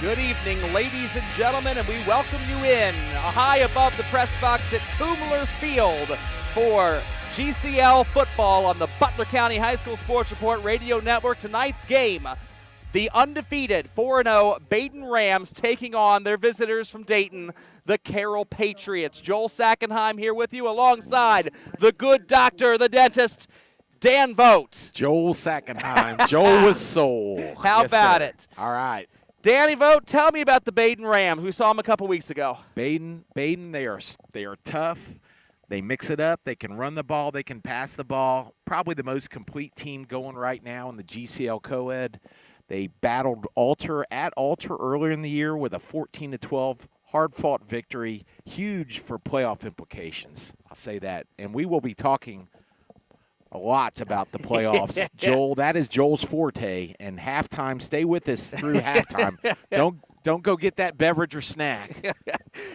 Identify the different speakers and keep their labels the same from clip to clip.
Speaker 1: Good evening, ladies and gentlemen, and we welcome you in high above the press box at Boomler Field for GCL football on the Butler County High School Sports Report Radio Network. Tonight's game, the undefeated 4-0 Badin Rams taking on their visitors from Dayton, the Carroll Patriots. Joel Sackenheim here with you alongside the good doctor, the dentist, Dan Vogt.
Speaker 2: Joel Sackenheim, Joel with soul.
Speaker 1: How about it?
Speaker 2: All right.
Speaker 1: Danny Vogt, tell me about the Badin Rams. We saw them a couple weeks ago.
Speaker 2: Badin, they are tough. They mix it up. They can run the ball. They can pass the ball. Probably the most complete team going right now in the GCL co-ed. They battled Alter at Alter earlier in the year with a 14-12 hard-fought victory. Huge for playoff implications. I'll say that. And we will be talking a lot about the playoffs. Joel, that is Joel's forte. And halftime, stay with us through halftime. Don't go get that beverage or snack.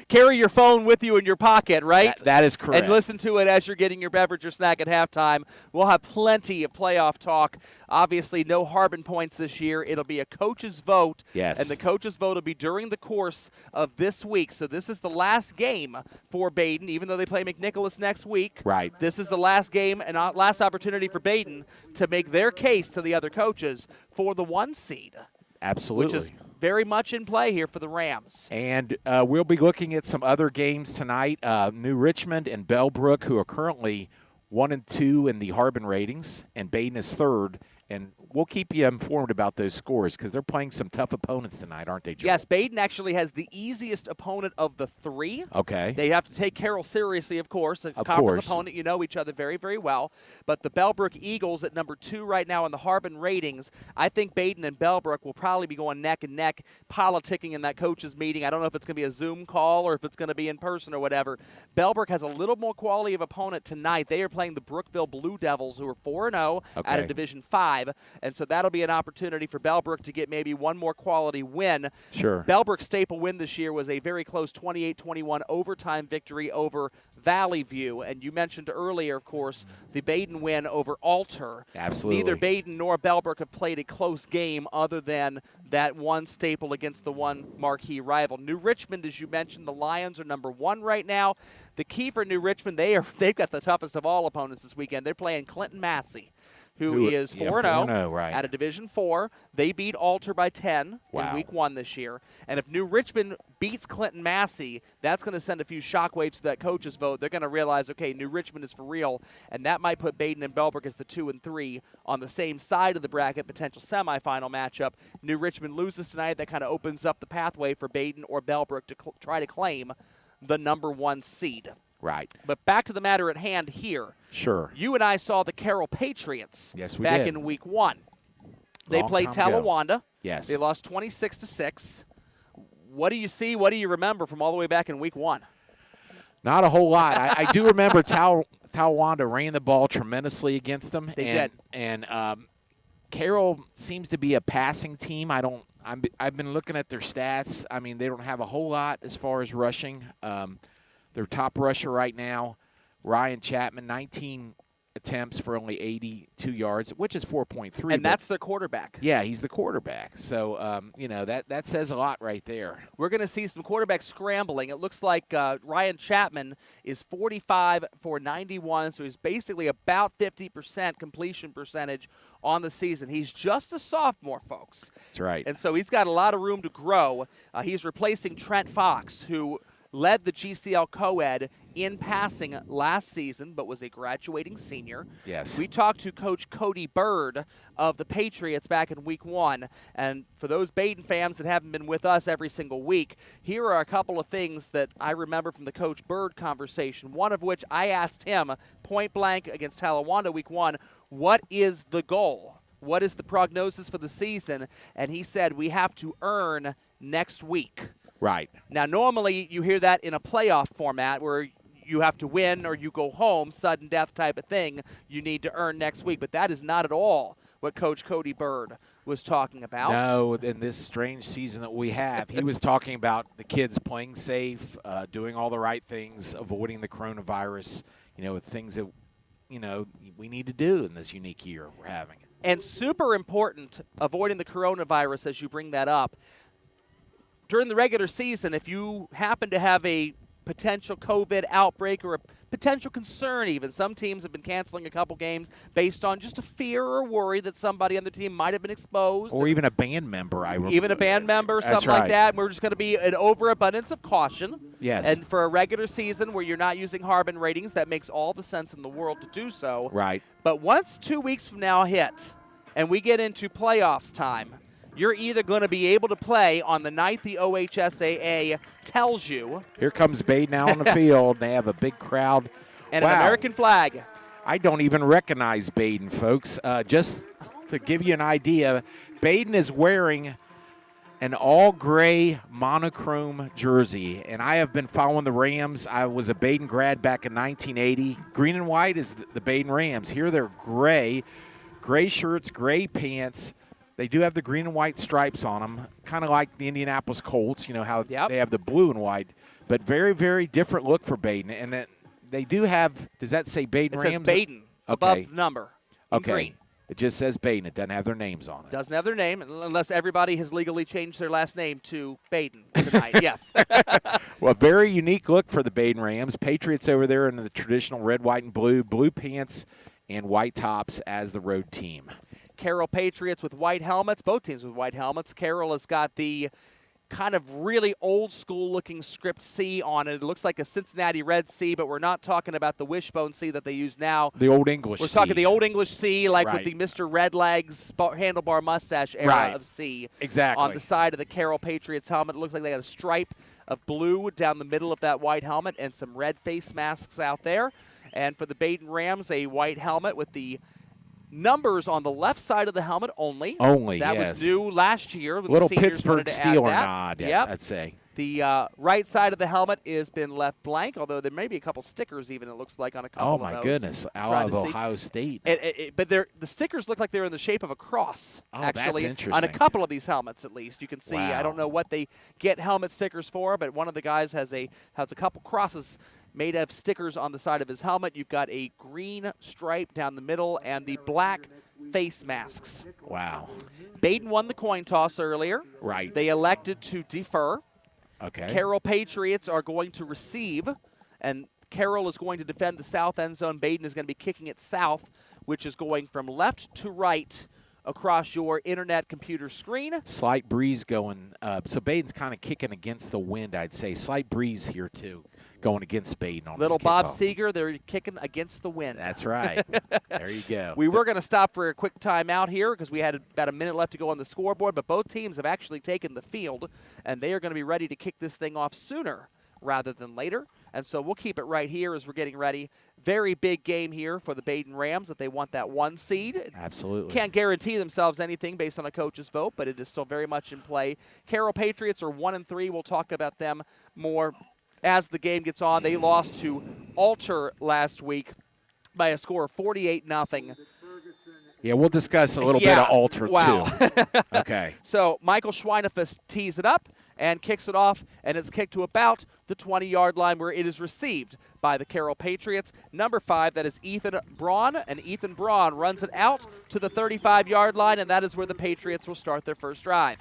Speaker 1: Carry your phone with you in your pocket, right?
Speaker 2: That is correct.
Speaker 1: And listen to it as you're getting your beverage or snack at halftime. We'll have plenty of playoff talk. Obviously, no Harbin points this year. It'll be a coach's vote.
Speaker 2: Yes.
Speaker 1: And the coach's vote will be during the course of this week. So this is the last game for Badin, even though they play McNicholas next week.
Speaker 2: Right.
Speaker 1: This is the last game and last opportunity for Badin to make their case to the other coaches for the 1 seed.
Speaker 2: Absolutely.
Speaker 1: Which is very much in play here for the Rams.
Speaker 2: And we'll be looking at some other games tonight. New Richmond and Bellbrook, who are currently 1 and 2 in the Harbin ratings, and Badin is 3rd. And we'll keep you informed about those scores because they're playing some tough opponents tonight, aren't they, Joel?
Speaker 1: Yes, Badin actually has the easiest opponent of the 3.
Speaker 2: Okay.
Speaker 1: They have to take Carroll seriously, of course. A conference opponent, you know each other very, very well. But the Bellbrook Eagles at number 2 right now in the Harbin ratings, I think Badin and Bellbrook will probably be going neck and neck, politicking in that coaches meeting. I don't know if it's going to be a Zoom call or if it's going to be in person or whatever. Bellbrook has a little more quality of opponent tonight. They are playing the Brookville Blue Devils, who are 4-0 out of Division 5. And so that'll be an opportunity for Bellbrook to get maybe one more quality win.
Speaker 2: Sure.
Speaker 1: Bellbrook's staple win this year was a very close 28-21 overtime victory over Valley View. And you mentioned earlier, of course, the Badin win over Alter.
Speaker 2: Absolutely.
Speaker 1: Neither Badin nor Bellbrook have played a close game other than that one staple against the one marquee rival. New Richmond, as you mentioned, the Lions are number 1 right now. The key for New Richmond, they've got the toughest of all opponents this weekend. They're playing Clinton Massey, who is 4-0
Speaker 2: right.
Speaker 1: out of Division 4. They beat Alter by 10 in Week 1 this year. And if New Richmond beats Clinton Massey, that's going to send a few shockwaves to that coach's vote. They're going to realize, okay, New Richmond is for real, and that might put Badin and Bellbrook as the 2 and 3 on the same side of the bracket, potential semifinal matchup. New Richmond loses tonight. That kind of opens up the pathway for Badin or Bellbrook to try to claim the number 1 seed.
Speaker 2: Right.
Speaker 1: But back to the matter at hand here.
Speaker 2: Sure.
Speaker 1: You and I saw the Carroll Patriots back in Week 1. They played Talawanda.
Speaker 2: Yes.
Speaker 1: They lost 26-6. What do you see? What do you remember from all the way back in Week 1?
Speaker 2: Not a whole lot. I do remember Talawanda ran the ball tremendously against them.
Speaker 1: They did.
Speaker 2: And Carroll seems to be a passing team. I've been looking at their stats. I mean, they don't have a whole lot as far as rushing. Their top rusher right now, Ryan Chapman, 19 attempts for only 82 yards, which is 4.3.
Speaker 1: And that's their quarterback.
Speaker 2: Yeah, he's the quarterback. So, that says a lot right there.
Speaker 1: We're going to see some quarterback scrambling. It looks like Ryan Chapman is 45 for 91, so he's basically about 50% completion percentage on the season. He's just a sophomore, folks.
Speaker 2: That's right.
Speaker 1: And so he's got a lot of room to grow. He's replacing Trent Fox, who led the GCL co-ed in passing last season, but was a graduating senior.
Speaker 2: Yes.
Speaker 1: We talked to Coach Cody Bird of the Patriots back in week 1. And for those Badin fans that haven't been with us every single week, here are a couple of things that I remember from the Coach Bird conversation, one of which I asked him point blank against Talawanda week 1, what is the goal? What is the prognosis for the season? And he said, we have to earn next week.
Speaker 2: Right.
Speaker 1: Now, normally you hear that in a playoff format where you have to win or you go home, sudden death type of thing. You need to earn next week. But that is not at all what Coach Cody Bird was talking about.
Speaker 2: No, in this strange season that we have, he was talking about the kids playing safe, doing all the right things, avoiding the coronavirus, things that, we need to do in this unique year we're having.
Speaker 1: And super important, avoiding the coronavirus as you bring that up. During the regular season, if you happen to have a potential COVID outbreak or a potential concern even, some teams have been canceling a couple games based on just a fear or worry that somebody on the team might have been exposed.
Speaker 2: Or even a band member.
Speaker 1: Even a band member, something like that. We're just going to be an overabundance of caution.
Speaker 2: Yes.
Speaker 1: And for a regular season where you're not using Harbin ratings, that makes all the sense in the world to do so.
Speaker 2: Right.
Speaker 1: But once 2 weeks from now hit and we get into playoffs time, you're either going to be able to play on the night the OHSAA tells you.
Speaker 2: Here comes Badin out on the field. They have a big crowd.
Speaker 1: And an American flag.
Speaker 2: I don't even recognize Badin, folks. Just to give you an idea, Badin is wearing an all-gray monochrome jersey, and I have been following the Rams. I was a Badin grad back in 1980. Green and white is the Badin Rams. Here they're gray shirts, gray pants. They do have the green and white stripes on them, kind of like the Indianapolis Colts, how they have the blue and white, but very, very different look for Badin. And they do have, does that say Badin Rams?
Speaker 1: It says Badin above the number in green.
Speaker 2: It just says Badin. It doesn't have their names on it.
Speaker 1: Doesn't have their name, unless everybody has legally changed their last name to Badin tonight. Yes.
Speaker 2: Well, very unique look for the Badin Rams. Patriots over there in the traditional red, white, and blue pants and white tops as the road team.
Speaker 1: Carroll Patriots with white helmets, both teams with white helmets. Carroll has got the kind of really old-school-looking script C on it. It looks like a Cincinnati Red C, but we're not talking about the wishbone C that they use now.
Speaker 2: The Old English C.
Speaker 1: We're talking the Old English C, like with the Mr. Redlegs handlebar mustache era of C.
Speaker 2: Exactly.
Speaker 1: On the side of the Carroll Patriots helmet. It looks like they got a stripe of blue down the middle of that white helmet and some red face masks out there. And for the Badin Rams, a white helmet with the numbers on the left side of the helmet only. That was new last year.
Speaker 2: Little
Speaker 1: the seniors
Speaker 2: Pittsburgh
Speaker 1: Steelers
Speaker 2: nod, I'd say.
Speaker 1: The right side of the helmet has been left blank, although there may be a couple stickers even, it looks like, on a couple of those.
Speaker 2: Oh, my goodness. Out of Ohio State.
Speaker 1: But the stickers look like they're in the shape of a cross, actually.
Speaker 2: That's interesting.
Speaker 1: On a couple of these helmets, at least. You can see,
Speaker 2: Wow.
Speaker 1: I don't know what they get helmet stickers for, but one of the guys has a couple crosses made of stickers on the side of his helmet. You've got a green stripe down the middle and the black face masks.
Speaker 2: Wow.
Speaker 1: Badin won the coin toss earlier.
Speaker 2: Right.
Speaker 1: They elected to defer.
Speaker 2: Okay.
Speaker 1: Carroll Patriots are going to receive, and Carroll is going to defend the south end zone. Badin is going to be kicking it south, which is going from left to right across your internet computer screen.
Speaker 2: Slight breeze going. So Badin's kind of kicking against the wind, I'd say. Slight breeze here, too, going against Badin on
Speaker 1: Little
Speaker 2: this
Speaker 1: Bob
Speaker 2: kickoff.
Speaker 1: Seeger, they're kicking against the wind.
Speaker 2: That's right. There you go.
Speaker 1: We were going to stop for a quick timeout here because we had about a minute left to go on the scoreboard, but both teams have actually taken the field, and they are going to be ready to kick this thing off sooner rather than later. And so we'll keep it right here as we're getting ready. Very big game here for the Badin Rams that they want that 1 seed.
Speaker 2: Absolutely.
Speaker 1: Can't guarantee themselves anything based on a coach's vote, but it is still very much in play. Carroll Patriots are 1-3. We'll talk about them more as the game gets on. They lost to Alter last week by a score of 48-0.
Speaker 2: Yeah, we'll discuss a little bit of Alter, too. Okay.
Speaker 1: So Michael Schweinefus tees it up and kicks it off, and it's kicked to about the 20-yard line where it is received by the Carroll Patriots. Number 5, that is Ethan Braun, and Ethan Braun runs it out to the 35-yard line, and that is where the Patriots will start their first drive.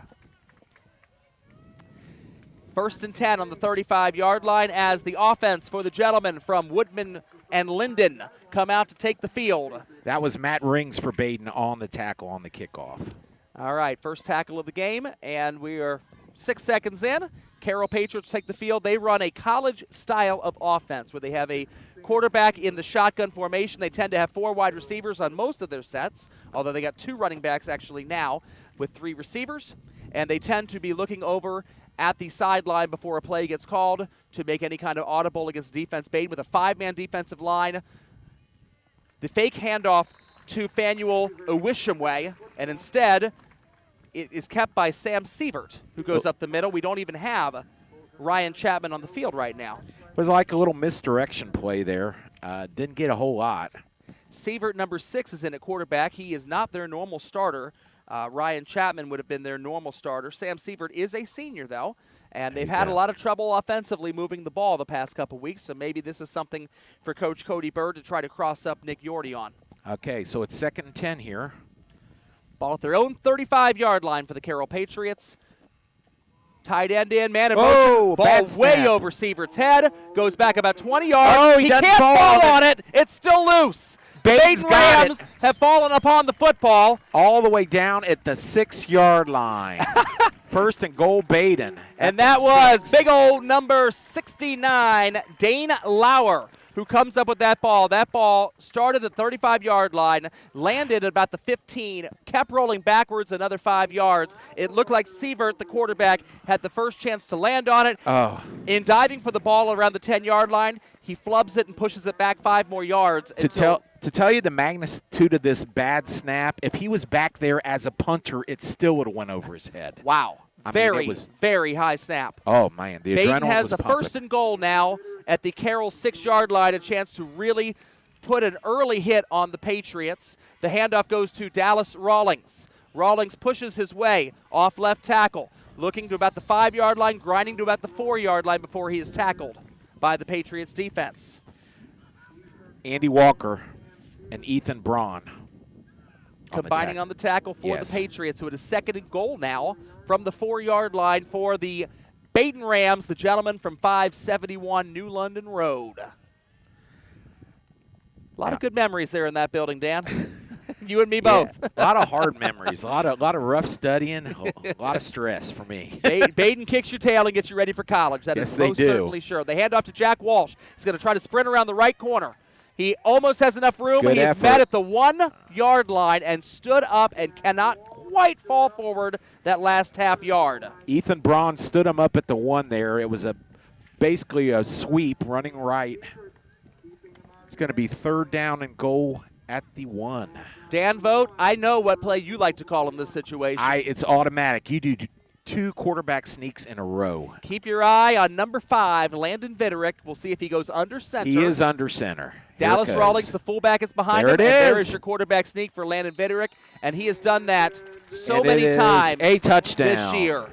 Speaker 1: 1st and 10 on the 35-yard line as the offense for the gentlemen from Woodman and Linden come out to take the field.
Speaker 2: That was Matt Rings for Badin on the tackle on the kickoff.
Speaker 1: All right, first tackle of the game, and we are 6 seconds in, Carroll Patriots take the field. They run a college style of offense where they have a quarterback in the shotgun formation. They tend to have 4 wide receivers on most of their sets, although they got 2 running backs actually now with 3 receivers. And they tend to be looking over at the sideline before a play gets called to make any kind of audible against defense. Badin with a 5-man defensive line. The fake handoff to Fanuel Owishimwe, and instead it is kept by Sam Sept, who goes up the middle. We don't even have Ryan Chapman on the field right now.
Speaker 2: It was like a little misdirection play there. Didn't get a whole lot.
Speaker 1: Sept, number 6, is in at quarterback. He is not their normal starter. Ryan Chapman would have been their normal starter. Sam Sept is a senior, though, and they've had a lot of trouble offensively moving the ball the past couple weeks, so maybe this is something for Coach Cody Bird to try to cross up Nick Yorty on.
Speaker 2: Okay, so it's 2nd and 10 here.
Speaker 1: Ball at their own 35-yard line for the Carroll Patriots. Tight end in, man in
Speaker 2: motion.
Speaker 1: Ball way over Sievert's head. Goes back about 20 yards.
Speaker 2: Oh,
Speaker 1: he can't fall on it. It's still loose.
Speaker 2: Badin's
Speaker 1: Badin Rams have fallen upon the football.
Speaker 2: All the way down at the 6-yard line. 1st and goal, Badin.
Speaker 1: And that was big old number 69, Dane Lauer, who comes up with that ball. That ball started at the 35-yard line, landed at about the 15, kept rolling backwards another 5 yards. It looked like Sept, the quarterback, had the first chance to land on it.
Speaker 2: Oh.
Speaker 1: In diving for the ball around the 10-yard line, he flubs it and pushes it back 5 more yards.
Speaker 2: To tell you the magnitude of this bad snap, if he was back there as a punter, it still would have went over his head.
Speaker 1: Wow. Very high snap.
Speaker 2: Oh, man. The
Speaker 1: Badin
Speaker 2: adrenaline
Speaker 1: has
Speaker 2: was
Speaker 1: a
Speaker 2: pumping.
Speaker 1: 1st and goal now at the Carroll 6-yard line, a chance to really put an early hit on the Patriots. The handoff goes to Dallas Rawlings. Rawlings pushes his way off left tackle, looking to about the 5-yard line, grinding to about the 4-yard line before he is tackled by the Patriots defense.
Speaker 2: Andy Walker and Ethan Braun.
Speaker 1: Combining on the tackle for the Patriots, so it is 2nd and goal now from the 4-yard line for the Badin Rams, the gentleman from 571 New London Road. A lot of good memories there in that building, Dan. You and me both.
Speaker 2: A lot of hard memories, a lot of rough studying, a lot of stress for me.
Speaker 1: Badin kicks your tail and gets you ready for college. That is most certainly sure. They hand off to Jack Walsh. He's going to try to sprint around the right corner. He almost has enough room.
Speaker 2: Good
Speaker 1: He is
Speaker 2: effort.
Speaker 1: met at the 1-yard line and stood up and cannot quite fall forward that last half yard.
Speaker 2: Ethan Braun stood him up at the 1 there. It was basically a sweep running right. It's going to be 3rd down and goal at the 1.
Speaker 1: Dan Vogt, I know what play you like to call in this situation.
Speaker 2: It's automatic. You do 2 quarterback sneaks in a row.
Speaker 1: Keep your eye on number 5, Landon Viderick. We'll see if he goes under center.
Speaker 2: He is under center.
Speaker 1: Dallas Rawlings, the fullback, is behind him. There is your quarterback sneak for Landon Viderick, and he has done that so many times
Speaker 2: a touchdown
Speaker 1: this year.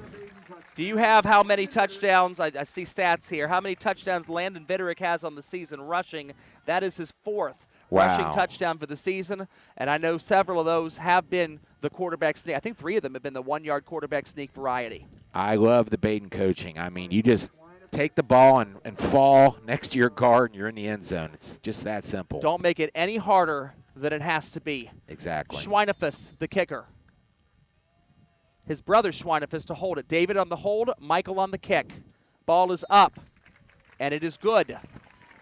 Speaker 1: Do you have how many touchdowns? I see stats here. How many touchdowns Landon Viderick has on the season rushing? That is his 4th rushing touchdown for the season, and I know several of those have been the quarterback sneak. I think 3 of them have been the 1-yard quarterback sneak variety.
Speaker 2: I love the Badin coaching. I mean, you just take the ball and fall next to your guard, and you're in the end zone. It's just that simple.
Speaker 1: Don't make it any harder than it has to be.
Speaker 2: Exactly.
Speaker 1: Schweinefus, the kicker. His brother Schweinefus to hold it. David on the hold, Michael on the kick. Ball is up, and it is good.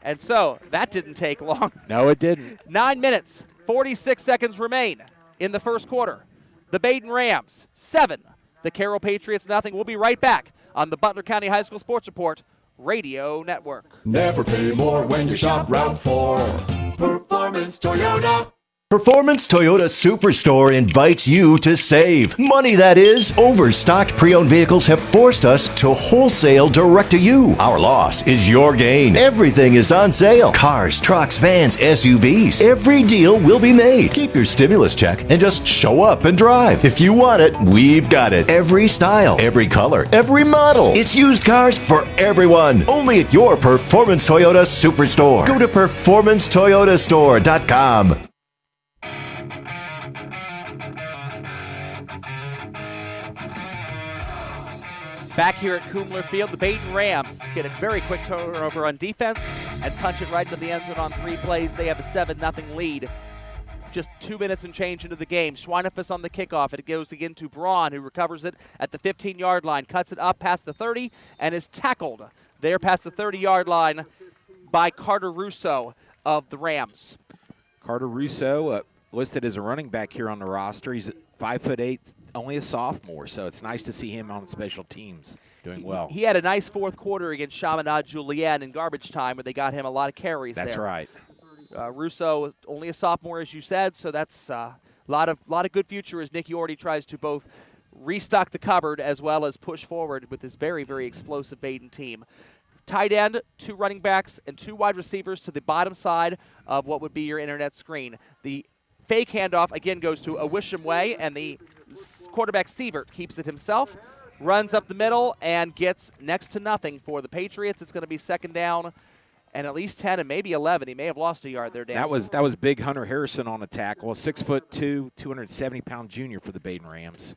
Speaker 1: And so that didn't take long.
Speaker 2: No, it didn't.
Speaker 1: 9 minutes, 46 seconds remain in the first quarter. The Badin Rams, 7. The Carroll Patriots, nothing. We'll be right back on the Butler County High School Sports Report Radio Network.
Speaker 3: Never pay more when you shop Route 4. Performance Toyota.
Speaker 4: Performance Toyota Superstore invites you to save. Money, that is. Overstocked pre-owned vehicles have forced us to wholesale direct to you. Our loss is your gain. Everything is on sale. Cars, trucks, vans, SUVs. Every deal will be made. Keep your stimulus check and just show up and drive. If you want it, we've got it. Every style, every color, every model. It's used cars for everyone. Only at your Performance Toyota Superstore. Go to performancetoyotastore.com.
Speaker 1: Back here at Kumler Field, the Badin Rams get a very quick turnover on defense and punch it right into the end zone on 3 plays. They have a 7-0 lead just 2 minutes and change into the game. Schweinefus on the kickoff. It goes again to Braun, who recovers it at the 15-yard line, cuts it up past the 30, and is tackled there past the 30-yard line by Carter Russo of the Rams.
Speaker 2: Carter Russo, listed as a running back here on the roster. He's 5'8", only a sophomore, so it's nice to see him on special teams doing well.
Speaker 1: He had a nice fourth quarter against Chaminade Julienne in garbage time, where they got him a lot of carries there.
Speaker 2: That's right.
Speaker 1: Russo, only a sophomore, as you said, so that's a lot of good future as Nick Yorty tries to both restock the cupboard as well as push forward with this very, very explosive Badin team. Tight end, 2 running backs, and 2 wide receivers to the bottom side of what would be your internet screen. The fake handoff, again, goes to Awisham Way, and the quarterback Sept keeps it himself, runs up the middle, and gets next to nothing for the Patriots. It's going to be second down and at least 10 and maybe 11. He may have lost a yard there, Dan.
Speaker 2: That was big Hunter Harrison on a tackle, a 6'2", 270-pound junior for the Badin Rams.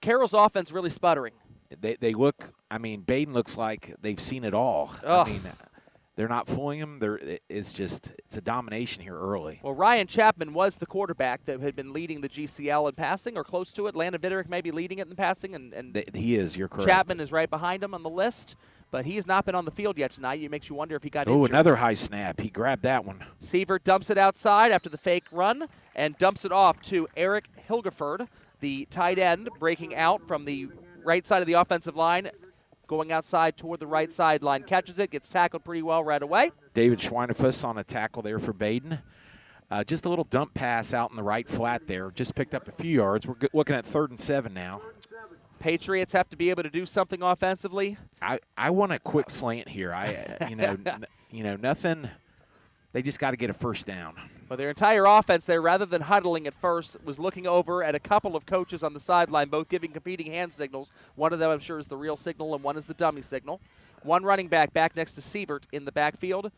Speaker 1: Carroll's offense really sputtering.
Speaker 2: They look, I mean, Badin looks like they've seen it all.
Speaker 1: Ugh.
Speaker 2: I mean, they're not fooling him. It's a domination here early.
Speaker 1: Well, Ryan Chapman was the quarterback that had been leading the GCL in passing or close to it. Landon Vitterick may be leading it in passing. And
Speaker 2: he is, you're correct.
Speaker 1: Chapman is right behind him on the list, but he has not been on the field yet tonight. It makes you wonder if he got
Speaker 2: injured.
Speaker 1: injured.
Speaker 2: Another high snap. He grabbed that one.
Speaker 1: Sept dumps it outside after the fake run and dumps it off to Eric Hilgeford, the tight end, breaking out from the right side of the offensive line, going outside toward the right sideline, catches it, gets tackled pretty well right away.
Speaker 2: David Schweinefus on a tackle there for Badin. Just a little dump pass out in the right flat there. Just picked up a few yards. We're looking at 3rd and 7 now.
Speaker 1: Patriots have to be able to do something offensively.
Speaker 2: I want a quick slant here. Nothing. They just got to get a first down.
Speaker 1: Well, their entire offense there, rather than huddling at first, was looking over at a couple of coaches on the sideline, both giving competing hand signals. One of them, I'm sure, is the real signal, and one is the dummy signal. One running back next to Sept in the backfield.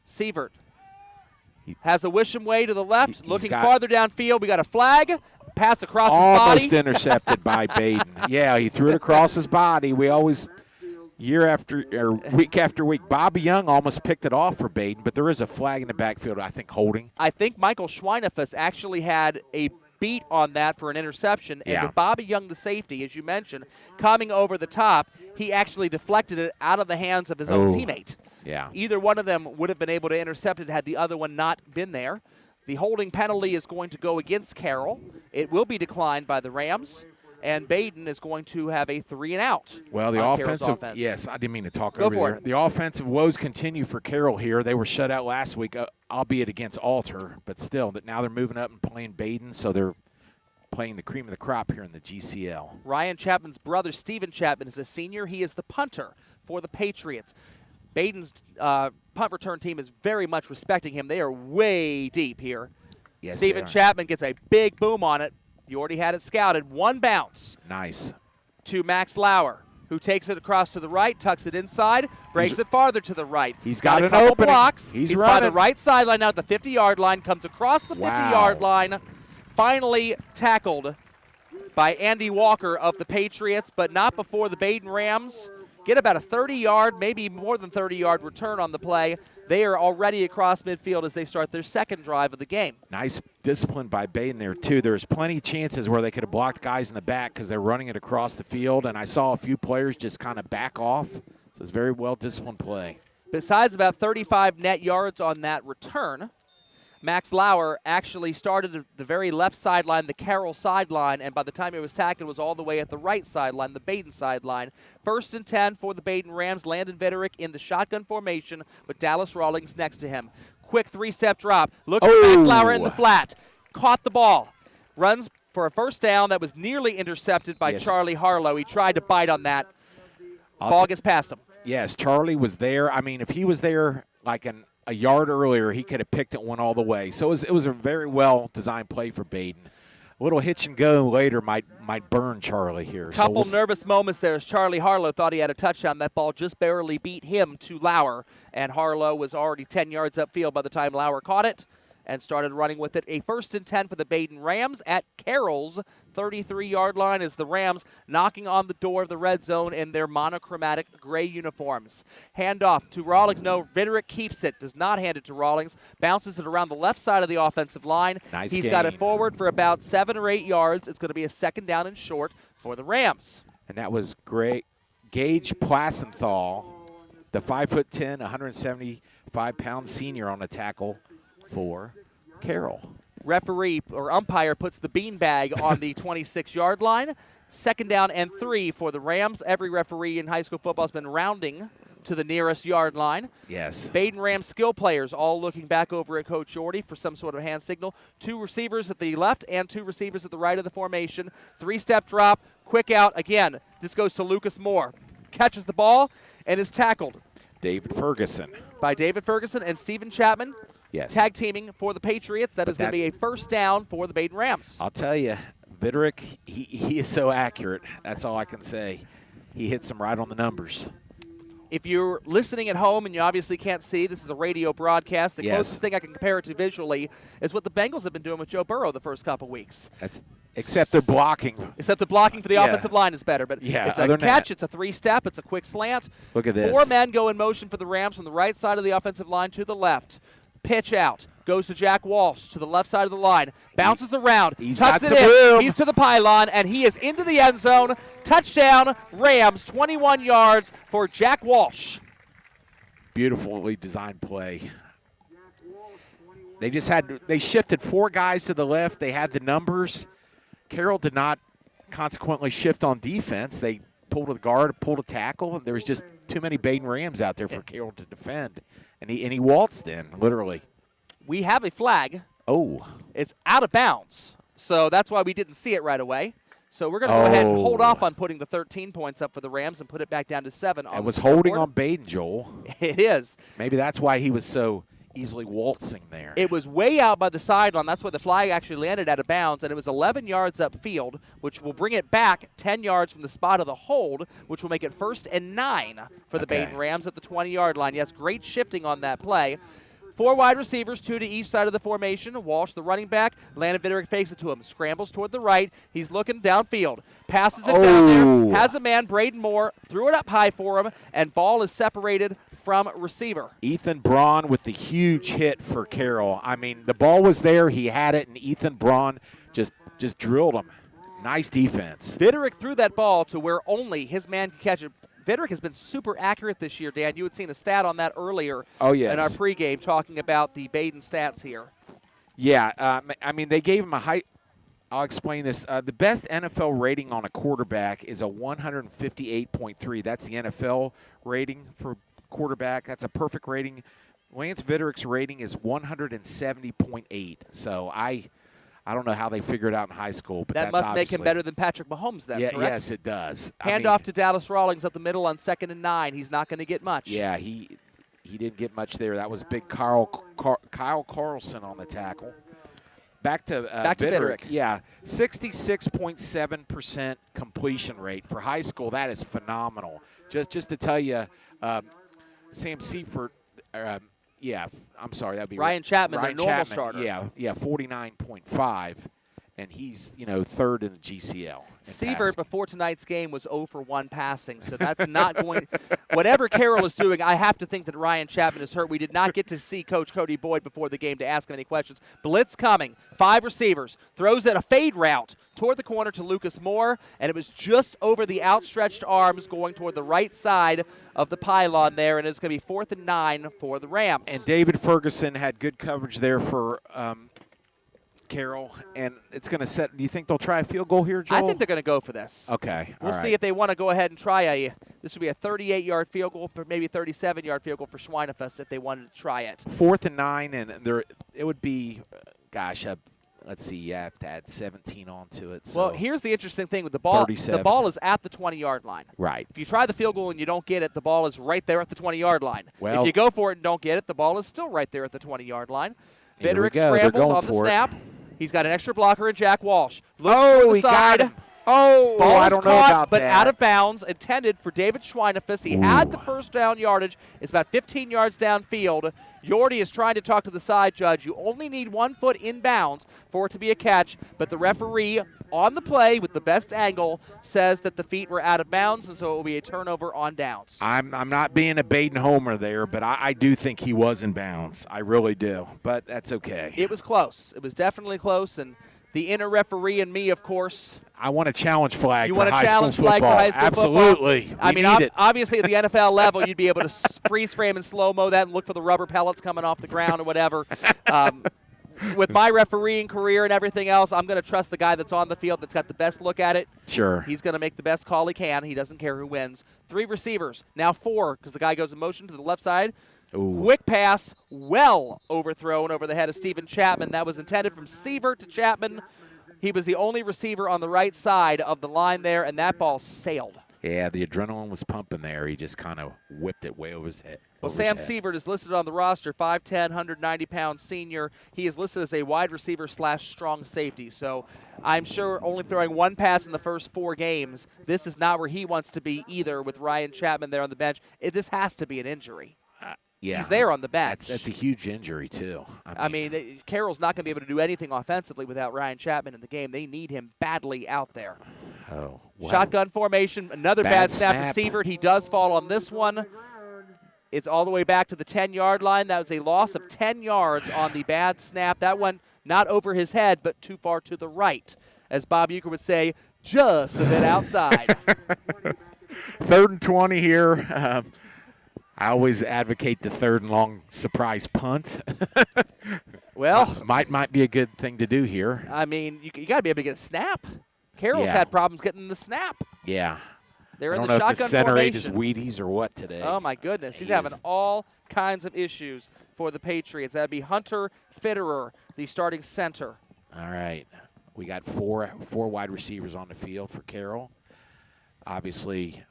Speaker 1: Sept has Awisham Way to the left, looking farther downfield. We got a flag, pass across his body.
Speaker 2: Almost intercepted by Badin. Yeah, he threw it across his body. We always, week after week, Bobby Young almost picked it off for Badin, but there is a flag in the backfield, I think, holding.
Speaker 1: I think Michael Schweinefus actually had a beat on that for an interception, and with Bobby Young, the safety, as you mentioned, coming over the top, he actually deflected it out of the hands of his own teammate.
Speaker 2: Yeah.
Speaker 1: Either one of them would have been able to intercept it had the other one not been there. The holding penalty is going to go against Carroll. It will be declined by the Rams, and Badin is going to have a 3-and-out.
Speaker 2: Well, the offensive, yes, I didn't mean to talk over there. The offensive woes continue for Carroll here. They were shut out last week, albeit against Alter, but still, now they're moving up and playing Badin, so they're playing the cream of the crop here in the GCL.
Speaker 1: Ryan Chapman's brother, Stephen Chapman, is a senior. He is the punter for the Patriots. Badin's punt return team is very much respecting him. They are way deep here.
Speaker 2: Yes,
Speaker 1: Stephen Chapman gets a big boom on it. You already had it scouted. One bounce.
Speaker 2: Nice.
Speaker 1: To Max Lauer, who takes it across to the right, tucks it inside, breaks it farther to the right.
Speaker 2: He's got
Speaker 1: a couple blocks.
Speaker 2: He's
Speaker 1: by the right sideline now at the 50-yard line, comes across the 50-yard line, finally tackled by Andy Walker of the Patriots, but not before the Badin Rams get about a 30-yard, maybe more than 30-yard return on the play. They are already across midfield as they start their second drive of the game.
Speaker 2: Nice discipline by Badin there, too. There's plenty of chances where they could have blocked guys in the back because they're running it across the field, and I saw a few players just kind of back off. So it's very well-disciplined play.
Speaker 1: Besides about 35 net yards on that return, Max Lauer actually started at the very left sideline, the Carroll sideline, and by the time he was tackled, was all the way at the right sideline, the Badin sideline. 1st and 10 for the Badin Rams. Landon Vitterick in the shotgun formation with Dallas Rawlings next to him. Quick 3-step drop. Looks for Max Lauer in the flat. Caught the ball. Runs for a first down that was nearly intercepted by Charlie Harlow. He tried to bite on that. Ball gets past him.
Speaker 2: Yes, Charlie was there. I mean, if he was there like a yard earlier, he could have picked it one all the way. So it was a very well-designed play for Badin. A little hitch and go later might burn Charlie here.
Speaker 1: Couple nervous moments there as Charlie Harlow thought he had a touchdown. That ball just barely beat him to Lauer, and Harlow was already 10 yards upfield by the time Lauer caught it. and started running with it. A 1st and 10 for the Badin Rams at Carroll's 33-yard line as the Rams knocking on the door of the red zone in their monochromatic gray uniforms. Handoff to Rawlings. No, Viderick keeps it, does not hand it to Rawlings. Bounces it around the left side of the offensive line.
Speaker 2: Nice
Speaker 1: He's
Speaker 2: gain.
Speaker 1: got it forward for about 7 or 8 yards. It's going to be a 2nd down and short for the Rams.
Speaker 2: And that was great. Gage Plasenthal, the 5'10", 175-pound senior on the tackle for Carroll.
Speaker 1: Referee or umpire puts the beanbag on the 26-yard line. 2nd down and 3 for the Rams. Every referee in high school football has been rounding to the nearest yard line.
Speaker 2: Yes.
Speaker 1: Badin Rams skill players all looking back over at Coach Jordy for some sort of hand signal. 2 receivers at the left and 2 receivers at the right of the formation. 3-step drop, quick out. Again, this goes to Lucas Moore. Catches the ball and is tackled.
Speaker 2: David Ferguson.
Speaker 1: By David Ferguson and Stephen Chapman.
Speaker 2: Yes.
Speaker 1: Tag teaming for the Patriots. That is going to be a 1st down for the Badin Rams.
Speaker 2: I'll tell you, Viderick, he is so accurate. That's all I can say. He hits them right on the numbers.
Speaker 1: If you're listening at home and you obviously can't see, this is a radio broadcast. The
Speaker 2: Yes.
Speaker 1: closest thing I can compare it to visually is what the Bengals have been doing with Joe Burrow the first couple weeks.
Speaker 2: Except they're blocking.
Speaker 1: Except the blocking for the
Speaker 2: Yeah.
Speaker 1: offensive line is better. But
Speaker 2: Yeah,
Speaker 1: it's a
Speaker 2: other than
Speaker 1: catch,
Speaker 2: that-
Speaker 1: it's a 3-step, it's a quick slant.
Speaker 2: Look at this.
Speaker 1: 4 men go in motion for the Rams from the right side of the offensive line to the left. Pitch out. Goes to Jack Walsh to the left side of the line. Bounces around.
Speaker 2: He's
Speaker 1: Tucks
Speaker 2: got
Speaker 1: it
Speaker 2: some
Speaker 1: in.
Speaker 2: room.
Speaker 1: He's to the pylon, and he is into the end zone. Touchdown, Rams, 21 yards for Jack Walsh.
Speaker 2: Beautifully designed play. They shifted 4 guys to the left. They had the numbers. Carroll did not consequently shift on defense. They pulled a guard, pulled a tackle, and there was just too many Badin Rams out there for Carroll to defend. And he waltzed in, literally.
Speaker 1: We have a flag.
Speaker 2: Oh.
Speaker 1: It's out of bounds, so that's why we didn't see it right away. So we're going to go ahead and hold off on putting the 13 points up for the Rams and put it back down to 7.
Speaker 2: It was holding on Badin, Joel.
Speaker 1: It is.
Speaker 2: Maybe that's why he was so easily waltzing there.
Speaker 1: It was way out by the sideline. That's where the flag actually landed out of bounds, and it was 11 yards upfield, which will bring it back 10 yards from the spot of the hold, which will make it 1st and 9 for the Badin Rams at the 20-yard line. Yes, great shifting on that play. 4 wide receivers, 2 to each side of the formation. Walsh, the running back. Landon Viderick fakes it to him. Scrambles toward the right. He's looking downfield. Passes it down there. Has a man, Braden Moore. Threw it up high for him, and ball is separated from receiver.
Speaker 2: Ethan Braun with the huge hit for Carroll. I mean, the ball was there. He had it, and Ethan Braun just drilled him. Nice defense.
Speaker 1: Viderick threw that ball to where only his man could catch it. Viderick has been super accurate this year, Dan. You had seen a stat on that earlier in our pregame talking about the Badin stats here.
Speaker 2: Yeah, I mean, they gave him a high – I'll explain this. The best NFL rating on a quarterback is a 158.3. That's the NFL rating for quarterback. That's a perfect rating. Lance Viderick's rating is 170.8. So I don't know how they figured it out in high school, but
Speaker 1: that must make him better than Patrick Mahomes then, correct?
Speaker 2: Yes, it does.
Speaker 1: Handoff to Dallas Rawlings up the middle on 2nd and 9. He's not going to get much.
Speaker 2: Yeah, he didn't get much there. That was big Kyle Carlson on the tackle. Back to Viderick. Yeah, 66.7% completion rate. For high school, that is phenomenal. Just to tell you, Sam Seifert, I'm sorry, that'd be
Speaker 1: Ryan Chapman,
Speaker 2: Ryan
Speaker 1: their normal
Speaker 2: Chapman,
Speaker 1: starter.
Speaker 2: Yeah, 49.5, and he's 3rd in the GCL.
Speaker 1: Seibert before tonight's game was 0 for 1 passing, so that's not going. Whatever Carroll is doing, I have to think that Ryan Chapman is hurt. We did not get to see Coach Cody Boyd before the game to ask him any questions. Blitz coming, 5 receivers, throws it a fade route toward the corner to Lucas Moore, and it was just over the outstretched arms going toward the right side of the pylon there, and it's going to be 4th and 9 for the Rams.
Speaker 2: And David Ferguson had good coverage there for Carroll, and it's going to set. Do you think they'll try a field goal here, Joel?
Speaker 1: I think they're going to go for this.
Speaker 2: Okay.
Speaker 1: We'll see if they want to go ahead and try this would be a 38-yard field goal, or maybe 37-yard field goal for Schweinefus if they wanted to try it.
Speaker 2: 4th and 9, and it would be, let's see, you have to add 17 onto it. So
Speaker 1: well, here's the interesting thing with the ball.
Speaker 2: 37.
Speaker 1: The ball is at the 20-yard line.
Speaker 2: Right.
Speaker 1: If you try the field goal and you don't get it, the ball is right there at the 20-yard line.
Speaker 2: Well,
Speaker 1: if you go for it and don't get it, the ball is still right there at the 20-yard line.
Speaker 2: Here we
Speaker 1: Viderick
Speaker 2: go. They're
Speaker 1: scrambles
Speaker 2: going
Speaker 1: on the
Speaker 2: for it.
Speaker 1: snap. He's got an extra blocker in Jack Walsh. Looks
Speaker 2: Oh,
Speaker 1: to the
Speaker 2: he
Speaker 1: side.
Speaker 2: got him. Oh,
Speaker 1: Ball
Speaker 2: I
Speaker 1: is
Speaker 2: don't know
Speaker 1: caught,
Speaker 2: about
Speaker 1: but
Speaker 2: that.
Speaker 1: out of bounds, intended for David Schweinefus. He had the first down yardage. It's about 15 yards downfield. Yordi is trying to talk to the side judge. You only need 1 foot in bounds for it to be a catch, but the referee on the play with the best angle says that the feet were out of bounds, and so it will be a turnover on downs.
Speaker 2: I'm not being a Badin homer there, but I do think he was in bounds. I really do, but that's okay.
Speaker 1: It was close. It was definitely close, and the inner referee and me, of course.
Speaker 2: I want a challenge flag
Speaker 1: You
Speaker 2: for
Speaker 1: want a
Speaker 2: high
Speaker 1: challenge
Speaker 2: school
Speaker 1: flag for
Speaker 2: football.
Speaker 1: high school
Speaker 2: Absolutely.
Speaker 1: football? I mean,
Speaker 2: need it.
Speaker 1: obviously at the NFL level, you'd be able to freeze frame and slow-mo that and look for the rubber pellets coming off the ground or whatever. With my refereeing career and everything else, I'm going to trust the guy that's on the field that's got the best look at it.
Speaker 2: Sure.
Speaker 1: He's going to make the best call he can. He doesn't care who wins. 3 receivers, now 4, because the guy goes in motion to the left side.
Speaker 2: Ooh.
Speaker 1: Quick pass, well overthrown over the head of Stephen Chapman. That was intended from Sievert to Chapman. He was the only receiver on the right side of the line there, and that ball sailed.
Speaker 2: Yeah, the adrenaline was pumping there. He just kind of whipped it way over his head.
Speaker 1: Well, Sam Sievert is listed on the roster, 5'10", 190-pound senior. He is listed as a wide receiver / strong safety. So I'm sure only throwing 1 pass in the first 4 games, this is not where he wants to be either with Ryan Chapman there on the bench. This has to be an injury.
Speaker 2: Yeah.
Speaker 1: He's there on the bench.
Speaker 2: That's a huge injury, too.
Speaker 1: I mean, Carroll's not going to be able to do anything offensively without Ryan Chapman in the game. They need him badly out there.
Speaker 2: Oh, wow.
Speaker 1: Shotgun formation, another bad snap to Sievert. He does fall on this one. It's all the way back to the 10-yard line. That was a loss of 10 yards on the bad snap. That one not over his head, but too far to the right. As Bob Uecker would say, just a bit outside.
Speaker 2: 3rd and 20 here. I always advocate the 3rd and long surprise punt.
Speaker 1: Well,
Speaker 2: might be a good thing to do here.
Speaker 1: I mean, you got to be able to get a snap. Carroll's
Speaker 2: Yeah.
Speaker 1: had problems getting the snap.
Speaker 2: Yeah.
Speaker 1: They're in
Speaker 2: I don't
Speaker 1: the
Speaker 2: know if
Speaker 1: shotgun
Speaker 2: the center
Speaker 1: formation.
Speaker 2: age is Wheaties or what today.
Speaker 1: Oh, my goodness. He's
Speaker 2: He
Speaker 1: having
Speaker 2: is-
Speaker 1: all kinds of issues for the Patriots. That would be Hunter Fitterer, the starting center.
Speaker 2: All right. We got four wide receivers on the field for Carroll. Obviously,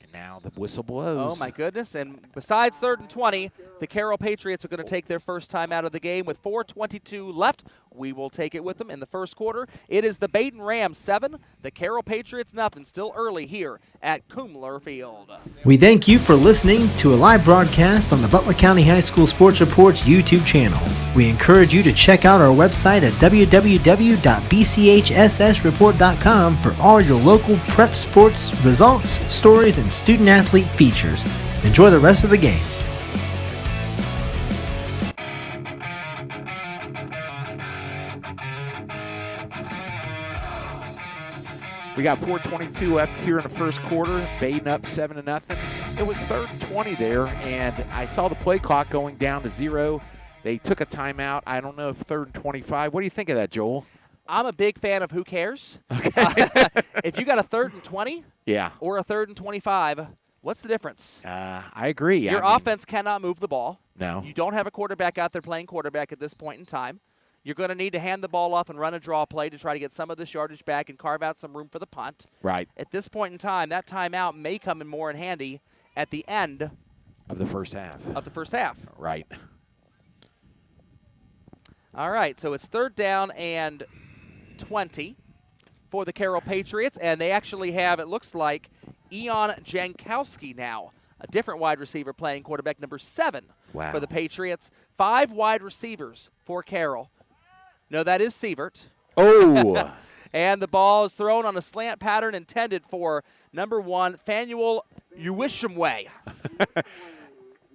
Speaker 2: and now the whistle blows.
Speaker 1: Oh, my goodness. And besides 3rd and 20, the Carroll Patriots are going to take their first time out of the game with 4:22 left. We will take it with them in the first quarter. It is the Badin Rams 7, the Carroll Patriots nothing. Still early here at Kumler Field.
Speaker 5: We thank you for listening to a live broadcast on the Butler County High School Sports Report's YouTube channel. We encourage you to check out our website at www.bchssreport.com for all your local prep sports results, stories, and student-athlete features. Enjoy the rest of the game.
Speaker 2: We got 4:22 left here in the first quarter. Badin up 7-0. It was 3rd and 20 there, and I saw the play clock going down to 0. They took a timeout. I don't know if 3rd and 25. What do you think of that, Joel?
Speaker 1: I'm a big fan of who cares.
Speaker 2: Okay.
Speaker 1: If you got a 3rd and 20
Speaker 2: Yeah.
Speaker 1: or a 3rd and 25, what's the difference?
Speaker 2: I agree.
Speaker 1: Your offense cannot move the ball.
Speaker 2: No.
Speaker 1: You don't have a quarterback out there playing quarterback at this point in time. You're going to need to hand the ball off and run a draw play to try to get some of this yardage back and carve out some room for the punt.
Speaker 2: Right.
Speaker 1: At this point in time, that timeout may come in more in handy at the end
Speaker 2: Of the first half.
Speaker 1: of the first half.
Speaker 2: Right.
Speaker 1: All right, so it's 3rd down and 20 for the Carroll Patriots, and they actually have, it looks like, Eon Jankowski now, a different wide receiver playing quarterback number 7
Speaker 2: Wow.
Speaker 1: for the Patriots. 5 wide receivers for Carroll. No, that is Sievert.
Speaker 2: Oh.
Speaker 1: And the ball is thrown on a slant pattern intended for number 1, Fanuel Uwishimwe.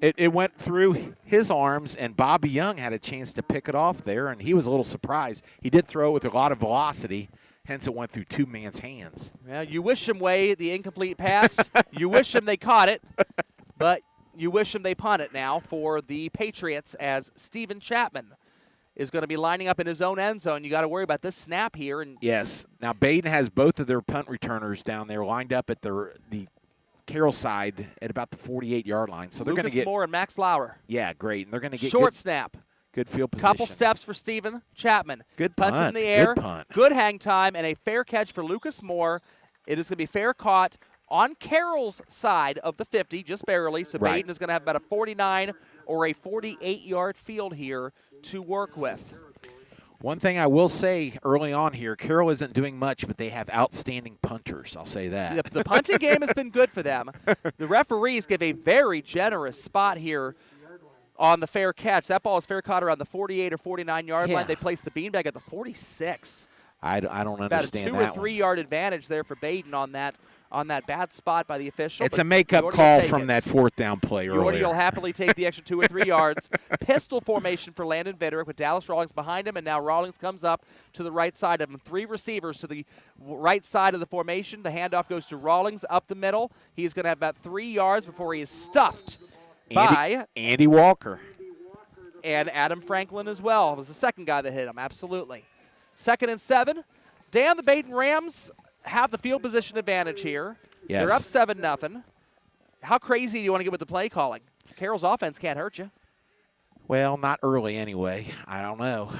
Speaker 2: It went through his arms, and Bobby Young had a chance to pick it off there, and he was a little surprised. He did throw it with a lot of velocity, hence it went through 2 man's hands.
Speaker 1: Well, you wish him way the incomplete pass. You wish him they caught it, but you wish him they punt it now for the Patriots as Stephen Chapman is going to be lining up in his own end zone. You got to worry about this snap here. And
Speaker 2: Yes. Now, Badin has both of their punt returners down there lined up at the Carroll side at about the 48-yard line. So they're going to
Speaker 1: Lucas
Speaker 2: get
Speaker 1: Moore and Max Lauer.
Speaker 2: Yeah, great. And they're going to get
Speaker 1: Short snap.
Speaker 2: good field position.
Speaker 1: Couple steps for Stephen Chapman.
Speaker 2: Good
Speaker 1: Punts
Speaker 2: punt.
Speaker 1: in the air.
Speaker 2: Good punt.
Speaker 1: Good hang time and a fair catch for Lucas Moore. It is going to be fair caught on Carroll's side of the 50, just barely. So
Speaker 2: Right.
Speaker 1: Badin is going to have about a 49 or a 48-yard field here to work with.
Speaker 2: One thing I will say early on here, Carroll isn't doing much, but they have outstanding punters. I'll say that.
Speaker 1: The punting game has been good for them. The referees give a very generous spot here on the fair catch. That ball is fair caught around the 48 or 49-yard line. They place the beanbag at the 46.
Speaker 2: I don't understand
Speaker 1: about a 2
Speaker 2: that
Speaker 1: or 3 yard advantage there for Badin on that bad spot by the official.
Speaker 2: It's a makeup call from that 4th down play earlier.
Speaker 1: Jordy will happily take the extra 2 or 3 yards. Pistol formation for Landon Vitterick with Dallas Rawlings behind him, and now Rawlings comes up to the right side of him. 3 receivers to the right side of the formation. The handoff goes to Rawlings up the middle. He's going to have about 3 yards before he is stuffed by
Speaker 2: Andy Walker.
Speaker 1: And Adam Franklin as well was the second guy that hit him, absolutely. 2nd and 7. Dan, the Badin Rams have the field position advantage here.
Speaker 2: Yes.
Speaker 1: They're up 7-0. How crazy do you want to get with the play calling? Carroll's offense can't hurt you.
Speaker 2: Well, not early anyway. I don't know.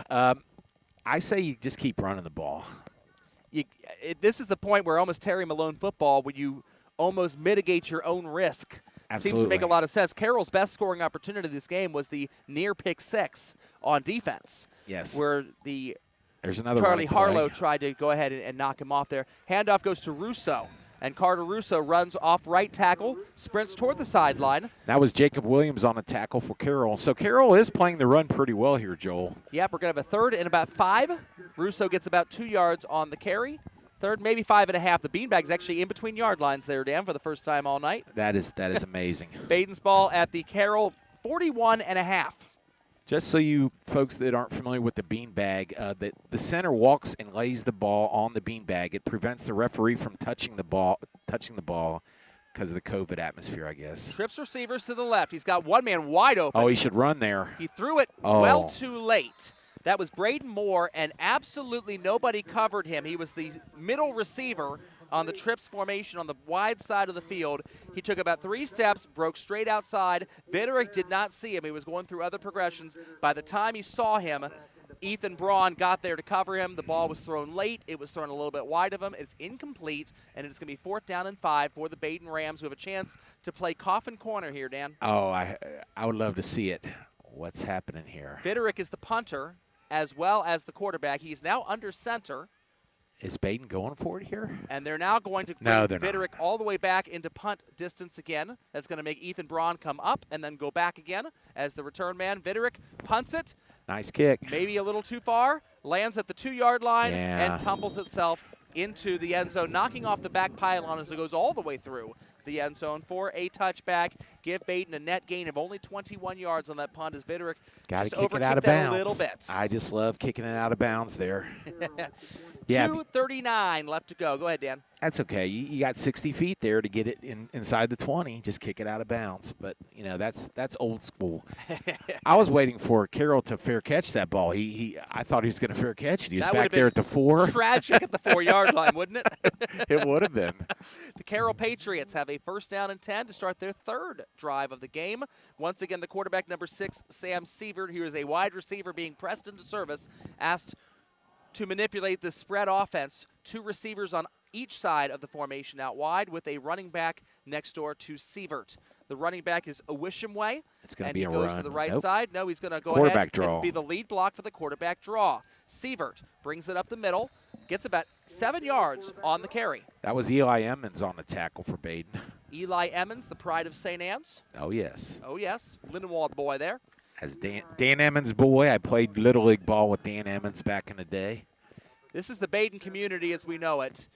Speaker 2: I say you just keep running the ball.
Speaker 1: This is the point where almost Terry Malone football, when you almost mitigate your own risk.
Speaker 2: Absolutely.
Speaker 1: Seems to make a lot of sense. Carroll's best scoring opportunity this game was the near pick 6 on defense.
Speaker 2: Yes.
Speaker 1: Where
Speaker 2: there's another
Speaker 1: Charlie Harlow
Speaker 2: play.
Speaker 1: tried to go ahead and knock him off there. Handoff goes to Russo, and Carter Russo runs off right tackle, sprints toward the sideline.
Speaker 2: That was Jacob Williams on a tackle for Carroll. So Carroll is playing the run pretty well here, Joel.
Speaker 1: Yep, we're going to have a 3rd and about 5. Russo gets about 2 yards on the carry. 3rd, maybe 5.5. The beanbag's actually in between yard lines there, Dan, for the first time all night.
Speaker 2: That is amazing.
Speaker 1: Badin's ball at the Carroll 41.5.
Speaker 2: Just so you folks that aren't familiar with the beanbag, the center walks and lays the ball on the beanbag. It prevents the referee from touching the ball because of the COVID atmosphere, I guess.
Speaker 1: Trips receivers to the left. He's got one man wide open.
Speaker 2: Oh, he should run there.
Speaker 1: He threw it well too late. That was Braden Moore, and absolutely nobody covered him. He was the middle receiver on the trips formation on the wide side of the field. He took about 3 steps, broke straight outside. Vitterick did not see him. He was going through other progressions. By the time he saw him, Ethan Braun got there to cover him. The ball was thrown late. It was thrown a little bit wide of him. It's incomplete, and it's going to be 4th down and 5 for the Badin Rams, who have a chance to play coffin corner here, Dan.
Speaker 2: Oh, I would love to see it. What's happening here?
Speaker 1: Vitterick is the punter as well as the quarterback. He's now under center.
Speaker 2: Is Badin going for it here?
Speaker 1: And they're now going to bring Vitterick all the way back into punt distance again. That's going to make Ethan Braun come up and then go back again as the return man. Vitterick punts it.
Speaker 2: Nice kick.
Speaker 1: Maybe a little too far. Lands at the 2-yard line
Speaker 2: Yeah.
Speaker 1: and tumbles itself into the end zone, knocking off the back pylon as it goes all the way through the end zone for a touchback. Give Badin a net gain of only 21 yards on that punt as Vitterick
Speaker 2: Got to
Speaker 1: just
Speaker 2: kick it out of
Speaker 1: overkicked that
Speaker 2: bounds.
Speaker 1: a little bit.
Speaker 2: I just love kicking it out of bounds there. Yeah,
Speaker 1: 2:39 left to go. Go ahead, Dan.
Speaker 2: That's okay. You got 60 feet there to get it inside the 20. Just kick it out of bounds. But, you know, that's old school. I was waiting for Carroll to fair catch that ball. I thought he was going to fair catch it. He was back there at the 4.
Speaker 1: Tragic at the 4-yard line, wouldn't it?
Speaker 2: It would have been.
Speaker 1: The Carroll Patriots have a 1st down and 10 to start their 3rd drive of the game. Once again, the quarterback, number 6, Sam Sievert, who is a wide receiver being pressed into service, asked to manipulate the spread offense. 2 receivers on each side of the formation out wide with a running back next door to Sievert. The running back is Owishimwe.
Speaker 2: It's going to
Speaker 1: and
Speaker 2: be
Speaker 1: he
Speaker 2: a
Speaker 1: goes
Speaker 2: run.
Speaker 1: to the right
Speaker 2: Nope.
Speaker 1: side. No, he's going to go
Speaker 2: Quarterback
Speaker 1: ahead
Speaker 2: draw.
Speaker 1: and be the lead block for the quarterback draw. Sievert brings it up the middle, gets about 7 yards on the carry.
Speaker 2: That was Eli Emmons on the tackle for Badin.
Speaker 1: Eli Emmons, the pride of St. Anne's.
Speaker 2: Oh, yes.
Speaker 1: Oh, yes. Lindenwald boy there.
Speaker 2: As Dan Emmons' boy, I played Little League ball with Dan Emmons back in the day.
Speaker 1: This is the Badin community as we know it.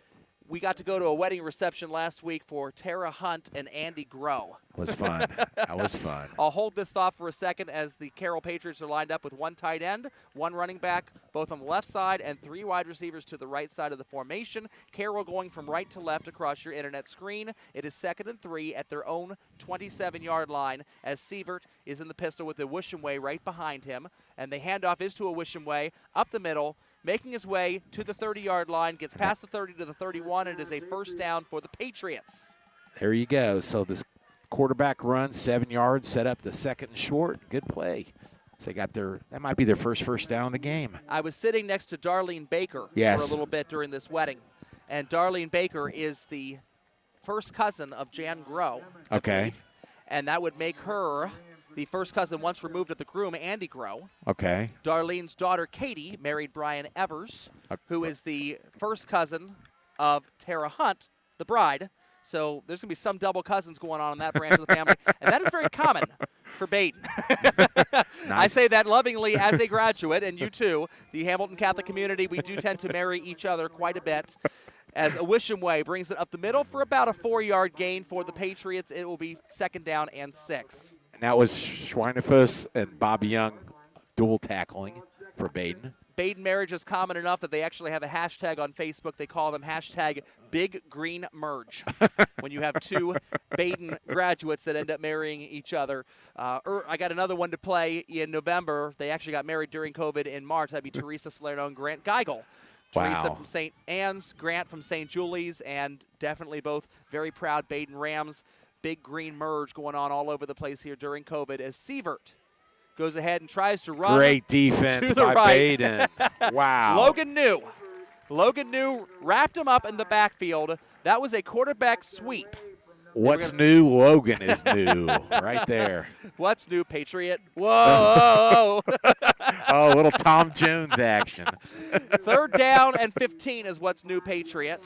Speaker 1: We got to go to a wedding reception last week for Tara Hunt and Andy Groh.
Speaker 2: It was fun. That was fun.
Speaker 1: I'll hold this thought for a second as the Carroll Patriots are lined up with 1 tight end, 1 running back, both on the left side, and 3 wide receivers to the right side of the formation. Carroll going from right to left across your internet screen. It is 2nd and 3 at their own 27-yard line as Sievert is in the pistol with Owishimwe right behind him. And the handoff is to Owishimwe up the middle, making his way to the 30-yard line, gets past the 30 to the 31, and it is a 1st down for the Patriots.
Speaker 2: There you go. So this quarterback run, 7 yards, set up the 2nd and short. Good play. So they got that might be their first down of the game.
Speaker 1: I was sitting next to Darlene Baker for a little bit during this wedding, and Darlene Baker is the first cousin of Jan Groh.
Speaker 2: Okay.
Speaker 1: And that would make her the first cousin once removed of the groom, Andy Groh.
Speaker 2: Okay.
Speaker 1: Darlene's daughter, Katie, married Brian Evers, who is the first cousin of Tara Hunt, the bride. So there's going to be some double cousins going on in that branch of the family, and that is very common for Badin.
Speaker 2: Nice.
Speaker 1: I say that lovingly as a graduate, and you too. The Hamilton Catholic community, we do tend to marry each other quite a bit. As Awishimway brings it up the middle for about a 4-yard gain for the Patriots. It will be 2nd down and 6.
Speaker 2: And that was Schweinefuss and Bobby Young dual tackling for Badin.
Speaker 1: Badin marriage is common enough that they actually have a hashtag on Facebook. They call them hashtag Big Green Merge. When you have two Badin graduates that end up marrying each other. I got another one to play in November. They actually got married during COVID in March. That'd be Teresa Salerno and Grant Geigel. Teresa from St. Anne's, Grant from St. Julie's, and definitely both very proud Badin Rams. Big Green Merge going on all over the place here during COVID as Sept goes ahead and tries to run.
Speaker 2: Great defense
Speaker 1: to the
Speaker 2: by
Speaker 1: right.
Speaker 2: Badin. Wow.
Speaker 1: Logan New wrapped him up in the backfield. That was a quarterback sweep.
Speaker 2: What's new? Logan is new right there.
Speaker 1: What's new, Patriot? Whoa.
Speaker 2: Oh, little Tom Jones action.
Speaker 1: 3rd down and 15 is what's new, Patriot,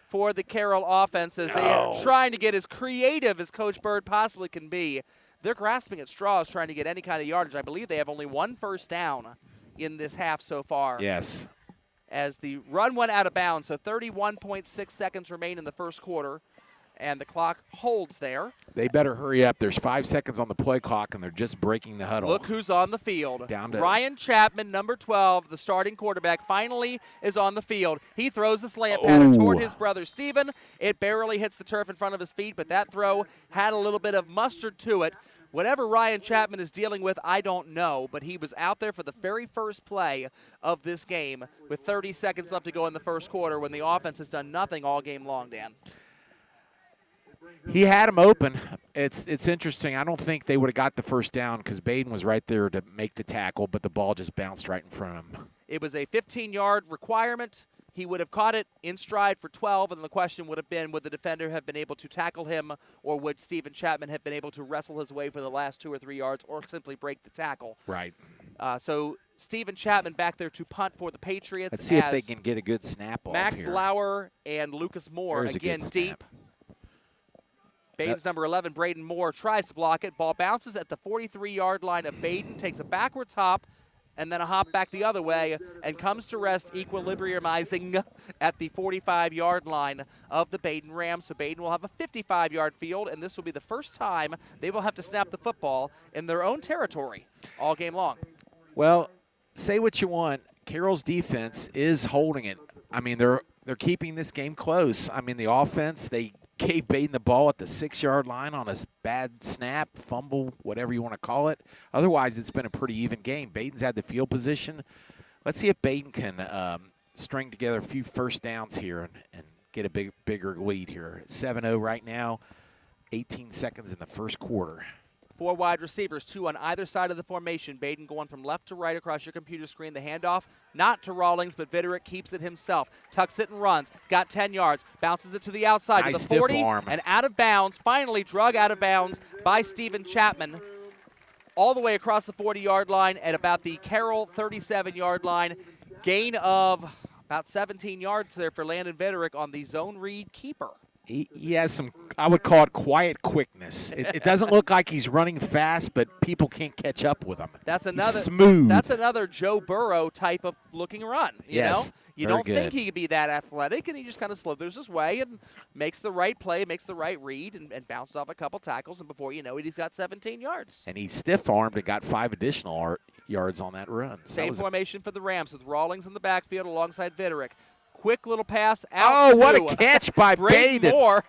Speaker 1: for the Carroll offense as they are trying to get as creative as Coach Bird possibly can be. They're grasping at straws trying to get any kind of yardage. I believe they have only 1 first down in this half so far.
Speaker 2: Yes.
Speaker 1: As the run went out of bounds, so 31.6 seconds remain in the first quarter, and the clock holds there.
Speaker 2: They better hurry up. There's 5 seconds on the play clock, and they're just breaking the huddle.
Speaker 1: Look who's on the field.
Speaker 2: Down to
Speaker 1: Ryan Chapman, number 12, the starting quarterback, finally is on the field. He throws the slant pattern toward his brother Steven. It barely hits the turf in front of his feet, but that throw had a little bit of mustard to it. Whatever Ryan Chapman is dealing with, I don't know, but he was out there for the very first play of this game with 30 seconds left to go in the first quarter when the offense has done nothing all game long, Dan.
Speaker 2: He had him open. It's interesting. I don't think they would have got the first down because Badin was right there to make the tackle, but the ball just bounced right in front of him.
Speaker 1: It was a 15-yard requirement. He would have caught it in stride for 12, and the question would have been, would the defender have been able to tackle him, or would Stephen Chapman have been able to wrestle his way for the last 2 or 3 yards, or simply break the tackle?
Speaker 2: Right.
Speaker 1: So Stephen Chapman back there to punt for the Patriots.
Speaker 2: Let's see if they can get a good snap off
Speaker 1: Max
Speaker 2: here.
Speaker 1: Lauer and Lucas Moore,
Speaker 2: There's
Speaker 1: again
Speaker 2: a good
Speaker 1: deep. Badin's number 11, Braden Moore, tries to block it. Ball bounces at the 43-yard line of Badin, takes a backwards hop, and then a hop back the other way, and comes to rest equilibriumizing at the 45-yard line of the Badin Rams. So Badin will have a 55-yard field, and this will be the first time they will have to snap the football in their own territory all game long.
Speaker 2: Well, say what you want. Carroll's defense is holding it. I mean, they're keeping this game close. I mean, the offense, they gave Badin the ball at the 6-yard line on a bad snap, fumble, whatever you want to call it. Otherwise, it's been a pretty even game. Badin's had the field position. Let's see if Badin can string together a few first downs here and get a bigger lead here. It's 7-0 right now, 18 seconds in the first quarter.
Speaker 1: 4 wide receivers, 2 on either side of the formation. Badin going from left to right across your computer screen. The handoff not to Rawlings, but Viderick keeps it himself. Tucks it and runs. Got 10 yards. Bounces it to the outside
Speaker 2: nice
Speaker 1: to the 40
Speaker 2: arm.
Speaker 1: And out of bounds. Finally drug out of bounds by Stephen Chapman. All the way across the 40-yard line at about the Carroll 37-yard line. Gain of about 17 yards there for Landon Viderick on the zone read keeper.
Speaker 2: He has some, I would call it quiet quickness. It doesn't look like he's running fast, but people can't catch up with him.
Speaker 1: That's another
Speaker 2: he's smooth.
Speaker 1: That's another Joe Burrow type of looking run. You know, you don't think he could be that athletic, and he just kind of slithers his way and makes the right play, makes the right read, and bounces off a couple tackles. And before you know it, he's got 17 yards.
Speaker 2: And he stiff-armed and got 5 additional yards on that run.
Speaker 1: Same formation for the Rams with Rawlings in the backfield alongside Viderick. Quick little pass out.
Speaker 2: Oh, what a catch by Badin.
Speaker 1: Moore.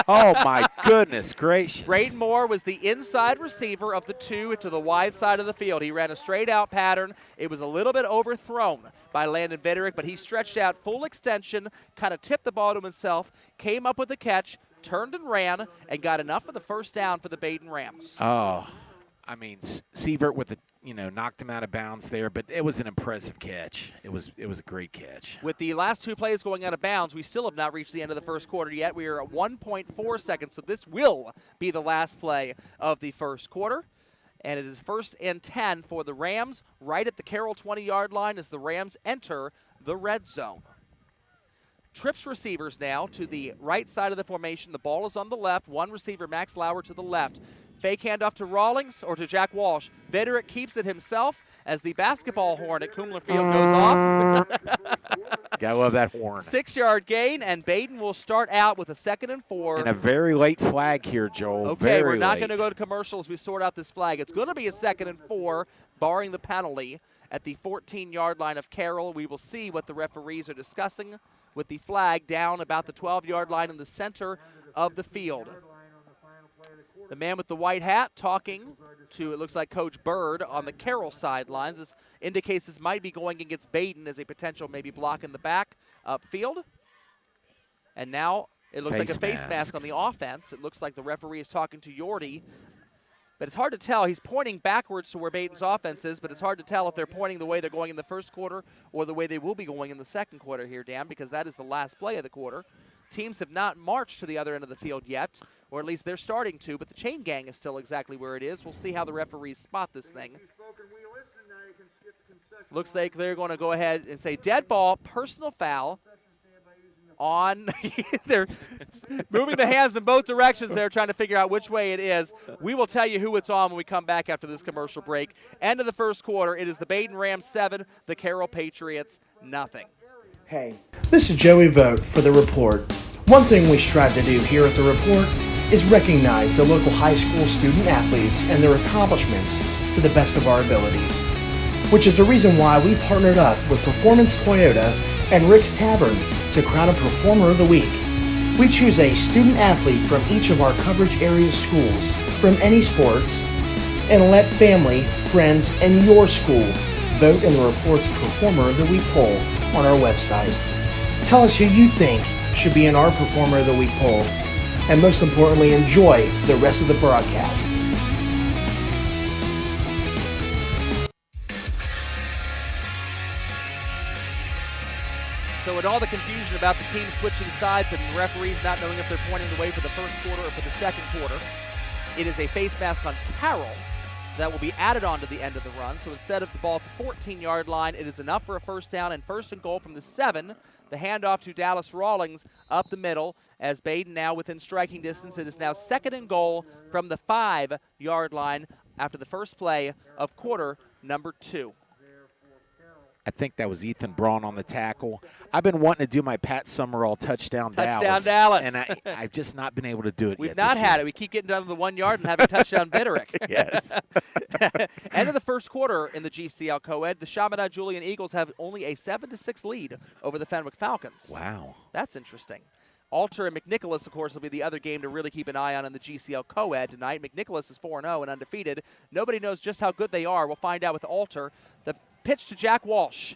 Speaker 2: Oh, my goodness gracious.
Speaker 1: Braden Moore was the inside receiver of the 2 to the wide side of the field. He ran a straight-out pattern. It was a little bit overthrown by Landon Viderick, but he stretched out full extension, kind of tipped the ball to himself, came up with the catch, turned and ran, and got enough for the first down for the Badin Rams.
Speaker 2: Oh, I mean, Sept with the, knocked him out of bounds there, but it was an impressive catch. It was a great catch.
Speaker 1: With the last 2 plays going out of bounds, we still have not reached the end of the first quarter yet. We are at 1.4 seconds, so this will be the last play of the first quarter. And it is 1st and 10 for the Rams, right at the Carroll 20-yard line as the Rams enter the red zone. Trips receivers now to the right side of the formation. The ball is on the left. One receiver, Max Lauer, to the left. Fake handoff to Rawlings or to Jack Walsh. Vederick keeps it himself as the basketball horn at Kumler Field goes off.
Speaker 2: Gotta love that horn.
Speaker 1: 6-yard gain, and Badin will start out with a 2nd and 4.
Speaker 2: And a very late flag here, Joel.
Speaker 1: Okay,
Speaker 2: very
Speaker 1: we're not
Speaker 2: late.
Speaker 1: going to go to commercial as we sort out this flag. It's going to be a 2nd and 4, barring the penalty, at the 14-yard line of Carroll. We will see what the referees are discussing with the flag down about the 12-yard line in the center of the field. The man with the white hat talking to, it looks like, Coach Bird on the Carroll sidelines. This indicates this might be going against Badin as a potential maybe block in the back upfield. And now it looks like a face mask on the offense. It looks like the referee is talking to Yordi. But it's hard to tell. He's pointing backwards to where Badin's offense is, but it's hard to tell if they're pointing the way they're going in the first quarter or the way they will be going in the second quarter here, Dan, because that is the last play of the quarter. Teams have not marched to the other end of the field yet, or at least they're starting to, but the chain gang is still exactly where it is. We'll see how the referees spot this thing. Looks like they're going to go ahead and say dead ball, personal foul on. They're moving the hands in both directions there, trying to figure out which way it is. We will tell you who it's on when we come back after this commercial break. End of the first quarter. It is the Badin Rams 7, the Carroll Patriots nothing.
Speaker 6: Hey, this is Joey Vogt for The Report. One thing we strive to do here at The Report is recognize the local high school student athletes and their accomplishments to the best of our abilities, which is the reason why we partnered up with Performance Toyota and Rick's Tavern to crown a Performer of the Week. We choose a student athlete from each of our coverage area schools from any sports and let family, friends, and your school vote in the Report's Performer of the Week poll on our website. Tell us who you think should be in our Performer of the Week poll, and most importantly, enjoy the rest of the broadcast.
Speaker 1: So with all the confusion about the teams switching sides and the referees not knowing if they're pointing the way for the first quarter or for the second quarter, it is a face mask on Carroll. So that will be added on to the end of the run. So instead of the ball at the 14-yard line, it is enough for a first down and 1st and goal from the 7. The handoff to Dallas Rawlings up the middle as Badin now within striking distance. It is now 2nd and goal from the 5-yard line after the first play of quarter number 2.
Speaker 2: I think that was Ethan Braun on the tackle. I've been wanting to do my Pat Summerall touchdown Dallas. And I've just not been able to do it
Speaker 1: We've
Speaker 2: yet
Speaker 1: not
Speaker 2: this
Speaker 1: had
Speaker 2: year.
Speaker 1: it. We keep getting down to the 1 yard and having touchdown Vederick.
Speaker 2: Yes.
Speaker 1: End of the first quarter in the GCL co-ed. The Chaminade Julian Eagles have only a 7-6 lead over the Fenwick Falcons.
Speaker 2: Wow.
Speaker 1: That's interesting. Alter and McNicholas, of course, will be the other game to really keep an eye on in the GCL co-ed tonight. McNicholas is 4-0 and undefeated. Nobody knows just how good they are. We'll find out with Alter. The pitch to Jack Walsh.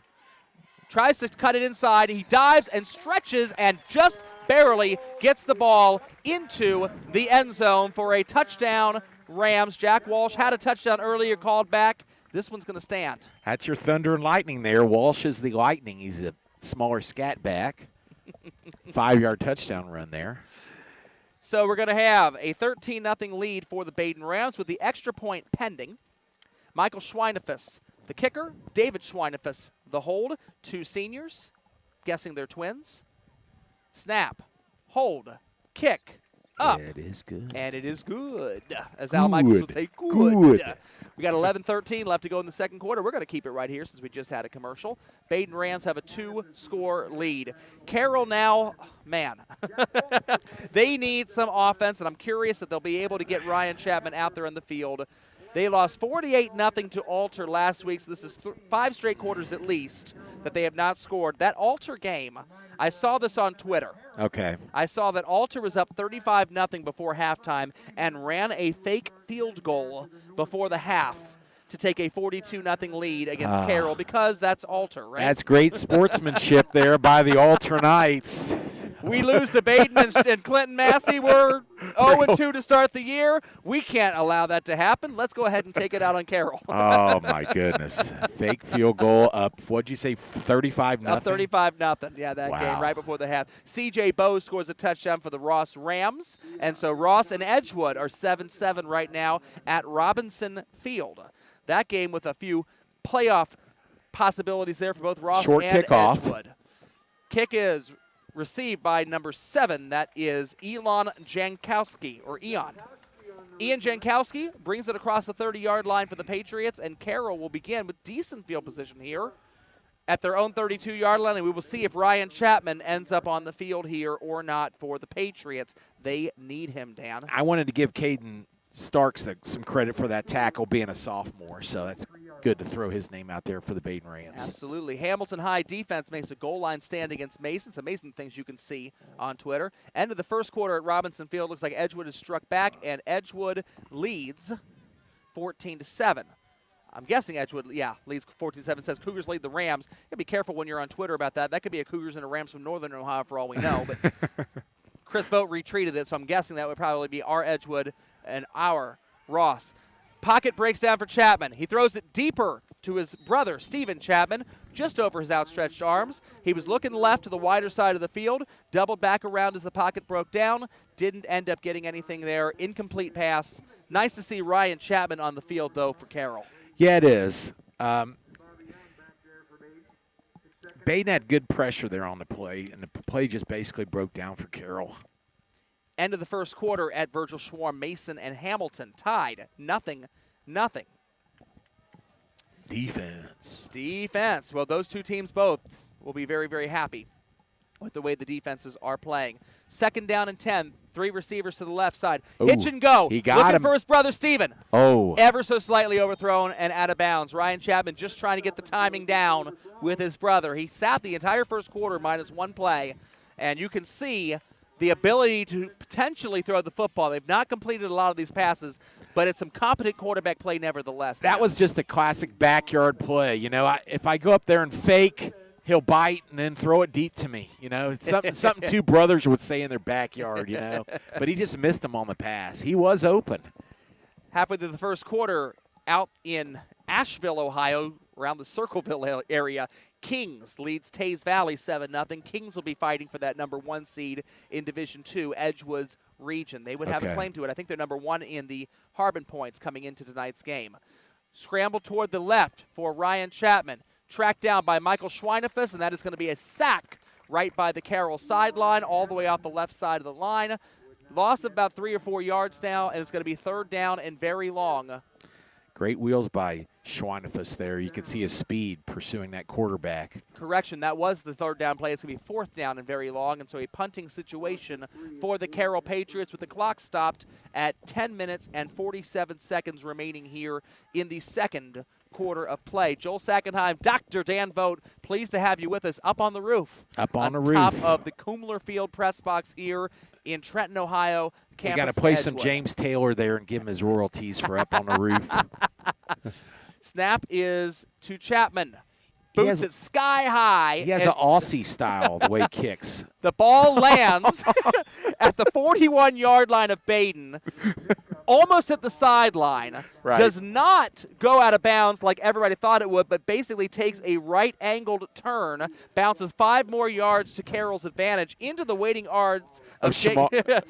Speaker 1: Tries to cut it inside. He dives and stretches and just barely gets the ball into the end zone for a touchdown, Rams. Jack Walsh had a touchdown earlier, called back. This one's going to stand.
Speaker 2: That's your thunder and lightning there. Walsh is the lightning. He's a smaller scat back. 5-yard touchdown run there.
Speaker 1: So we're going to have a 13-0 lead for the Badin Rams with the extra point pending. Michael Schweinefus, the kicker. David Schweinefus, the hold. 2 seniors, guessing they're twins. Snap, hold, kick, up.
Speaker 2: It is good.
Speaker 1: And it is good, as Al Michaels would say, good. We got 11-13 left to go in the second quarter. We're going to keep it right here since we just had a commercial. Badin Rams have a 2-score lead. Carroll now, man, they need some offense, and I'm curious if they'll be able to get Ryan Chapman out there in the field. They lost 48-0 to Alter last week, so this is 5 straight quarters at least that they have not scored. That Alter game, I saw this on Twitter.
Speaker 2: Okay.
Speaker 1: I saw that Alter was up 35-0 before halftime and ran a fake field goal before the half to take a 42-0 lead against Carroll because that's Alter, right?
Speaker 2: That's great sportsmanship there by the Alter Knights.
Speaker 1: We lose to Badin and Clinton Massey. We're 0-2 to start the year. We can't allow that to happen. Let's go ahead and take it out on Carroll.
Speaker 2: Oh, my goodness. Fake field goal up, what'd you say, 35-0?
Speaker 1: Up 35-0. Yeah, that
Speaker 2: Wow.
Speaker 1: game right before the half. C.J. Bowes scores a touchdown for the Ross Rams. And so Ross and Edgewood are 7-7 right now at Robinson Field. That game with a few playoff possibilities there for both Ross
Speaker 2: Short
Speaker 1: and
Speaker 2: kickoff.
Speaker 1: Edgewood. Kick is received by number 7. That is Elon Jankowski, or Eon. Ian Jankowski brings it across the 30-yard line for the Patriots, and Carroll will begin with decent field position here at their own 32-yard line, and we will see if Ryan Chapman ends up on the field here or not for the Patriots. They need him, Dan.
Speaker 2: I wanted to give Caden Starks some credit for that tackle being a sophomore, so that's good to throw his name out there for the Badin Rams.
Speaker 1: Absolutely. Hamilton High defense makes a goal line stand against Mason. Some Mason things you can see on Twitter. End of the first quarter at Robinson Field. Looks like Edgewood is struck back, and Edgewood leads 14-7. I'm guessing Edgewood, leads 14-7. Says Cougars lead the Rams. You gotta be careful when you're on Twitter about that. That could be a Cougars and a Rams from Northern Ohio for all we know. But Chris Vogt retweeted it, so I'm guessing that would probably be our Edgewood and our Ross. Pocket breaks down for Chapman. He throws it deeper to his brother, Steven Chapman, just over his outstretched arms. He was looking left to the wider side of the field, doubled back around as the pocket broke down, didn't end up getting anything there. Incomplete pass. Nice to see Ryan Chapman on the field, though, for Carroll.
Speaker 2: Yeah, it is. Badin had good pressure there on the play, and the play just basically broke down for Carroll.
Speaker 1: End of the first quarter at Virgil Schwarm, Mason and Hamilton tied 0-0. Defense. Well, those two teams both will be very, very happy with the way the defenses are playing. 2nd down and 10. 3 receivers to the left side.
Speaker 2: Ooh,
Speaker 1: Hitch and go.
Speaker 2: he got
Speaker 1: Looking
Speaker 2: him
Speaker 1: for his brother, Steven.
Speaker 2: Oh.
Speaker 1: Ever so slightly overthrown and out of bounds. Ryan Chapman just trying to get the timing down with his brother. He sat the entire first quarter minus 1 play, and you can see the ability to potentially throw the football. They've not completed a lot of these passes, but it's some competent quarterback play nevertheless.
Speaker 2: That was just a classic backyard play. You know, if I go up there and fake, he'll bite and then throw it deep to me. You know, it's something two brothers would say in their backyard, you know. But he just missed him on the pass. He was open.
Speaker 1: Halfway through the first quarter, out in Asheville, Ohio, around the Circleville area, Kings leads Taze Valley 7-0. Kings will be fighting for that number 1 seed in Division II, Edgewood's region. They would have a claim to it. I think they're number 1 in the Harbin points coming into tonight's game. Scramble toward the left for Ryan Chapman. Tracked down by Michael Schweinefus, and that is going to be a sack right by the Carroll sideline, all the way off the left side of the line. Loss of about 3 or 4 yards now, and it's going to be 3rd down and very long.
Speaker 2: Great wheels by Schweinefus there. You can see his speed pursuing that quarterback.
Speaker 1: Correction, that was the 3rd down play. It's going to be 4th down and very long, and so a punting situation for the Carroll Patriots with the clock stopped at 10 minutes and 47 seconds remaining here in the second quarter of play. Joel Sackenheim, Dr. Dan Vogt, pleased to have you with us up on the roof.
Speaker 2: Up on the roof.
Speaker 1: top of the Kumler Field press box here in Trenton, Ohio.
Speaker 2: We got to play some James Taylor there and give him his royalties for up on the roof.
Speaker 1: Snap is to Chapman. Boots it sky high.
Speaker 2: He has an Aussie style, the way he kicks.
Speaker 1: The ball lands at the 41-yard line of Badin, almost at the sideline.
Speaker 2: Right.
Speaker 1: Does not go out of bounds like everybody thought it would, but basically takes a right-angled turn, bounces 5 more yards to Carroll's advantage into the waiting arms of
Speaker 2: Shamar Whitfield.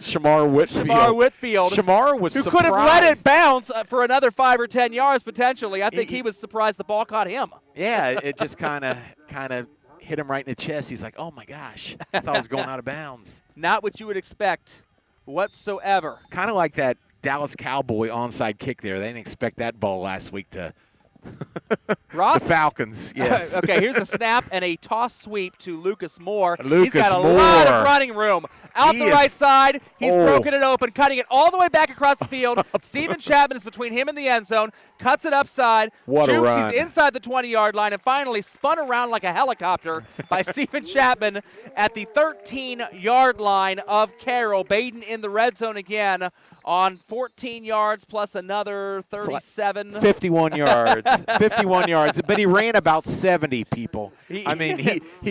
Speaker 1: Shamar Whitfield.
Speaker 2: Shamar was
Speaker 1: who
Speaker 2: surprised.
Speaker 1: could have let it bounce for another 5 or 10 yards potentially. I think he was surprised the ball caught him.
Speaker 2: Yeah, it just kind of hit him right in the chest. He's like, oh, my gosh. I thought I was going out of bounds.
Speaker 1: Not what you would expect whatsoever.
Speaker 2: Kind of like that Dallas Cowboy onside kick there. They didn't expect that ball last week to
Speaker 1: Ross?
Speaker 2: The Falcons, yes.
Speaker 1: Okay, here's a snap and a toss sweep to Lucas Moore.
Speaker 2: Lucas
Speaker 1: He's got a
Speaker 2: Moore.
Speaker 1: lot of running room. Out the right side, he's broken it open, cutting it all the way back across the field. Steven Chapman is between him and the end zone, cuts it upside.
Speaker 2: What a run.
Speaker 1: He's inside the 20-yard line, and finally spun around like a helicopter by Steven Chapman at the 13-yard line of Carroll. Badin in the red zone again on 14 yards plus another 37.
Speaker 2: 51 yards. 51 yards. But he ran about 70 people. He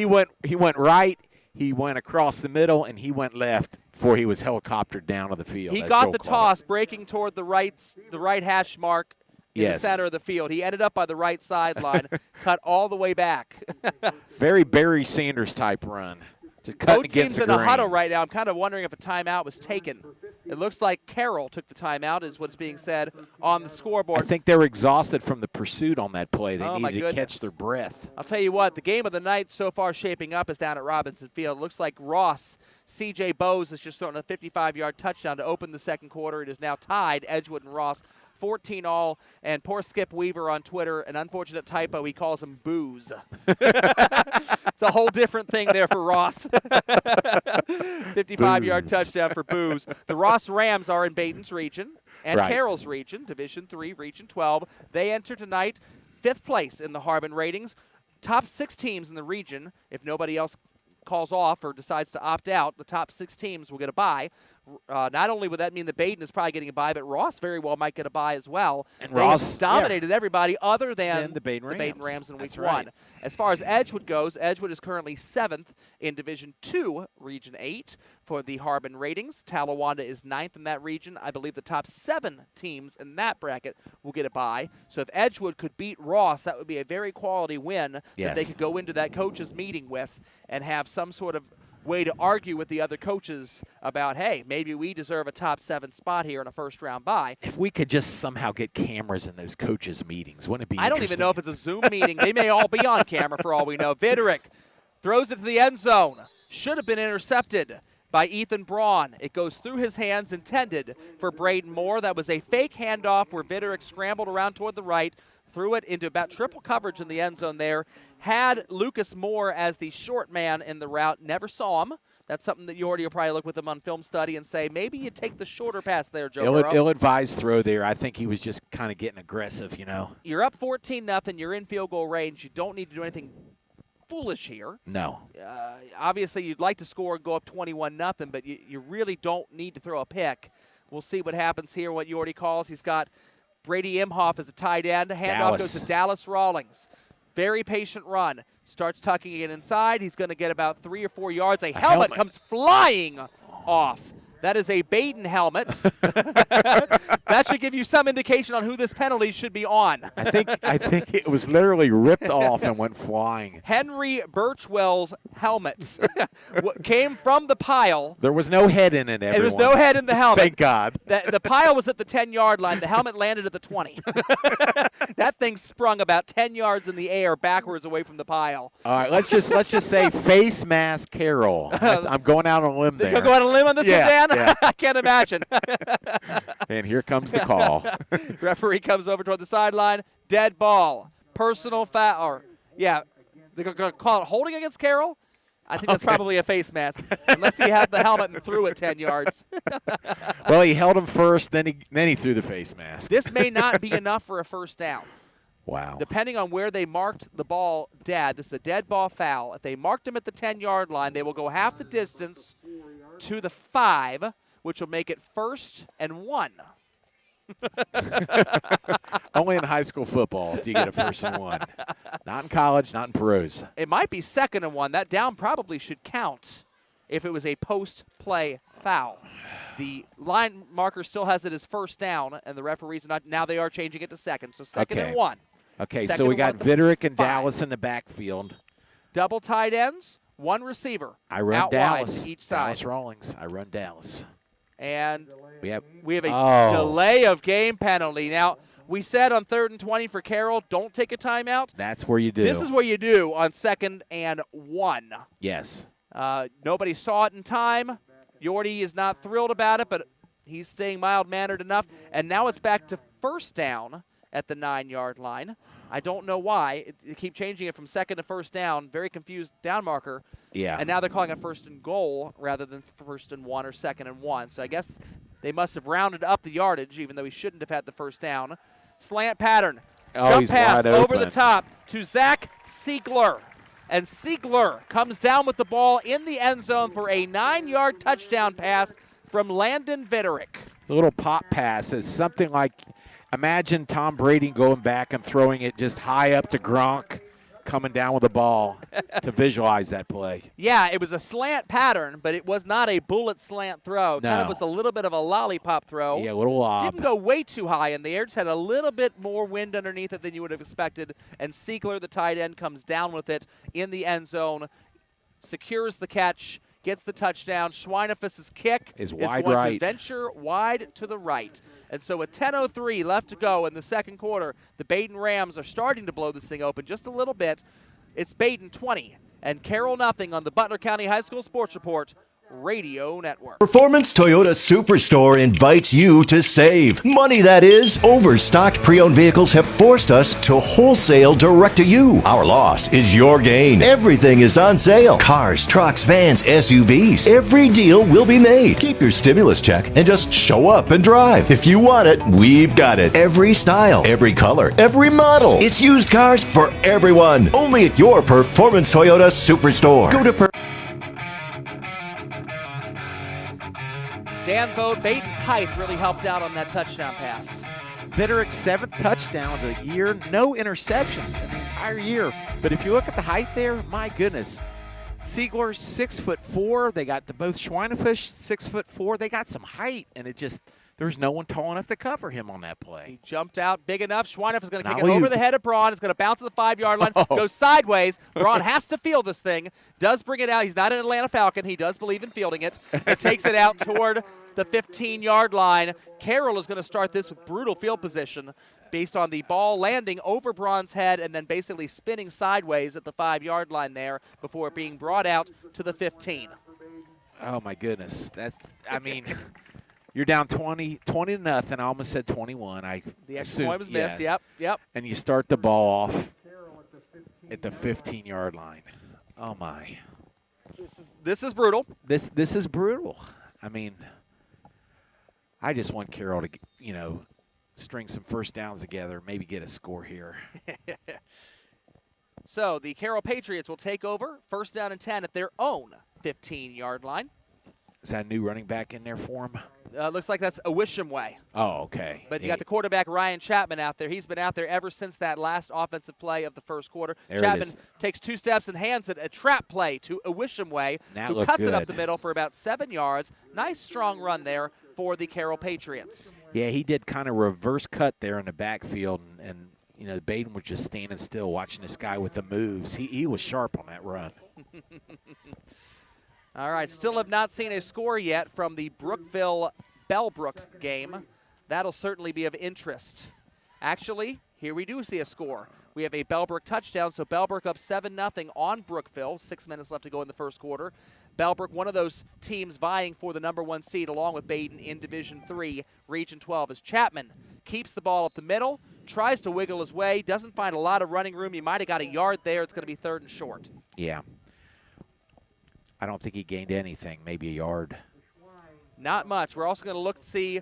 Speaker 2: went right. He went across the middle, and he went left before he was helicoptered down to the field.
Speaker 1: He got the toss, breaking toward the right hash mark in the center of the field. He ended up by the right sideline, cut all the way back.
Speaker 2: Very Barry Sanders type run. Just cutting
Speaker 1: Both
Speaker 2: against
Speaker 1: teams
Speaker 2: the
Speaker 1: in a
Speaker 2: grain.
Speaker 1: huddle right now. I'm kind of wondering if a timeout was taken. It looks like Carroll took the timeout, is what's being said on the scoreboard.
Speaker 2: I think they were exhausted from the pursuit on that play. They
Speaker 1: Oh, my
Speaker 2: needed to
Speaker 1: goodness.
Speaker 2: catch their breath.
Speaker 1: I'll tell you what, the game of the night so far shaping up is down at Robinson Field. It looks like Ross, C.J. Bowes has just thrown a 55-yard touchdown to open the second quarter. It is now tied, Edgewood and Ross, 14 all. And poor Skip Weaver on Twitter, an unfortunate typo, he calls him Booze. It's a whole different thing there for Ross. 55-yard touchdown for Booze. The Ross Rams are in Badin's region and Carroll's region, Division III, Region 12. They enter tonight 5th place in the Harbin ratings. Top 6 teams in the region, if nobody else calls off or decides to opt out, the top 6 teams will get a bye. Not only would that mean that Badin is probably getting a bye, but Ross very well might get a bye as well.
Speaker 2: And
Speaker 1: they
Speaker 2: Ross
Speaker 1: have dominated everybody other than
Speaker 2: the Badin
Speaker 1: Rams in week
Speaker 2: That's
Speaker 1: 1.
Speaker 2: right.
Speaker 1: As far as Edgewood goes, Edgewood is currently 7th in Division 2, Region 8 for the Harbin ratings. Talawanda is 9th in that region. I believe the top 7 teams in that bracket will get a bye. So if Edgewood could beat Ross, that would be a very quality win that they could go into that coaches meeting with and have some sort of way to argue with the other coaches about, hey, maybe we deserve a top 7 spot here in a first-round bye.
Speaker 2: If we could just somehow get cameras in those coaches' meetings, wouldn't it be
Speaker 1: I don't even know if it's a Zoom meeting. They may all be on camera for all we know. Viderick throws it to the end zone. Should have been intercepted by Ethan Braun. It goes through his hands, intended for Braden Moore. That was a fake handoff where Viderick scrambled around toward the right, threw it into about triple coverage in the end zone there. Had Lucas Moore as the short man in the route. Never saw him. That's something that Yordi will probably look with him on film study and say, maybe you take the shorter pass there, Joe Burrow.
Speaker 2: Ill-advised throw there. I think he was just kind of getting aggressive, you know.
Speaker 1: You're up 14-0. You're in field goal range. You don't need to do anything foolish here.
Speaker 2: No.
Speaker 1: Obviously, you'd like to score and go up 21-0, but you really don't need to throw a pick. We'll see what happens here, what Yordi calls. He's got Brady Imhoff as a tight end. Handoff goes to Dallas Rawlings. Very patient run. Starts tucking it inside. He's going to get about 3 or 4 yards. A helmet comes flying off. That is a Badin helmet. That should give you some indication on who this penalty should be on.
Speaker 2: I think it was literally ripped off and went flying.
Speaker 1: Henry Birchwell's helmet came from the pile.
Speaker 2: There was no head in it, everyone.
Speaker 1: There was no head in the helmet.
Speaker 2: Thank God.
Speaker 1: The pile was at the 10-yard line. The helmet landed at the 20. That thing sprung about 10 yards in the air backwards away from the pile.
Speaker 2: All right, let's just say face mask Carroll. I'm going out on a limb there.
Speaker 1: You're going on a limb on this one, Dan?
Speaker 2: Yeah.
Speaker 1: I can't imagine.
Speaker 2: And here comes the call.
Speaker 1: Referee comes over toward the sideline. Dead ball. Personal foul. They're going to call it holding against Carroll? I think that's probably a face mask, unless he had the helmet and threw it 10 yards.
Speaker 2: Well, he held him first, then he threw the face mask.
Speaker 1: This may not be enough for a first down.
Speaker 2: Wow.
Speaker 1: Depending on where they marked the ball dead, this is a dead ball foul. If they marked him at the 10-yard line, they will go half the distance to the 5, which will make it 1st and 1.
Speaker 2: Only in high school football do you get a 1st and 1. Not in college, not in pros.
Speaker 1: It might be 2nd and 1. That down probably should count if it was a post-play foul. The line marker still has it as 1st down, and the referees are not. Now they are changing it to 2nd, so 2nd and 1.
Speaker 2: Okay,
Speaker 1: Second
Speaker 2: so we
Speaker 1: and
Speaker 2: got
Speaker 1: 1,
Speaker 2: Viderick and
Speaker 1: 5.
Speaker 2: Dallas in the backfield.
Speaker 1: Double tight ends, 1 receiver.
Speaker 2: I run
Speaker 1: out
Speaker 2: Dallas.
Speaker 1: wide to each side.
Speaker 2: Dallas Rawlings. I run Dallas.
Speaker 1: And
Speaker 2: we have
Speaker 1: a delay of game penalty. Now, we said on 3rd and 20 for Carroll, don't take a timeout.
Speaker 2: That's where you do.
Speaker 1: This is where you do on 2nd and 1.
Speaker 2: Yes.
Speaker 1: Nobody saw it in time. Yordi is not thrilled about it, but he's staying mild-mannered enough. And now it's back to 1st down at the 9-yard line. I don't know why. They keep changing it from 2nd to 1st down. Very confused down marker.
Speaker 2: Yeah.
Speaker 1: And now they're calling it 1st and goal rather than 1st and 1 or 2nd and 1. So I guess they must have rounded up the yardage, even though he shouldn't have had the 1st down. Slant pattern. Jump
Speaker 2: he's
Speaker 1: pass
Speaker 2: wide
Speaker 1: over
Speaker 2: open.
Speaker 1: the top to Zach Siegler. And Siegler comes down with the ball in the end zone for a 9-yard touchdown pass from Landon Viderick.
Speaker 2: It's a little pop pass. It's something like, imagine Tom Brady going back and throwing it just high up to Gronk, coming down with the ball to visualize that play.
Speaker 1: Yeah, it was a slant pattern, but it was not a bullet slant throw.
Speaker 2: No.
Speaker 1: Kind of was a little bit of a lollipop throw.
Speaker 2: Yeah, a little lob.
Speaker 1: Didn't go way too high in the air. Just had a little bit more wind underneath it than you would have expected. And Siegler, the tight end, comes down with it in the end zone, secures the catch, gets the touchdown. Schweinfuss's kick
Speaker 2: is
Speaker 1: going
Speaker 2: wide
Speaker 1: to venture wide to the right. And so with 10:03 left to go in the second quarter, the Badin Rams are starting to blow this thing open just a little bit. It's Badin 20 and Carroll nothing on the Butler County High School Sports Report Radio Network.
Speaker 4: Performance Toyota Superstore invites you to save. Money, that is. Overstocked pre-owned vehicles have forced us to wholesale direct to you. Our loss is your gain. Everything is on sale. Cars, trucks, vans, SUVs. Every deal will be made. Keep your stimulus check and just show up and drive. If you want it, we've got it. Every style, every color, every model. It's used cars for everyone. Only at your Performance Toyota Superstore. Go to
Speaker 1: Dan Vogt, Badin's height really helped out on that touchdown pass.
Speaker 2: Bitterick's 7th touchdown of the year. No interceptions in the entire year. But if you look at the height there, my goodness. Siegler, 6'4". They got both Schweinefuss, 6'4". They got some height, and it just there's no one tall enough to cover him on that play.
Speaker 1: He jumped out big enough. Schweinefuss is going to kick it
Speaker 2: Not
Speaker 1: over
Speaker 2: you.
Speaker 1: the head of Braun. It's going to bounce to the 5-yard line, goes sideways. Braun has to field this thing, does bring it out. He's not an Atlanta Falcon. He does believe in fielding it, and takes it out toward the 15-yard line. Carroll is going to start this with brutal field position based on the ball landing over Braun's head and then basically spinning sideways at the 5-yard line there before being brought out to the 15.
Speaker 2: Oh, my goodness. I mean, you're down 20 to nothing. I almost said 21.
Speaker 1: The extra point was missed.
Speaker 2: Yes.
Speaker 1: Yep.
Speaker 2: And you start the ball off at the 15-yard line. Oh, my.
Speaker 1: This is brutal.
Speaker 2: This is brutal. I mean, I just want Carroll to, string some first downs together, maybe get a score here.
Speaker 1: So the Carroll Patriots will take over, first down and 10 at their own 15-yard line.
Speaker 2: Is that a new running back in there for him?
Speaker 1: Looks like that's Awishimway.
Speaker 2: Oh, okay.
Speaker 1: But you got the quarterback, Ryan Chapman, out there. He's been out there ever since that last offensive play of the first quarter.
Speaker 2: There
Speaker 1: Chapman takes 2 steps and hands it a trap play to Awishimway, who cuts it up the middle for about 7 yards. Nice, strong run there for the Carroll Patriots.
Speaker 2: Yeah, he did kind of reverse cut there in the backfield, and Badin was just standing still watching this guy with the moves. He was sharp on that run.
Speaker 1: All right, still have not seen a score yet from the Brookville-Bellbrook game. That'll certainly be of interest. Actually, here we do see a score. We have a Bellbrook touchdown, so Bellbrook up 7-0 on Brookville. 6 minutes left to go in the first quarter. Bellbrook, one of those teams vying for the #1 seed along with Badin in Division III, Region 12, as Chapman keeps the ball up the middle, tries to wiggle his way, doesn't find a lot of running room. He might have got a yard there. It's going to be 3rd and short.
Speaker 2: Yeah. I don't think he gained anything, maybe a yard.
Speaker 1: Not much. We're also going to look to see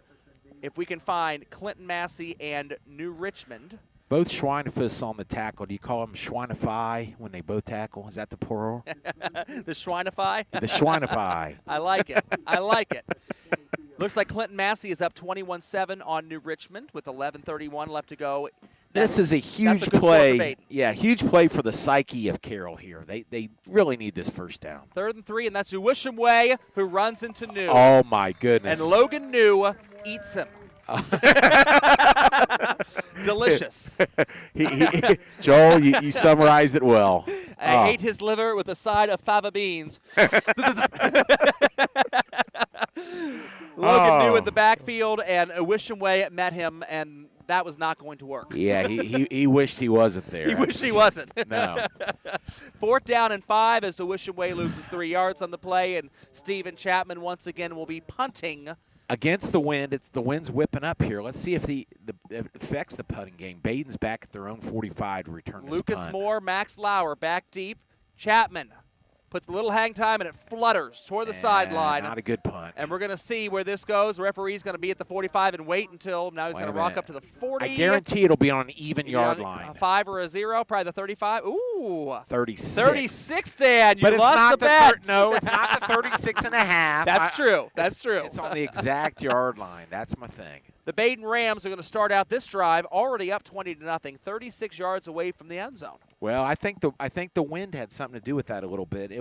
Speaker 1: if we can find Clinton Massey and New Richmond.
Speaker 2: Both Schweinefuss on the tackle. Do you call them Schweinefy when they both tackle? Is that the plural?
Speaker 1: The Schweinefy?
Speaker 2: The Schweinefy.
Speaker 1: I like it. I like it. Looks like Clinton Massey is up 21-7 on New Richmond with 11:31 left to go.
Speaker 2: This is a huge
Speaker 1: good score for
Speaker 2: play.
Speaker 1: Badin.
Speaker 2: Yeah, huge play for the psyche of Carroll here. They really need this first down.
Speaker 1: 3rd and 3, and that's Uwishimwe who runs into New.
Speaker 2: Oh, my goodness.
Speaker 1: And Logan New eats him. Delicious.
Speaker 2: Joel, you summarized it well.
Speaker 1: I ate his liver with a side of fava beans. Logan New in the backfield, and Uwishimwe met him, and that was not going to work.
Speaker 2: Yeah, he wished he wasn't there.
Speaker 1: He wished he wasn't.
Speaker 2: No.
Speaker 1: 4th down and 5 as Uwishimwe loses 3 yards on the play, and Stephen Chapman once again will be punting.
Speaker 2: Against the wind, the wind's whipping up here. Let's see if it affects the punting game. Badin's back at their own 45 to return this
Speaker 1: Lucas
Speaker 2: punt.
Speaker 1: Moore, Max Lauer back deep. Chapman puts a little hang time, and it flutters toward the sideline.
Speaker 2: Not a good punt.
Speaker 1: And we're going to see where this goes. The referee's going to be at the 45 and wait until now he's going to rock up to the 40.
Speaker 2: I guarantee it'll be on an even yard line.
Speaker 1: A 5 or a 0, probably the 35. Ooh.
Speaker 2: 36.
Speaker 1: 36, Dan. You
Speaker 2: but it's
Speaker 1: lost
Speaker 2: not
Speaker 1: the bet.
Speaker 2: No, it's not the 36 and a half.
Speaker 1: That's true. That's true.
Speaker 2: It's on the exact yard line. That's my thing.
Speaker 1: the Badin Rams are going to start out this drive already up 20-0, 36 yards away from the end zone.
Speaker 2: Well, I think the wind had something to do with that a little bit.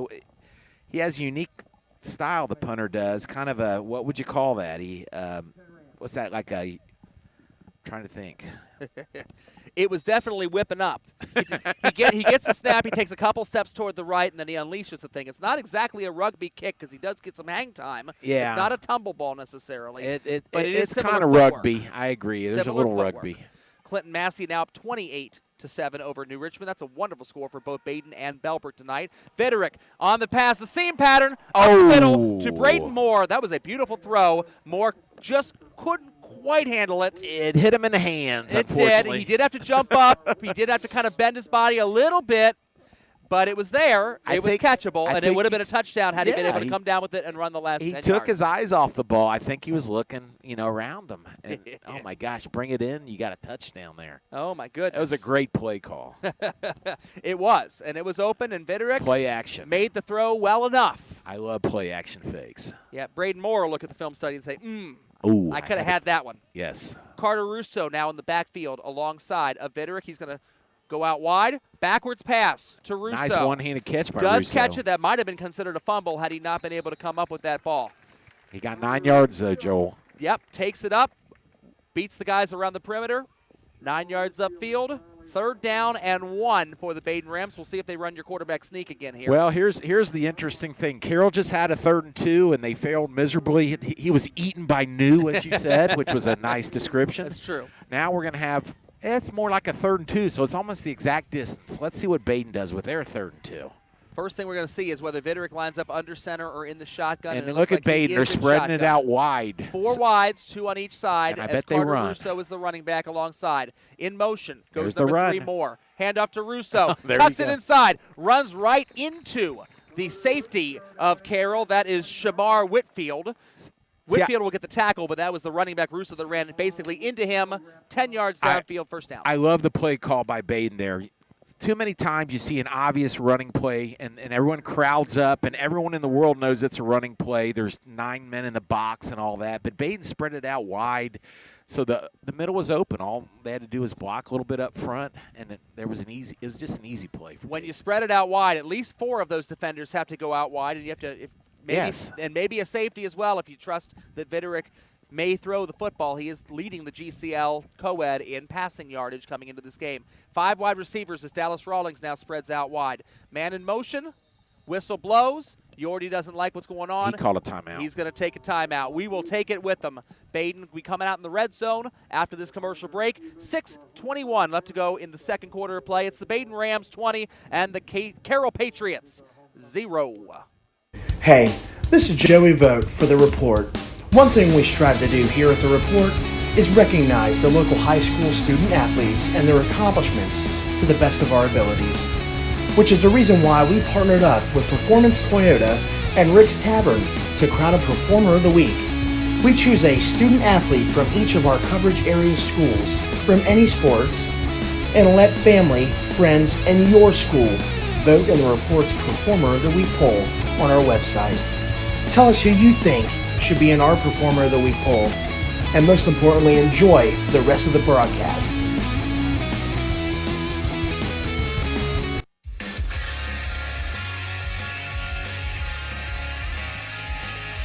Speaker 2: He has a unique style, the punter does. Kind of a, what would you call that? What's that, like a, trying to think.
Speaker 1: It was definitely whipping up. He gets the snap, he takes a couple steps toward the right, and then he unleashes the thing. It's not exactly a rugby kick because he does get some hang time.
Speaker 2: Yeah.
Speaker 1: It's not a tumble ball necessarily.
Speaker 2: But
Speaker 1: it's
Speaker 2: kind of rugby. I agree. There's
Speaker 1: Similar
Speaker 2: a little
Speaker 1: footwork.
Speaker 2: rugby.
Speaker 1: Clinton Massey now up 28-7 over New Richmond. That's a wonderful score for both Badin and Belbert tonight. Viderick on the pass, the same pattern, up the middle to Braden Moore. That was a beautiful throw. Moore just couldn't quite handle it.
Speaker 2: It hit him in the hands,
Speaker 1: It did. He did have to jump up. He did have to kind of bend his body a little bit, but it was there. It was catchable, and it would have been a touchdown had he been able to come down with it and run the last 10 yards.
Speaker 2: He took his eyes off the ball. I think he was looking, around him. And, oh, my gosh, bring it in. You got a touchdown there.
Speaker 1: Oh, my goodness.
Speaker 2: That was a great play call.
Speaker 1: It was, and it was open, and Viderick
Speaker 2: play action
Speaker 1: made the throw well enough.
Speaker 2: I love play action fakes.
Speaker 1: Yeah, Braden Moore will look at the film study and say,
Speaker 2: Ooh,
Speaker 1: I could have had that one.
Speaker 2: Yes.
Speaker 1: Carter Russo now in the backfield alongside of Viderick. He's going to go out wide. Backwards pass to Russo.
Speaker 2: Nice one-handed catch by
Speaker 1: Russo.
Speaker 2: Russo.
Speaker 1: Catch it. That might have been considered a fumble had he not been able to come up with that ball.
Speaker 2: He got 9 yards, though, Joel.
Speaker 1: Yep, takes it up, beats the guys around the perimeter. 9 yards upfield. 3rd down and 1 for the Badin Rams. We'll see if they run your quarterback sneak again here.
Speaker 2: Well, here's the interesting thing. Carroll just had a 3rd and 2, and they failed miserably. He was eaten by new, as you said, which was a nice description.
Speaker 1: That's true.
Speaker 2: Now we're going to have it's more like a 3rd and 2, so it's almost the exact distance. Let's see what Badin does with their 3rd and 2.
Speaker 1: First thing we're going to see is whether Viderick lines up under center or in the shotgun.
Speaker 2: And
Speaker 1: it
Speaker 2: look
Speaker 1: looks
Speaker 2: at
Speaker 1: like he
Speaker 2: Badin. They're
Speaker 1: is in
Speaker 2: spreading it
Speaker 1: shotgun.
Speaker 2: out wide.
Speaker 1: 4 wides, 2 on each side.
Speaker 2: And I
Speaker 1: as
Speaker 2: bet they
Speaker 1: Carter
Speaker 2: run.
Speaker 1: Russo is the running back alongside. In motion. Goes
Speaker 2: There's the
Speaker 1: number 3
Speaker 2: run.
Speaker 1: more. Hand off to Russo.
Speaker 2: There
Speaker 1: Tucks
Speaker 2: you
Speaker 1: it
Speaker 2: go.
Speaker 1: inside. Runs right into the safety of Carroll. That is Shamar Whitfield. Whitfield will get the tackle, but that was the running back Russo that ran basically into him. 10 yards downfield, first down.
Speaker 2: I love the play call by Badin there. Too many times you see an obvious running play, and everyone crowds up, and everyone in the world knows it's a running play. There's 9 men in the box and all that, but Badin spread it out wide, so the middle was open. All they had to do was block a little bit up front, and it was just an easy play.
Speaker 1: When you spread it out wide, at least 4 of those defenders have to go out wide, and you have to maybe a safety as well if you trust that Viderick may throw the football. He is leading the GCL co-ed in passing yardage coming into this game. 5 wide receivers as Dallas Rawlings now spreads out wide. Man in motion, whistle blows. Yordy doesn't like what's going on.
Speaker 2: He called a timeout.
Speaker 1: He's going to take a timeout. We will take it with them. Badin, we coming out in the red zone after this commercial break. 6:21 left to go in the second quarter of play. It's the Badin Rams 20 and the Carroll Patriots 0.
Speaker 6: Hey, this is Joey Vogt for The Report. One thing we strive to do here at The Report is recognize the local high school student athletes and their accomplishments to the best of our abilities, which is the reason why we partnered up with Performance Toyota and Rick's Tavern to crown a Performer of the Week. We choose a student athlete from each of our coverage area schools from any sports and let family, friends, and your school vote in the Report's Performer of the Week poll on our website. Tell us who you think should be in our Performer of the Week poll, and most importantly, enjoy the rest of the broadcast.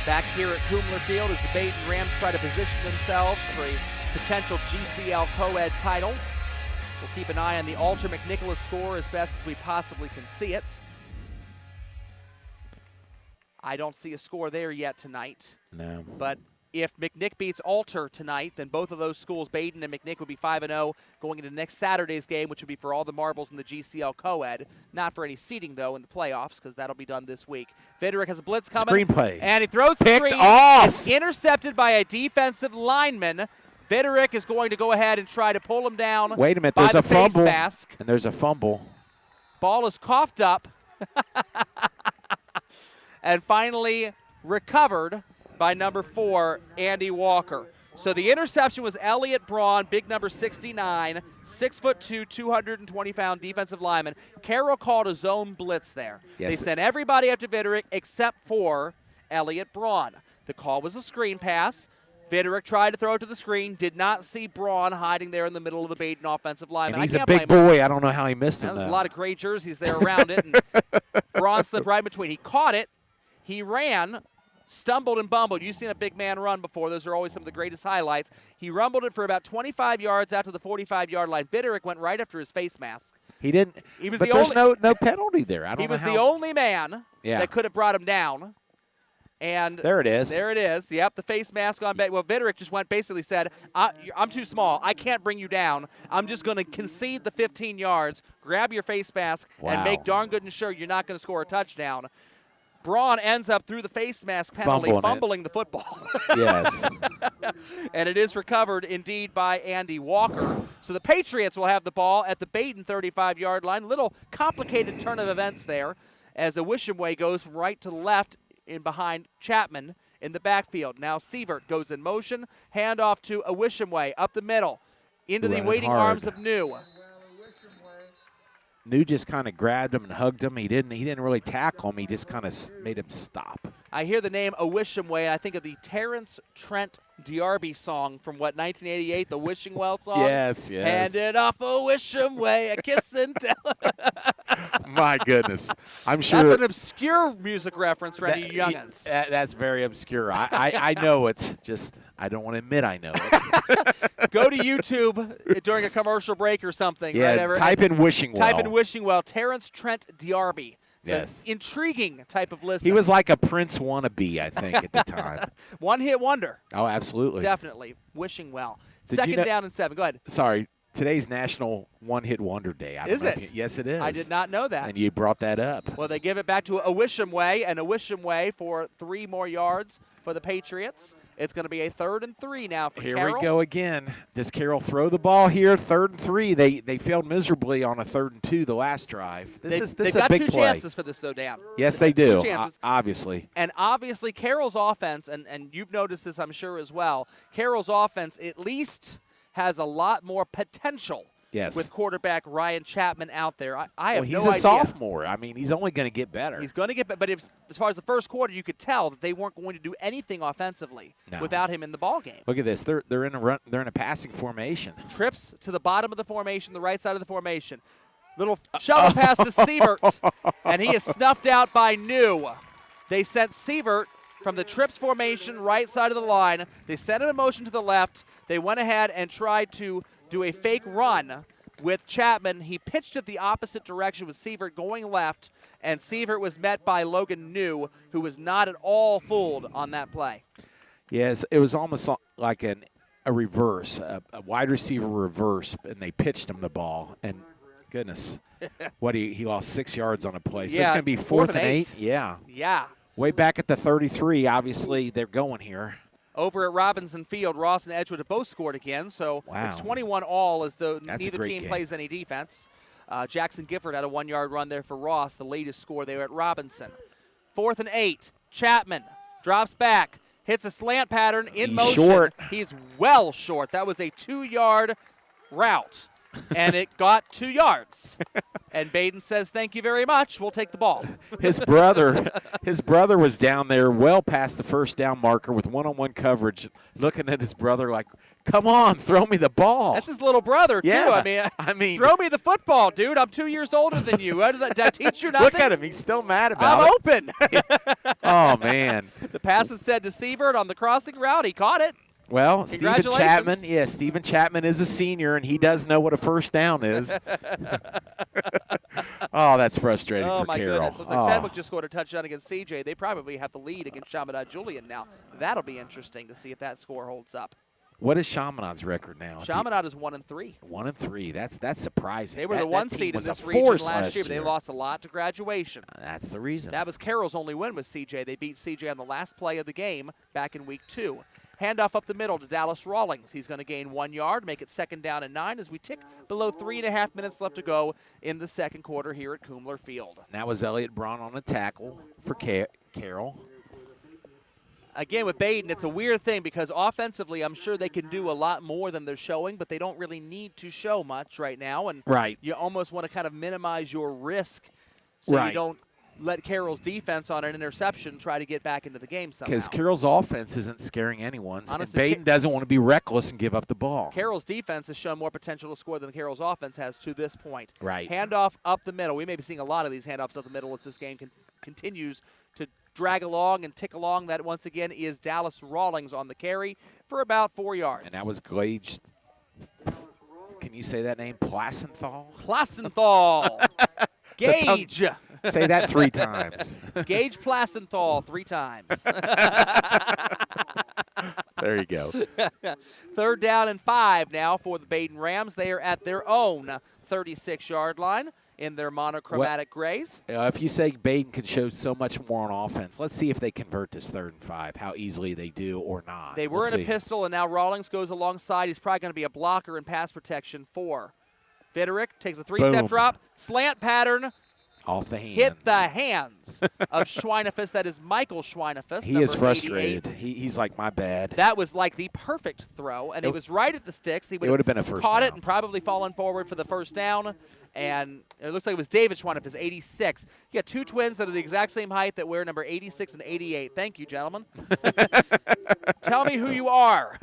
Speaker 1: Back here at Kumler Field as the Badin Rams try to position themselves for a potential GCL co-ed title. We'll keep an eye on the Alter McNicholas score as best as we possibly can see it. I don't see a score there yet tonight.
Speaker 2: No.
Speaker 1: But if McNick beats Alter tonight, then both of those schools, Badin and McNick, would be 5-0 going into next Saturday's game, which would be for all the marbles in the GCL co-ed. Not for any seeding, though, in the playoffs, because that'll be done this week. Viderick has a blitz coming.
Speaker 2: Screenplay.
Speaker 1: And he throws the
Speaker 2: Picked
Speaker 1: screen.
Speaker 2: off.
Speaker 1: It's intercepted by a defensive lineman. Viderick is going to go ahead and try to pull him down.
Speaker 2: Wait a minute,
Speaker 1: by
Speaker 2: there's
Speaker 1: the
Speaker 2: a
Speaker 1: face
Speaker 2: fumble.
Speaker 1: mask.
Speaker 2: And there's a fumble.
Speaker 1: Ball is coughed up. And finally recovered by number 4, Andy Walker. So the interception was Elliott Braun, big number 69, 6'2", 220-pound defensive lineman. Carroll called a zone blitz there.
Speaker 2: Yes.
Speaker 1: They sent everybody after Viderick except for Elliott Braun. The call was a screen pass. Viderick tried to throw it to the screen, did not see Braun hiding there in the middle of the Badin offensive line.
Speaker 2: And he's a big boy. I don't know how he missed him.
Speaker 1: There's a lot of gray jerseys there around it, and Braun slipped right in between. He caught it. He ran, stumbled and bumbled. You've seen a big man run before. Those are always some of the greatest highlights. He rumbled it for about 25 yards out to the 45-yard line. Viderick went right after his face mask.
Speaker 2: He didn't.
Speaker 1: He was
Speaker 2: but
Speaker 1: the
Speaker 2: there's
Speaker 1: only,
Speaker 2: no penalty there. I don't
Speaker 1: he
Speaker 2: know
Speaker 1: was
Speaker 2: how.
Speaker 1: the only man
Speaker 2: Yeah.
Speaker 1: that could have brought him down. And
Speaker 2: There it is.
Speaker 1: There it is. Yep, the face mask on back. Well, Viderick just basically said, I'm too small. I can't bring you down. I'm just going to concede the 15 yards, grab your face mask, and
Speaker 2: Wow.
Speaker 1: make darn good and sure you're not going to score a touchdown. Braun ends up through the face mask penalty, fumbling the football.
Speaker 2: Yes.
Speaker 1: And it is recovered indeed by Andy Walker. So the Patriots will have the ball at the Badin 35-yard line. Little complicated turn of events there as Owishimwe goes from right to left in behind Chapman in the backfield. Now Sept goes in motion, handoff to Owishimwe up the middle into the waiting arms of New.
Speaker 2: New just kind of grabbed him and hugged him. He didn't really tackle him. He just kind of made him stop.
Speaker 1: I hear the name Owishimwe, and I think of the Terrence Trent D'Arby song from, 1988, the Wishing Well song?
Speaker 2: Yes.
Speaker 1: Hand it off Owishimwe, a kiss and tell.
Speaker 2: My goodness. I'm sure.
Speaker 1: That's an obscure music reference for any youngins.
Speaker 2: That's very obscure. I know it's just, I don't want to admit I know it.
Speaker 1: Go to YouTube during a commercial break or something.
Speaker 2: Yeah,
Speaker 1: right?
Speaker 2: type in Wishing Well.
Speaker 1: Type in Wishing Well, Terrence Trent D'Arby. It's
Speaker 2: Yes.
Speaker 1: an intriguing type of listen.
Speaker 2: He was like a Prince wannabe, I think, at the time.
Speaker 1: One-hit wonder.
Speaker 2: Oh, absolutely.
Speaker 1: Definitely. Wishing Well.
Speaker 2: Did you
Speaker 1: Second
Speaker 2: know-
Speaker 1: down and 7. Go ahead.
Speaker 2: Sorry. Today's National One-Hit Wonder Day. I don't
Speaker 1: Is
Speaker 2: know if
Speaker 1: it?
Speaker 2: yes, it is.
Speaker 1: I did not know that.
Speaker 2: And you brought that up.
Speaker 1: Well, they give it back to Owishimwe, and Owishimwe for 3 more yards for the Patriots. It's going to be a 3rd and 3 now for
Speaker 2: Here
Speaker 1: Carroll.
Speaker 2: we go again. Does Carroll throw the ball here? 3rd and 3. They failed miserably on a 3rd and 2 the last drive. This is
Speaker 1: They've
Speaker 2: a
Speaker 1: got
Speaker 2: big
Speaker 1: 2
Speaker 2: play.
Speaker 1: chances for this, though, Dan.
Speaker 2: Yes, they
Speaker 1: Two
Speaker 2: do.
Speaker 1: chances.
Speaker 2: Obviously.
Speaker 1: And obviously, Carroll's offense, and you've noticed this, I'm sure, as well, Carroll's offense at least has a lot more potential.
Speaker 2: Yes.
Speaker 1: With quarterback Ryan Chapman out there. I have
Speaker 2: Well,
Speaker 1: no
Speaker 2: he's a
Speaker 1: idea.
Speaker 2: sophomore. I mean, he's only going to get better.
Speaker 1: He's going to get better. But as far as the first quarter, you could tell that they weren't going to do anything offensively without him in the ball game.
Speaker 2: Look at this. They're in a run. They're in a passing formation.
Speaker 1: Trips to the bottom of the formation, the right side of the formation. Little shovel pass to Sept, and he is snuffed out by New. They sent Sept from the trips formation, right side of the line. They sent him in motion to the left. They went ahead and tried to do a fake run with Chapman. He pitched it the opposite direction with Sept going left, and Sept was met by Logan New, who was not at all fooled on that play.
Speaker 2: Yes, it was almost like a reverse, a wide receiver reverse, and they pitched him the ball. And goodness, he lost 6 yards on a play. So it's going to be 4th and 8. Yeah.
Speaker 1: Yeah.
Speaker 2: Way back at the 33, obviously they're going here.
Speaker 1: Over at Robinson Field, Ross and Edgewood have both scored again, so it's 21 all as though neither team plays any defense. Jackson Gifford had a 1-yard run there for Ross, the latest score there at Robinson. 4th and 8. Chapman drops back, hits a slant pattern in motion.
Speaker 2: Short.
Speaker 1: He's well short. That was a 2-yard route, and it got 2 yards. And Badin says, "Thank you very much. We'll take the ball."
Speaker 2: His brother was down there well past the first down marker with one-on-one coverage, looking at his brother like, "Come on, throw me the ball."
Speaker 1: That's his little brother, too.
Speaker 2: Yeah,
Speaker 1: I mean, throw me the football, dude. I'm 2 years older than you. Did I teach you nothing?
Speaker 2: Look at him. He's still mad about
Speaker 1: I'm
Speaker 2: it.
Speaker 1: open.
Speaker 2: Oh, man.
Speaker 1: The pass is said to Sept on the crossing route. He caught it.
Speaker 2: Well, Stephen
Speaker 1: Congratulations.
Speaker 2: Chapman, Stephen Chapman is a senior, and he does know what a first down is. Oh, that's frustrating for
Speaker 1: my
Speaker 2: Carroll.
Speaker 1: goodness. Looks like Fenwick just scored a touchdown against CJ. They probably have the lead against Chaminade Julian now. That'll be interesting to see if that score holds up.
Speaker 2: What is Chaminade's record now?
Speaker 1: Chaminade is 1-3.
Speaker 2: 1-3. That's surprising.
Speaker 1: They were the
Speaker 2: that
Speaker 1: 1
Speaker 2: team
Speaker 1: seed in
Speaker 2: was a
Speaker 1: this region
Speaker 2: force
Speaker 1: last year, but they lost a lot to graduation.
Speaker 2: That's the reason.
Speaker 1: That was Carroll's only win with CJ. They beat CJ on the last play of the game back in week 2. Handoff up the middle to Dallas Rawlings. He's going to gain 1 yard, make it 2nd down and 9 as we tick below 3.5 minutes left to go in the second quarter here at Kumler Field.
Speaker 2: That was Elliott Braun on a tackle for Carroll.
Speaker 1: Again, with Badin, it's a weird thing because offensively, I'm sure they can do a lot more than they're showing, but they don't really need to show much right now. And
Speaker 2: Right.
Speaker 1: you almost want to kind of minimize your risk so you don't let Carroll's defense on an interception try to get back into the game somehow.
Speaker 2: Because Carroll's offense isn't scaring anyone.
Speaker 1: Honestly,
Speaker 2: and Badin doesn't want to be reckless and give up the ball.
Speaker 1: Carroll's defense has shown more potential to score than Carroll's offense has to this point.
Speaker 2: Right.
Speaker 1: Handoff up the middle. We may be seeing a lot of these handoffs up the middle as this game continues to drag along and tick along. That, once again, is Dallas Rawlings on the carry for about 4 yards.
Speaker 2: And that was Gage. Can you say that name? Placenthal?
Speaker 1: Placenthal. Gage.
Speaker 2: Say that 3 times.
Speaker 1: Gage Placenthal 3 times.
Speaker 2: There you go.
Speaker 1: 3rd down and 5 now for the Badin Rams. They are at their own 36-yard line in their monochromatic grays.
Speaker 2: If you say Badin can show so much more on offense, let's see if they convert this 3rd and 5, how easily they do or not.
Speaker 1: They were in a pistol, and now Rawlings goes alongside. He's probably going to be a blocker in pass protection for Viderick. Takes a 3-step drop, slant pattern.
Speaker 2: Off the hands.
Speaker 1: Hit the hands of Schweinefus. That is Michael Schweinefus.
Speaker 2: He is frustrated.
Speaker 1: 88.
Speaker 2: He's like, my bad.
Speaker 1: That was like the perfect throw, and it was right at the sticks. He would
Speaker 2: have been a first
Speaker 1: caught
Speaker 2: down.
Speaker 1: it and probably fallen forward for the first down. And it looks like it was David Schweinefus, 86. You got 2 twins that are the exact same height that wear number 86 and 88. Thank you, gentlemen. Tell me who you are.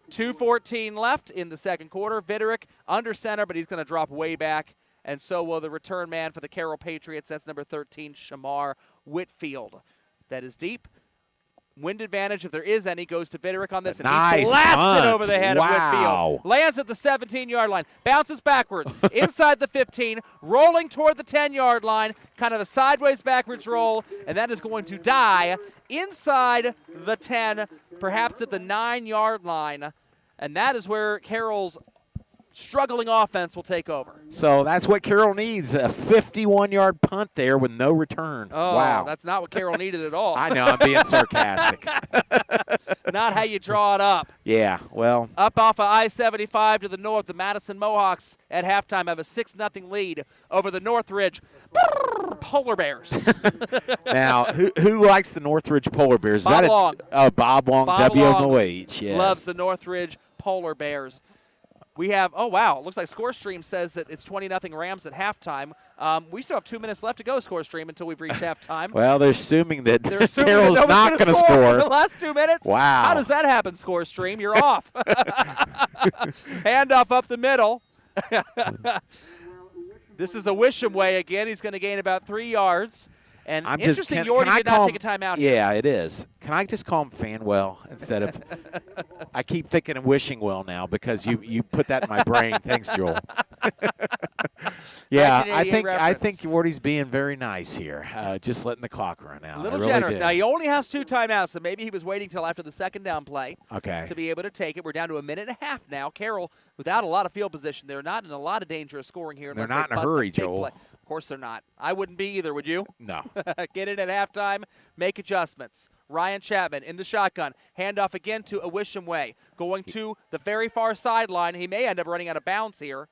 Speaker 1: 2:14 left in the second quarter. Viderick under center, but he's going to drop way back. And so will the return man for the Carroll Patriots. That's number 13, Shamar Whitfield. That is deep. Wind advantage, if there is any, goes to Viderick on this. And
Speaker 2: nice
Speaker 1: he blasts
Speaker 2: punt.
Speaker 1: it over the head of Whitfield. Lands at the 17-yard line. Bounces backwards. Inside the 15. Rolling toward the 10-yard line. Kind of a sideways backwards roll. And that is going to die inside the 10, perhaps at the 9-yard line. And that is where Carroll's struggling offense will take over.
Speaker 2: So that's what Carroll needs, a 51-yard punt there with no return.
Speaker 1: Oh,
Speaker 2: wow.
Speaker 1: That's not what Carroll needed at all.
Speaker 2: I know, I'm being sarcastic.
Speaker 1: Not how you draw it up.
Speaker 2: Yeah, well.
Speaker 1: Up off of I-75 to the north, the Madison Mohawks at halftime have a 6-0 lead over the Northridge Polar Bears.
Speaker 2: Now, who likes the Northridge Polar Bears?
Speaker 1: Bob Long.
Speaker 2: Bob Long,
Speaker 1: Bob
Speaker 2: WMOH, yes.
Speaker 1: Loves the Northridge Polar Bears. We have, oh, wow, it looks like ScoreStream says that it's 20-0 Rams at halftime. We still have 2 minutes left to go, ScoreStream, until we've reached halftime.
Speaker 2: Well, they're assuming that
Speaker 1: Carroll's
Speaker 2: not going to score.
Speaker 1: In the last 2 minutes?
Speaker 2: Wow.
Speaker 1: How does that happen, ScoreStream? You're off. Handoff up the middle. This is a Wisham way again. He's going to gain about 3 yards. And interesting, Yordy did not take a timeout here.
Speaker 2: Yeah, it is. Can I just call him Fanwell instead of – I keep thinking of Wishingwell now because you put that in my brain. Thanks, Joel. Yeah, I think Yordy's being very nice here, just letting the clock run out.
Speaker 1: A little generous. Now, he only has 2 timeouts, so maybe he was waiting till after the second down play to be able to take it. We're down to 1.5 minutes now. Carroll, without a lot of field position, they're not in a lot of danger of scoring here.
Speaker 2: They're not in a hurry, Joel.
Speaker 1: Play. Of course they're not. I wouldn't be either, would you?
Speaker 2: No.
Speaker 1: Get it at halftime, make adjustments. Ryan Chapman in the shotgun. Handoff again to Awisham Way. Going to the very far sideline. He may end up running out of bounds here.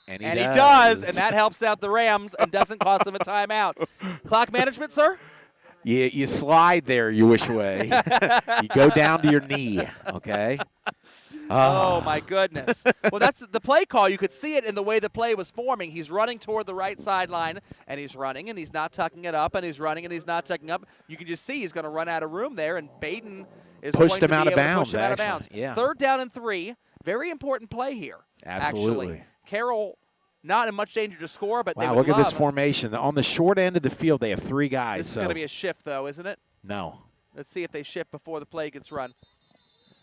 Speaker 2: And
Speaker 1: he does, and that helps out the Rams and doesn't cost them a timeout. Clock management, sir?
Speaker 2: You slide there, you wish way. You go down to your knee, okay?
Speaker 1: Oh, my goodness. Well, that's the play call. You could see it in the way the play was forming. He's running toward the right sideline, and he's running, and he's not tucking it up, and he's running, and he's not tucking up. You can just see he's going to run out of room there, and Badin is
Speaker 2: pushed
Speaker 1: going
Speaker 2: him
Speaker 1: to be
Speaker 2: out of
Speaker 1: able to
Speaker 2: bounds,
Speaker 1: push him out of bounds.
Speaker 2: Yeah.
Speaker 1: 3rd down and 3. Very important play here.
Speaker 2: Absolutely.
Speaker 1: Actually. Carroll not in much danger to score, but they would
Speaker 2: look at this formation. On the short end of the field, they have 3 guys.
Speaker 1: This is going to be a shift, though, isn't it?
Speaker 2: No.
Speaker 1: Let's see if they shift before the play gets run.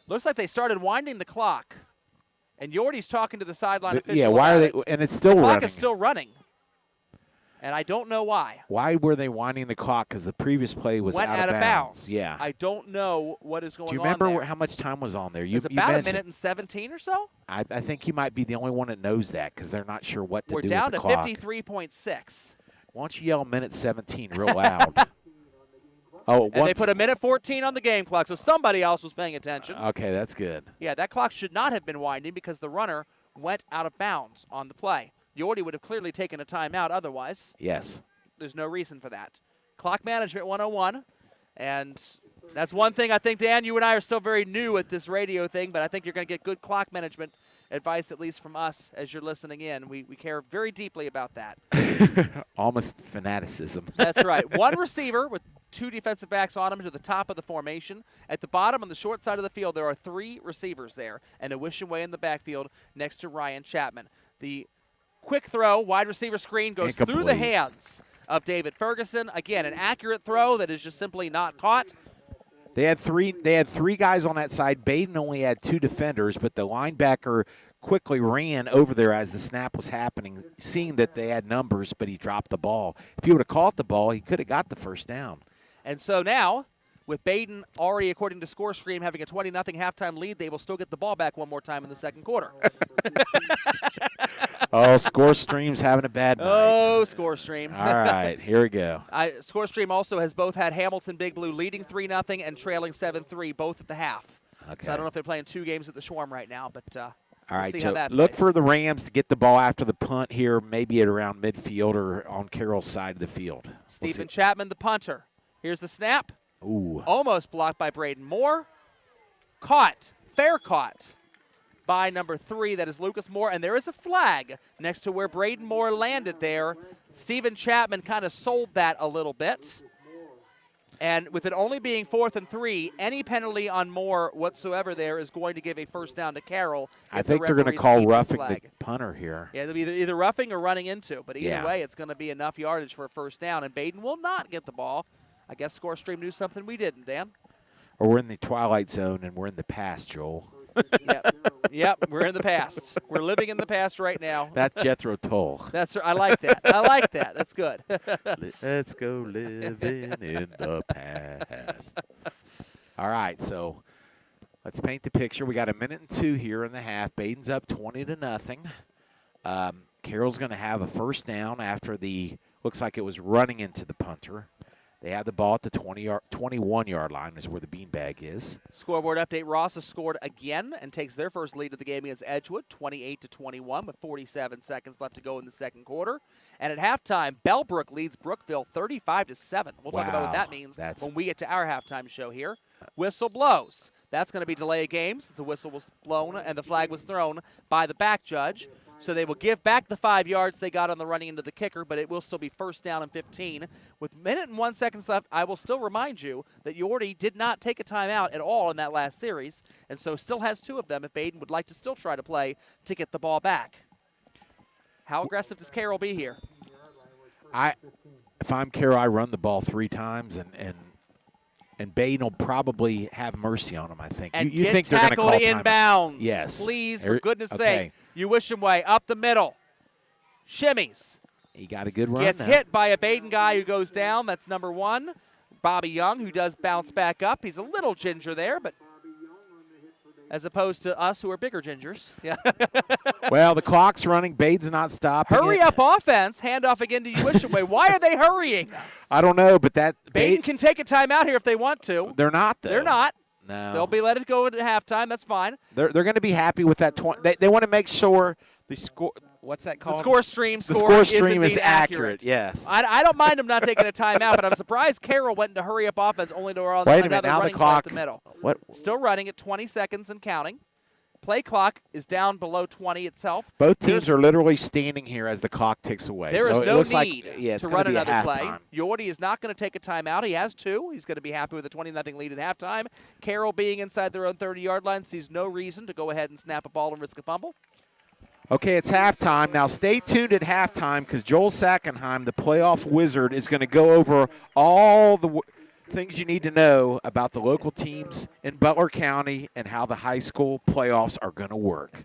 Speaker 1: Looks like they started winding the clock. And Yordy's talking to the sideline official.
Speaker 2: Yeah, why are they? And it's still running.
Speaker 1: The clock is still running. And I don't know why.
Speaker 2: Why were they winding the clock? Because the previous play was out of bounds. Yeah.
Speaker 1: I don't know what is going on.
Speaker 2: Do you remember how much time was on there?
Speaker 1: It was about 1 minute and 17 or so.
Speaker 2: I think you might be the only one that knows that because they're not sure what to do with the
Speaker 1: clock. We're down to 53.6.
Speaker 2: Why don't you yell minute 17 real loud? Oh,
Speaker 1: and they put 1:14 on the game clock, so somebody else was paying attention.
Speaker 2: Okay, that's good.
Speaker 1: Yeah, that clock should not have been winding because the runner went out of bounds on the play. Yordy would have clearly taken a timeout otherwise.
Speaker 2: Yes.
Speaker 1: There's no reason for that. Clock management 101, and that's one thing I think, Dan, you and I are still very new at this radio thing, but I think you're going to get good clock management advice, at least from us as you're listening in. We care very deeply about that.
Speaker 2: Almost fanaticism.
Speaker 1: That's right. One receiver with 2 defensive backs on him to the top of the formation. At the bottom on the short side of the field, there are 3 receivers there, and a Wishenway in the backfield next to Ryan Chapman. The quick throw, wide receiver screen goes through the hands of David Ferguson. Again, an accurate throw that is just simply not caught.
Speaker 2: They had three guys on that side. Badin only had 2 defenders, but the linebacker quickly ran over there as the snap was happening, seeing that they had numbers, but he dropped the ball. If he would have caught the ball, he could have got the first down.
Speaker 1: And so now, with Badin already, according to ScoreStream, having a 20-0 halftime lead, they will still get the ball back one more time in the second quarter.
Speaker 2: Oh, ScoreStream's having a bad night.
Speaker 1: Oh, ScoreStream.
Speaker 2: All right, here we go.
Speaker 1: ScoreStream also has both had Hamilton Big Blue leading 3-0 and trailing 7-3, both at the half.
Speaker 2: Okay.
Speaker 1: So I don't know if they're playing 2 games at the Schwarm right now, but
Speaker 2: all
Speaker 1: we'll
Speaker 2: right,
Speaker 1: see
Speaker 2: Joe,
Speaker 1: how that
Speaker 2: look
Speaker 1: plays.
Speaker 2: for the Rams to get the ball after the punt here, maybe at around midfield or on Carroll's side of the field.
Speaker 1: Stephen Chapman, the punter. Here's the snap.
Speaker 2: Ooh.
Speaker 1: Almost blocked by Braden Moore. Caught. Fair caught by number 3. That is Lucas Moore. And there is a flag next to where Braden Moore landed there. Stephen Chapman kind of sold that a little bit. And with it only being 4th and 3, any penalty on Moore whatsoever there is going to give a first down to Carroll.
Speaker 2: I think they're going to call roughing the punter here.
Speaker 1: Yeah, they'll be either roughing or running into. But either
Speaker 2: Yeah.
Speaker 1: way, it's going to be enough yardage for a first down. And Badin will not get the ball. I guess ScoreStream knew something we didn't, Dan.
Speaker 2: Or we're in the twilight zone and we're in the past, Joel.
Speaker 1: Yep, we're in the past. We're living in the past right now.
Speaker 2: That's Jethro Tull.
Speaker 1: I like that. I like that. That's good.
Speaker 2: Let's go living in the past. All right, so let's paint the picture. We got 1:02 here in the half. Badin's up 20-0. Carroll's going to have a first down after looks like it was running into the punter. They have the ball at the 21-yard line is where the beanbag is.
Speaker 1: Scoreboard update, Ross has scored again and takes their first lead of the game against Edgewood, 28-21 with 47 seconds left to go in the second quarter. And at halftime, Bellbrook leads Brookville 35-7. We'll talk about what that means when we get to our halftime show here. Whistle blows. That's going to be delay of game since the whistle was blown and the flag was thrown by the back judge. So they will give back the 5 yards they got on the running into the kicker, but it will still be first down and 15. With 1:01 seconds left, I will still remind you that Yorty did not take a timeout at all in that last series, and so still has 2 of them if Badin would like to still try to play to get the ball back. How aggressive does Carroll be here?
Speaker 2: If I'm Carroll, I run the ball 3 times, and Badin will probably have mercy on him, I think.
Speaker 1: And
Speaker 2: you think they're going to call
Speaker 1: inbounds.
Speaker 2: Yes.
Speaker 1: Please, for goodness
Speaker 2: okay.
Speaker 1: sake. You wish him way up the middle. Shimmies.
Speaker 2: He got a good run.
Speaker 1: Gets
Speaker 2: now.
Speaker 1: hit by a Badin guy who goes down. That's number 1. Bobby Young, who does bounce back up. He's a little ginger there, but as opposed to us who are bigger gingers. Yeah.
Speaker 2: Well, the clock's running. Badin's not stopping.
Speaker 1: Hurry up offense. Handoff again to Uwishaway. Why are they hurrying?
Speaker 2: I don't know, but that
Speaker 1: Badin can take a timeout here if they want to.
Speaker 2: They're not, though.
Speaker 1: They're not.
Speaker 2: No.
Speaker 1: They'll be let it go at halftime. That's fine.
Speaker 2: They're going to be happy with that 20. They want to make sure the score. What's that called?
Speaker 1: The score stream
Speaker 2: is accurate. Yes.
Speaker 1: I don't mind them not taking a timeout, but I'm surprised Carroll went into hurry up offense only to run
Speaker 2: Wait a minute,
Speaker 1: another
Speaker 2: now the
Speaker 1: running
Speaker 2: clock.
Speaker 1: play at the middle.
Speaker 2: What?
Speaker 1: Still running at 20 seconds and counting. Play clock is down below 20 itself.
Speaker 2: Both teams are literally standing here as the clock ticks away.
Speaker 1: There
Speaker 2: so
Speaker 1: is
Speaker 2: it
Speaker 1: no
Speaker 2: looks
Speaker 1: need
Speaker 2: it's
Speaker 1: to
Speaker 2: gonna
Speaker 1: run
Speaker 2: be
Speaker 1: another
Speaker 2: a
Speaker 1: play.
Speaker 2: halftime.
Speaker 1: Yorty is not going to take a timeout. He has 2. He's going to be happy with a 20-0 lead at halftime. Carroll, being inside their own 30-yard line, sees no reason to go ahead and snap a ball and risk a fumble.
Speaker 2: Okay, it's halftime. Now stay tuned at halftime because Joel Sackenheim, the playoff wizard, is going to go over all the things you need to know about the local teams in Butler County and how the high school playoffs are going to work.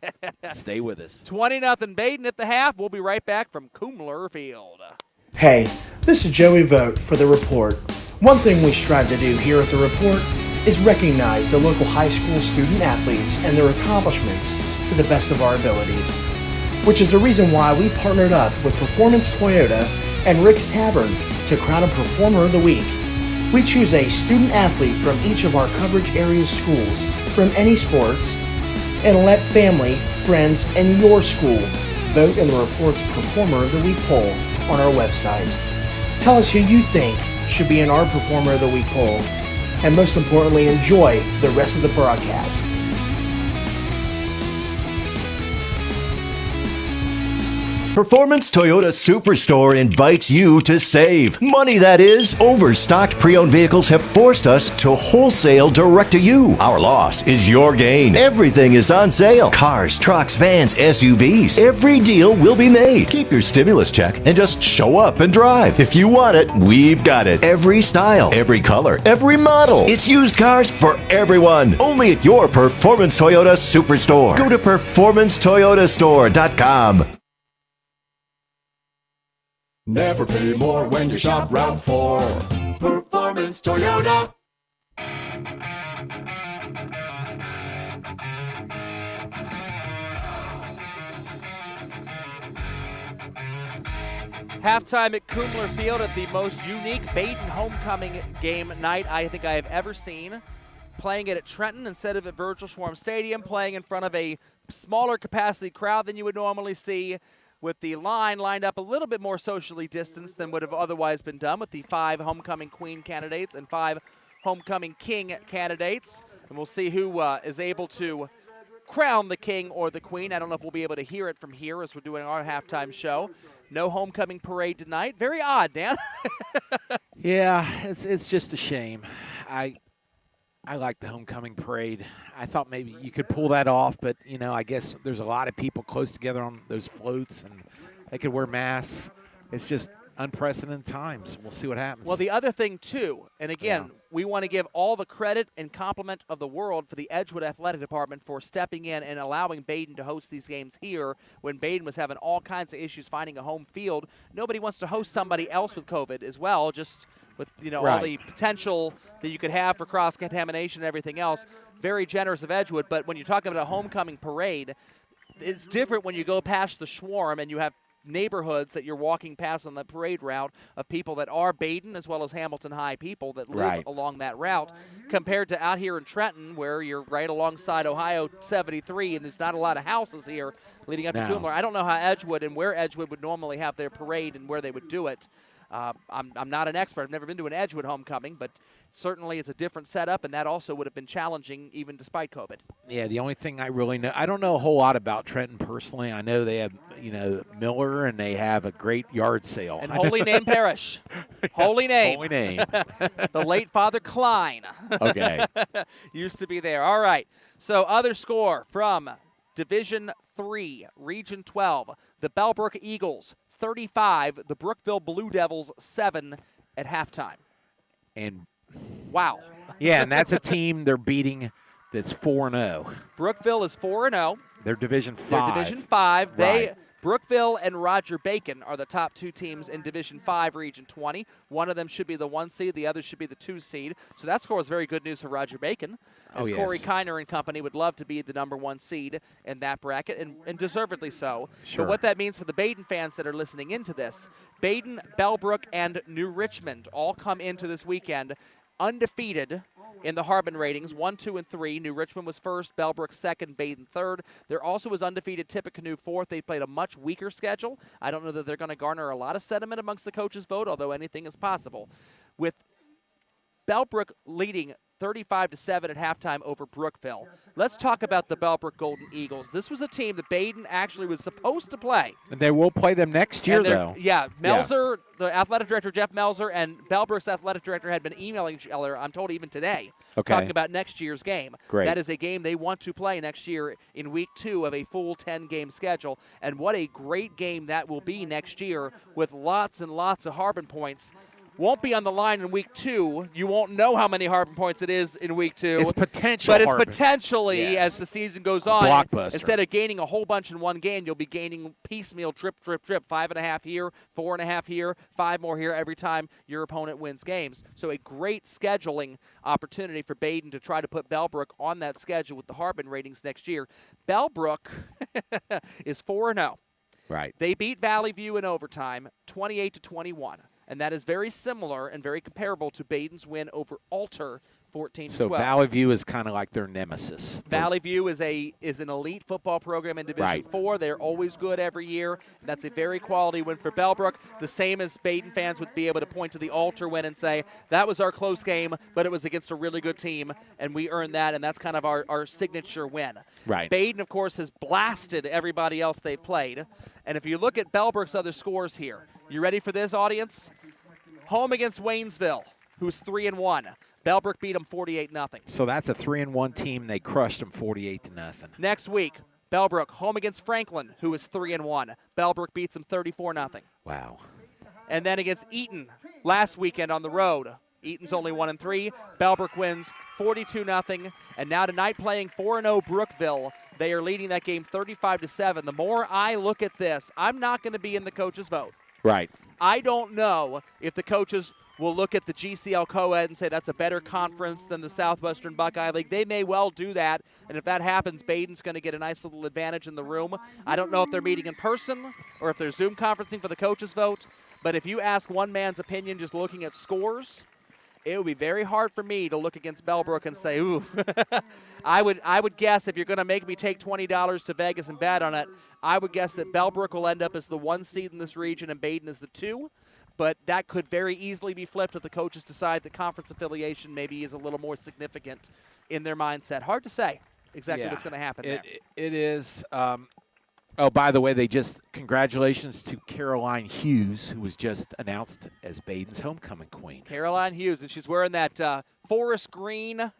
Speaker 2: Stay with us.
Speaker 1: 20-0 Badin at the half. We'll be right back from Kumler Field.
Speaker 6: Hey, this is Joey Vogt for The Report. One thing we strive to do here at The Report is recognize the local high school student athletes and their accomplishments to the best of our abilities, which is the reason why we partnered up with Performance Toyota and Rick's Tavern to crown a Performer of the Week. We choose a student athlete from each of our coverage area schools from any sports and let family, friends, and your school vote in the Report's Performer of the Week poll on our website. Tell us who you think should be in our Performer of the Week poll, and most importantly, enjoy the rest of the broadcast.
Speaker 4: Performance Toyota Superstore invites you to save. Money that is. Overstocked pre-owned vehicles have forced us to wholesale direct to you. Our loss is your gain. Everything is on sale. Cars, trucks, vans, SUVs. Every deal will be made. Keep your stimulus check and just show up and drive. If you want it, we've got it. Every style, every color, every model. It's used cars for everyone. Only at your Performance Toyota Superstore. Go to performancetoyotastore.com.
Speaker 3: Never pay more when you shop Route 4. Performance Toyota.
Speaker 1: Halftime at Kumler Field at the most unique Badin homecoming game night I think I have ever seen. Playing it at Trenton instead of at Virgil Schwarm Stadium, playing in front of a smaller capacity crowd than you would normally see, with the line lined up a little bit more socially distanced than would have otherwise been done, with the 5 homecoming queen candidates and 5 homecoming king candidates. And we'll see who is able to crown the king or the queen. I don't know if we'll be able to hear it from here as we're doing our halftime show. No homecoming parade tonight. Very odd, Dan.
Speaker 2: Yeah, it's just a shame. I like the homecoming parade. I thought maybe you could pull that off, but, I guess there's a lot of people close together on those floats, and they could wear masks. It's just unprecedented times. We'll see what happens.
Speaker 1: Well, the other thing, too, and again, we want to give all the credit and compliment of the world for the Edgewood Athletic Department for stepping in and allowing Badin to host these games here when Badin was having all kinds of issues finding a home field. Nobody wants to host somebody else with COVID as well, just with all the potential that you could have for cross-contamination and everything else. Very generous of Edgewood, but when you're talking about a homecoming parade, it's different when you go past the Schwarm and you have neighborhoods that you're walking past on the parade route of people that are Badin as well as Hamilton High people that live along that route, compared to out here in Trenton where you're right alongside Ohio 73 and there's not a lot of houses here leading up to Kumler. I don't know how Edgewood and where Edgewood would normally have their parade and where they would do it. I'm not an expert. I've never been to an Edgewood homecoming, but certainly it's a different setup, and that also would have been challenging even despite COVID.
Speaker 2: Yeah, the only thing I really know, I don't know a whole lot about Trenton personally. I know they have, Miller, and they have a great yard sale.
Speaker 1: And Holy Name Parish. Holy Name.
Speaker 2: Holy Name.
Speaker 1: The late Father Klein.
Speaker 2: Okay.
Speaker 1: Used to be there. All right. So other score from Division 3, Region 12. The Bellbrook Eagles 35, the Brookville Blue Devils 7 at halftime.
Speaker 2: And
Speaker 1: wow.
Speaker 2: Yeah, and that's a team they're beating that's 4-0.
Speaker 1: Brookville is 4-0.
Speaker 2: They're Division 5.
Speaker 1: They're Division 5. Brookville and Roger Bacon are the top 2 teams in Division 5, Region 20. One of them should be the 1 seed. The other should be the 2 seed. So that score is very good news for Roger Bacon, as Corey Kiner and company would love to be the number 1 seed in that bracket, and deservedly so.
Speaker 2: Sure.
Speaker 1: But what that means for the Badin fans that are listening into this, Badin, Bellbrook, and New Richmond all come into this weekend undefeated in the Harbin ratings, 1, 2, and 3. New Richmond was first, Bellbrook second, Badin third. There also was undefeated Tippecanoe fourth. They played a much weaker schedule. I don't know that they're going to garner a lot of sentiment amongst the coaches' vote, although anything is possible. With Bellbrook leading 35-7 at halftime over Brookville. Let's talk about the Bellbrook Golden Eagles. This was a team that Badin actually was supposed to play.
Speaker 2: And they will play them next year, though.
Speaker 1: Yeah, Melzer, the athletic director, Jeff Melzer, and Bellbrook's athletic director had been emailing each other, I'm told even today, talking about next year's game.
Speaker 2: Great.
Speaker 1: That is a game they want to play next year in week 2 of a full 10-game schedule. And what a great game that will be next year with lots and lots of Harbin points. Won't be on the line in week 2. You won't know how many Harbin points it is in week 2.
Speaker 2: It's potential,
Speaker 1: but it's
Speaker 2: Harbin.
Speaker 1: Potentially, as the season goes on.
Speaker 2: Blockbuster.
Speaker 1: Instead of gaining a whole bunch in one game, you'll be gaining piecemeal, drip, drip, drip. 5.5 here, 4.5 here, 5 more here every time your opponent wins games. So a great scheduling opportunity for Badin to try to put Bellbrook on that schedule with the Harbin ratings next year. Bellbrook is 4-0.
Speaker 2: Right.
Speaker 1: They beat Valley View in overtime, 28-21. And that is very similar and very comparable to Badin's win over Alter 14 to
Speaker 2: So
Speaker 1: 12.
Speaker 2: Valley View is kind of like their nemesis.
Speaker 1: Valley View is an elite football program in Division IV. They're always good every year. That's a very quality win for Bellbrook. The same as Badin fans would be able to point to the Altar win and say, that was our close game, but it was against a really good team, and we earned that, and that's kind of our signature win.
Speaker 2: Right.
Speaker 1: Badin, of course, has blasted everybody else they've played. And if you look at Bellbrook's other scores here, you ready for this, audience? Home against Waynesville, who's 3-1. Bellbrook beat them 48-0.
Speaker 2: So that's a 3-1 team. They crushed them 48-0.
Speaker 1: Next week, Bellbrook home against Franklin, who is 3-1. Bellbrook beats them 34-0.
Speaker 2: Wow.
Speaker 1: And then against Eaton last weekend on the road. Eaton's only 1-3. Bellbrook wins 42-0. And now tonight playing 4-0 Brookville. They are leading that game 35-7. The more I look at this, I'm not going to be in the coach's vote.
Speaker 2: Right.
Speaker 1: I don't know if the coaches will look at the GCL co-ed and say that's a better conference than the Southwestern Buckeye League. They may well do that, and if that happens, Badin's going to get a nice little advantage in the room. I don't know if they're meeting in person or if they're Zoom conferencing for the coaches' vote, but if you ask one man's opinion just looking at scores, it would be very hard for me to look against Bellbrook and say, ooh. I would guess if you're going to make me take $20 to Vegas and bet on it, I would guess that Bellbrook will end up as the 1 seed in this region and Badin is the 2. But that could very easily be flipped if the coaches decide that conference affiliation maybe is a little more significant in their mindset. Hard to say exactly what's going to happen there.
Speaker 2: It is. Oh, by the way, congratulations to Caroline Hughes, who was just announced as Badin's homecoming queen.
Speaker 1: Caroline Hughes, and she's wearing that forest green.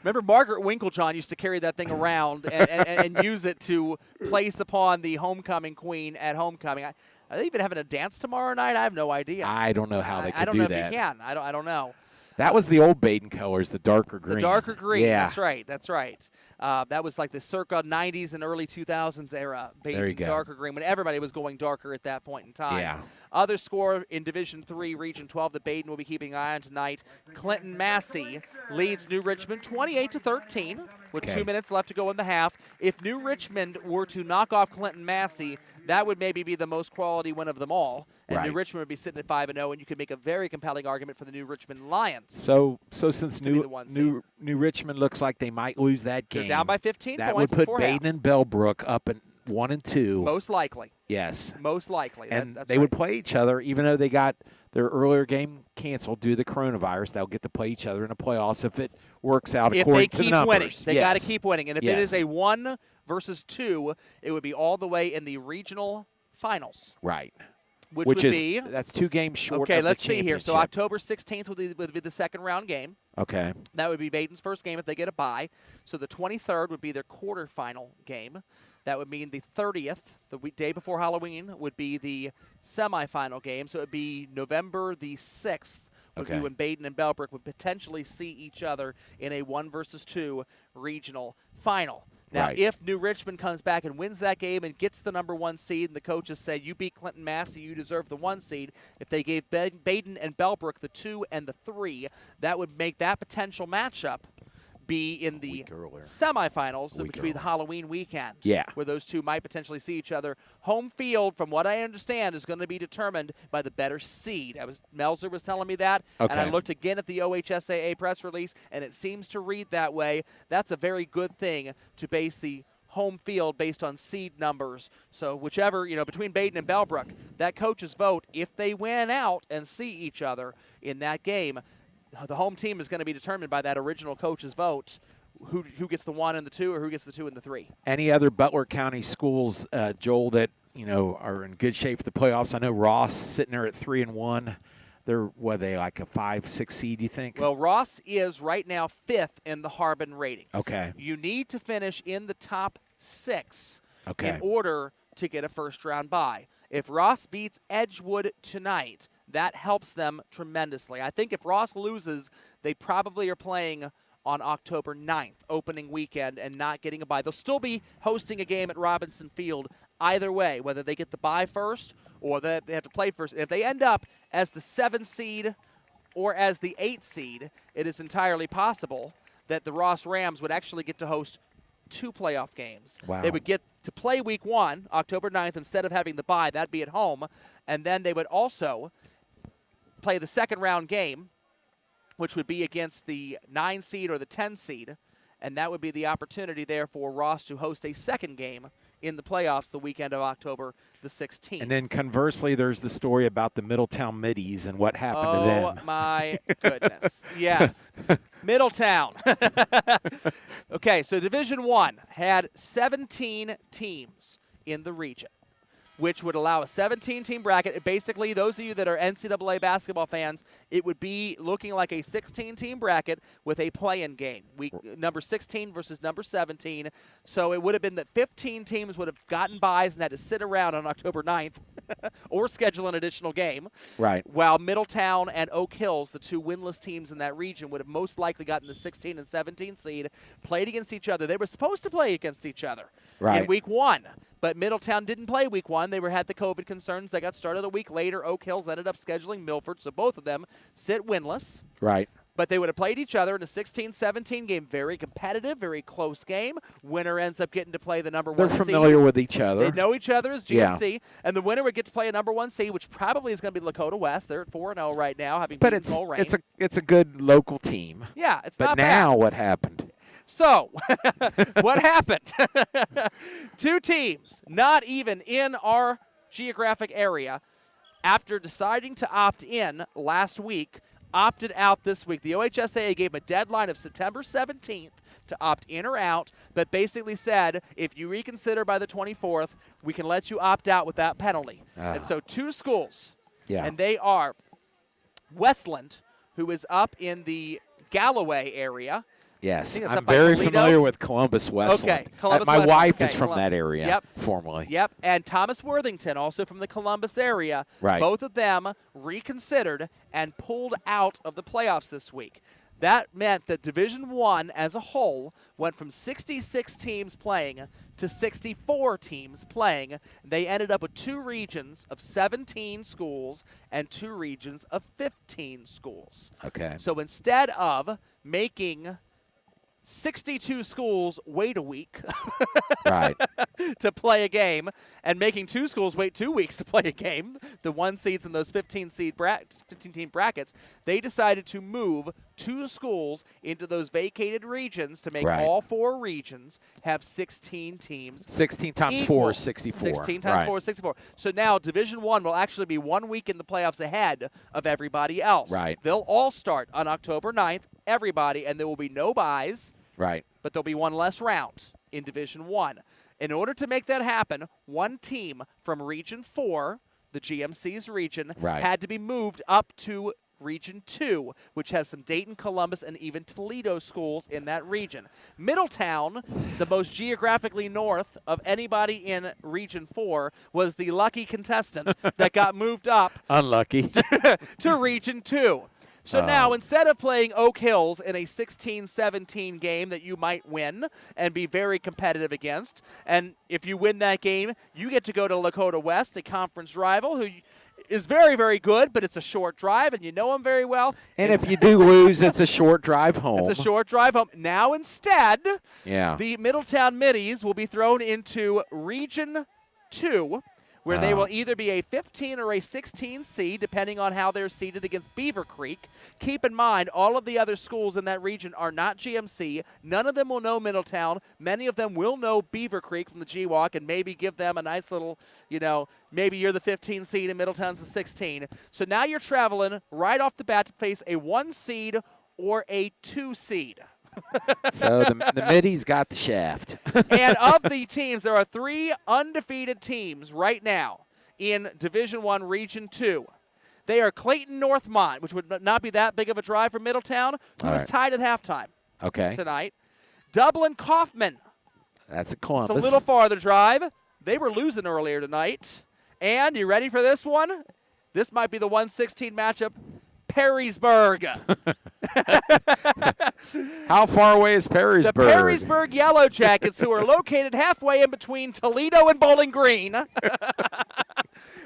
Speaker 1: Remember Margaret Winklejohn used to carry that thing around and use it to place upon the homecoming queen at homecoming. Are they even having a dance tomorrow night? I have no idea.
Speaker 2: I don't know how they could do that.
Speaker 1: I don't know if you can. I don't know.
Speaker 2: That was the old Badin colors, the darker green.
Speaker 1: The darker green,
Speaker 2: yeah.
Speaker 1: That's right. That was like the circa 90s and early 2000s era.
Speaker 2: There you go.
Speaker 1: Darker green, when everybody was going darker at that point in time.
Speaker 2: Yeah.
Speaker 1: Other score in Division III, Region 12 that Badin will be keeping an eye on tonight. Clinton Massey leads New Richmond 28-13 with 2 minutes left to go in the half. If New Richmond were to knock off Clinton Massey, that would maybe be the most quality win of them all. And New Richmond would be sitting at 5-0, and you could make a very compelling argument for the New Richmond Lions.
Speaker 2: So since New Richmond looks like they might lose that game,
Speaker 1: they're down by 15
Speaker 2: that
Speaker 1: points.
Speaker 2: That would put Badin and Bellbrook up at 1-2.
Speaker 1: Most likely.
Speaker 2: Yes.
Speaker 1: Most likely.
Speaker 2: And
Speaker 1: that's
Speaker 2: they would play each other, even though they got their earlier game canceled due to the coronavirus. They'll get to play each other in the playoffs if it works out according to the numbers.
Speaker 1: Winning. They got to keep winning. And if it is a 1 versus 2, it would be all the way in the regional finals.
Speaker 2: Right.
Speaker 1: Which would be
Speaker 2: that's 2 games short.
Speaker 1: Okay,
Speaker 2: of the
Speaker 1: let's see here. So
Speaker 2: championship.
Speaker 1: October 16th would be the second round game.
Speaker 2: Okay.
Speaker 1: That would be Badin's first game if they get a bye. So the 23rd would be their quarterfinal game. That would mean the 30th, the day before Halloween, would be the semifinal game. So it would be November the 6th would be when Badin and Bellbrook would potentially see each other in a 1 versus 2 regional final. Now, if New Richmond comes back and wins that game and gets the number 1 seed, and the coaches say, you beat Clinton Massey, you deserve the 1 seed, if they gave Badin and Bellbrook the 2 and the 3, that would make that potential matchup be in the semifinals, which would be the Halloween weekend, where those two might potentially see each other. Home field, from what I understand, is going to be determined by the better seed. Melzer was telling me that, and I looked again at the OHSAA press release, and it seems to read that way. That's a very good thing to base the home field based on seed numbers. So whichever, between Badin and Bellbrook, that coach's vote, if they win out and see each other in that game, the home team is going to be determined by that original coach's vote, who gets the 1 and the 2 or who gets the 2 and the 3.
Speaker 2: Any other Butler County schools, Joel, that are in good shape for the playoffs? I know Ross sitting there at 3-1. They're like a 5-6 seed, you think?
Speaker 1: Well, Ross is right now 5th in the Harbin ratings.
Speaker 2: Okay.
Speaker 1: You need to finish in the top 6 in order to get a first-round bye. If Ross beats Edgewood tonight, that helps them tremendously. I think if Ross loses, they probably are playing on October 9th, opening weekend, and not getting a bye. They'll still be hosting a game at Robinson Field either way, whether they get the bye first or they have to play first. If they end up as the 7 seed or as the 8 seed, it is entirely possible that the Ross Rams would actually get to host 2 playoff games.
Speaker 2: Wow.
Speaker 1: They would get to play week 1, October 9th, instead of having the bye. That'd be at home. And then they would also play the second round game which would be against the 9 seed or the 10 seed, and that would be the opportunity there for Ross to host a second game in the playoffs the weekend of October the 16th.
Speaker 2: And then conversely, there's the story about the Middletown Middies and what happened to them.
Speaker 1: Oh, my goodness. Yes. Middletown. Okay, so Division I had 17 teams in the region, which would allow a 17-team bracket. Basically, those of you that are NCAA basketball fans, it would be looking like a 16-team bracket with a play-in game. Number 16 versus number 17. So it would have been that 15 teams would have gotten byes and had to sit around on October 9th or schedule an additional game.
Speaker 2: Right.
Speaker 1: While Middletown and Oak Hills, the two winless teams in that region, would have most likely gotten the 16 and 17 seed, played against each other. They were supposed to play against each other in week 1. But Middletown didn't play week 1. They had the COVID concerns. They got started a week later. Oak Hills ended up scheduling Milford, so both of them sit winless.
Speaker 2: Right.
Speaker 1: But they would have played each other in a 16-17 game. Very competitive, very close game. Winner ends up getting to play the number 1 seed.
Speaker 2: They're familiar with each other.
Speaker 1: They know each other as GMC. And the winner would get to play a number 1 seed, which probably is going to be Lakota West. They're at 4-0 right now, having beaten Coleraine.
Speaker 2: It's a good local team.
Speaker 1: Yeah, it's not
Speaker 2: bad. But now what happened?
Speaker 1: So, what happened? 2 teams, not even in our geographic area, after deciding to opt in last week, opted out this week. The OHSAA gave a deadline of September 17th to opt in or out, but basically said, if you reconsider by the 24th, we can let you opt out without penalty. And so 2 schools, and they are Westland, who is up in the Galloway area.
Speaker 2: Yes, I'm very familiar with Columbus Westland.
Speaker 1: Okay, Columbus
Speaker 2: my
Speaker 1: Westland.
Speaker 2: wife is
Speaker 1: Okay,
Speaker 2: from
Speaker 1: Columbus.
Speaker 2: that area,
Speaker 1: Yep.
Speaker 2: formerly.
Speaker 1: Yep, and Thomas Worthington, also from the Columbus area.
Speaker 2: Right.
Speaker 1: Both of them reconsidered and pulled out of the playoffs this week. That meant that Division I as a whole went from 66 teams playing to 64 teams playing. They ended up with 2 regions of 17 schools and 2 regions of 15 schools.
Speaker 2: Okay.
Speaker 1: So instead of making 62 schools wait a week
Speaker 2: Right.
Speaker 1: to play a game, and making 2 schools wait 2 weeks to play a game, the 1 seeds in those 15-team brackets, they decided to move 2 schools into those vacated regions to make all 4 regions have 16 teams.
Speaker 2: 16 times
Speaker 1: equal.
Speaker 2: 4 is 64.
Speaker 1: 16 times 4 is 64. So now Division I will actually be 1 week in the playoffs ahead of everybody else.
Speaker 2: Right.
Speaker 1: They'll all start on October 9th, everybody, and there will be no byes.
Speaker 2: Right.
Speaker 1: But there'll be 1 less round in Division I. In order to make that happen, 1 team from Region 4, the GMC's region, had to be moved up to Region 2, which has some Dayton, Columbus, and even Toledo schools in that region. Middletown, the most geographically north of anybody in Region 4, was the lucky contestant that got moved up
Speaker 2: Unlucky.
Speaker 1: to Region 2. So now, instead of playing Oak Hills in a 16-17 game that you might win and be very competitive against, and if you win that game, you get to go to Lakota West, a conference rival who is very, very good, but it's a short drive, and you know them very well.
Speaker 2: And if you do lose, it's a short drive home.
Speaker 1: It's a short drive home. Now, instead,
Speaker 2: Yeah.
Speaker 1: the Middletown Middies will be thrown into Region 2, where they will either be a 15 or a 16 seed, depending on how they're seeded against Beaver Creek. Keep in mind, all of the other schools in that region are not GMC. None of them will know Middletown. Many of them will know Beaver Creek from the GWalk and maybe give them a nice little, maybe you're the 15 seed and Middletown's the 16. So now you're traveling right off the bat to face a 1 seed or a 2 seed.
Speaker 2: So the Middies got the shaft.
Speaker 1: And of the teams, there are 3 undefeated teams right now in Division I Region 2. They are Clayton Northmont, which would not be that big of a drive from Middletown, who is tied at halftime tonight. Dublin Kaufman.
Speaker 2: That's a Columbus.
Speaker 1: It's a little farther drive. They were losing earlier tonight. And you ready for this one? This might be the 116 matchup. Perrysburg.
Speaker 2: How far away is Perrysburg?
Speaker 1: The Perrysburg Yellow Jackets, who are located halfway in between Toledo and Bowling Green.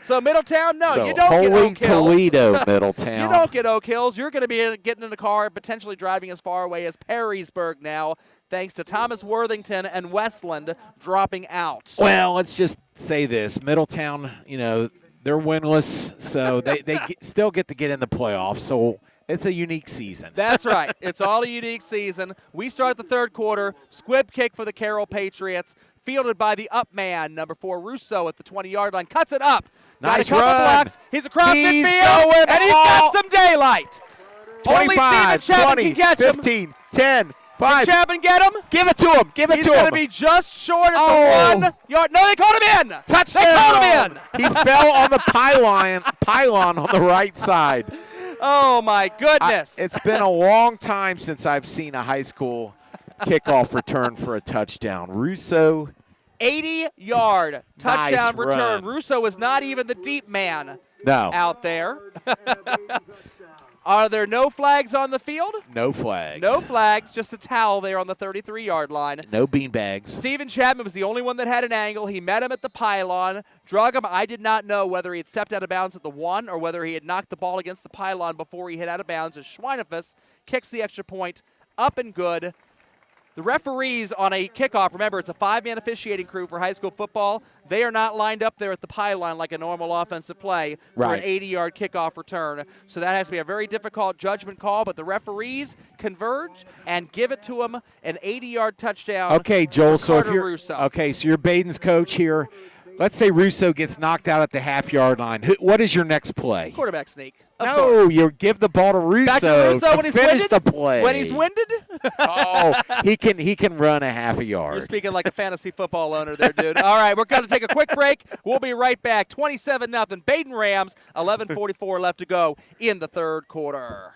Speaker 1: So Middletown, you don't get Oak Hills.
Speaker 2: Toledo, Middletown.
Speaker 1: You don't get Oak Hills. You're going to be getting in a car, potentially driving as far away as Perrysburg now, thanks to Thomas Worthington and Westland dropping out.
Speaker 2: Well, let's just say this. Middletown, they're winless, so they still get to get in the playoffs. So It's a unique season.
Speaker 1: That's right. It's all a unique season. We start the third quarter. Squib kick for the Carroll Patriots, fielded by the up man, number 4, Russo at the 20-yard line. Cuts it up.
Speaker 2: Nice
Speaker 1: Got a couple
Speaker 2: run.
Speaker 1: blocks. He's across
Speaker 2: He's
Speaker 1: midfield,
Speaker 2: going
Speaker 1: and he's got
Speaker 2: all-
Speaker 1: some daylight.
Speaker 2: 25,
Speaker 1: Only
Speaker 2: 20,
Speaker 1: can catch him.
Speaker 2: 15, 10,
Speaker 1: Can
Speaker 2: 5.
Speaker 1: Chapman get him?
Speaker 2: Give it to him. Give it
Speaker 1: He's
Speaker 2: to
Speaker 1: going to
Speaker 2: him.
Speaker 1: be just short at
Speaker 2: Oh.
Speaker 1: the 1 yard. No, they caught him in.
Speaker 2: Touchdown.
Speaker 1: They caught him in.
Speaker 2: He fell on the pylon on the right side.
Speaker 1: Oh, my goodness.
Speaker 2: It's been a long time since I've seen a high school kickoff return for a touchdown. Russo,
Speaker 1: 80-yard touchdown
Speaker 2: Nice
Speaker 1: return.
Speaker 2: run.
Speaker 1: Russo is not even the deep man
Speaker 2: no,
Speaker 1: out there. Are there no flags on the field?
Speaker 2: no flags.
Speaker 1: No flags, just a towel there on the 33-yard line.
Speaker 2: No beanbags.
Speaker 1: Stephen Chapman was the only one that had an angle. He met him at the pylon, drug him. I did not know whether he had stepped out of bounds at the 1 or whether he had knocked the ball against the pylon before he hit out of bounds as Schweinefus kicks the extra point, up and good. The referees on a kickoff, remember, it's a 5-man officiating crew for high school football. They are not lined up there at the pylon like a normal offensive play for an
Speaker 2: Right.
Speaker 1: 80-yard kickoff return. So that has to be a very difficult judgment call, but the referees converge and give it to him, an 80-yard touchdown.
Speaker 2: Okay, Joel.
Speaker 1: for
Speaker 2: So if
Speaker 1: Carter
Speaker 2: you're
Speaker 1: Russo.
Speaker 2: so you're Badin's coach here. Let's say Russo gets knocked out at the half-yard line. What is your next play?
Speaker 1: Quarterback sneak. Of
Speaker 2: No,
Speaker 1: course.
Speaker 2: you give the ball to Russo,
Speaker 1: Back to Russo
Speaker 2: to
Speaker 1: when he's
Speaker 2: finish
Speaker 1: winded?
Speaker 2: the play.
Speaker 1: When he's winded?
Speaker 2: Oh, he can run a half a
Speaker 1: You're
Speaker 2: yard.
Speaker 1: speaking like a fantasy football owner there, dude. All right, we're going to take a quick break. We'll be right back. 27-0. Badin Rams, 11:44 left to go in the third quarter.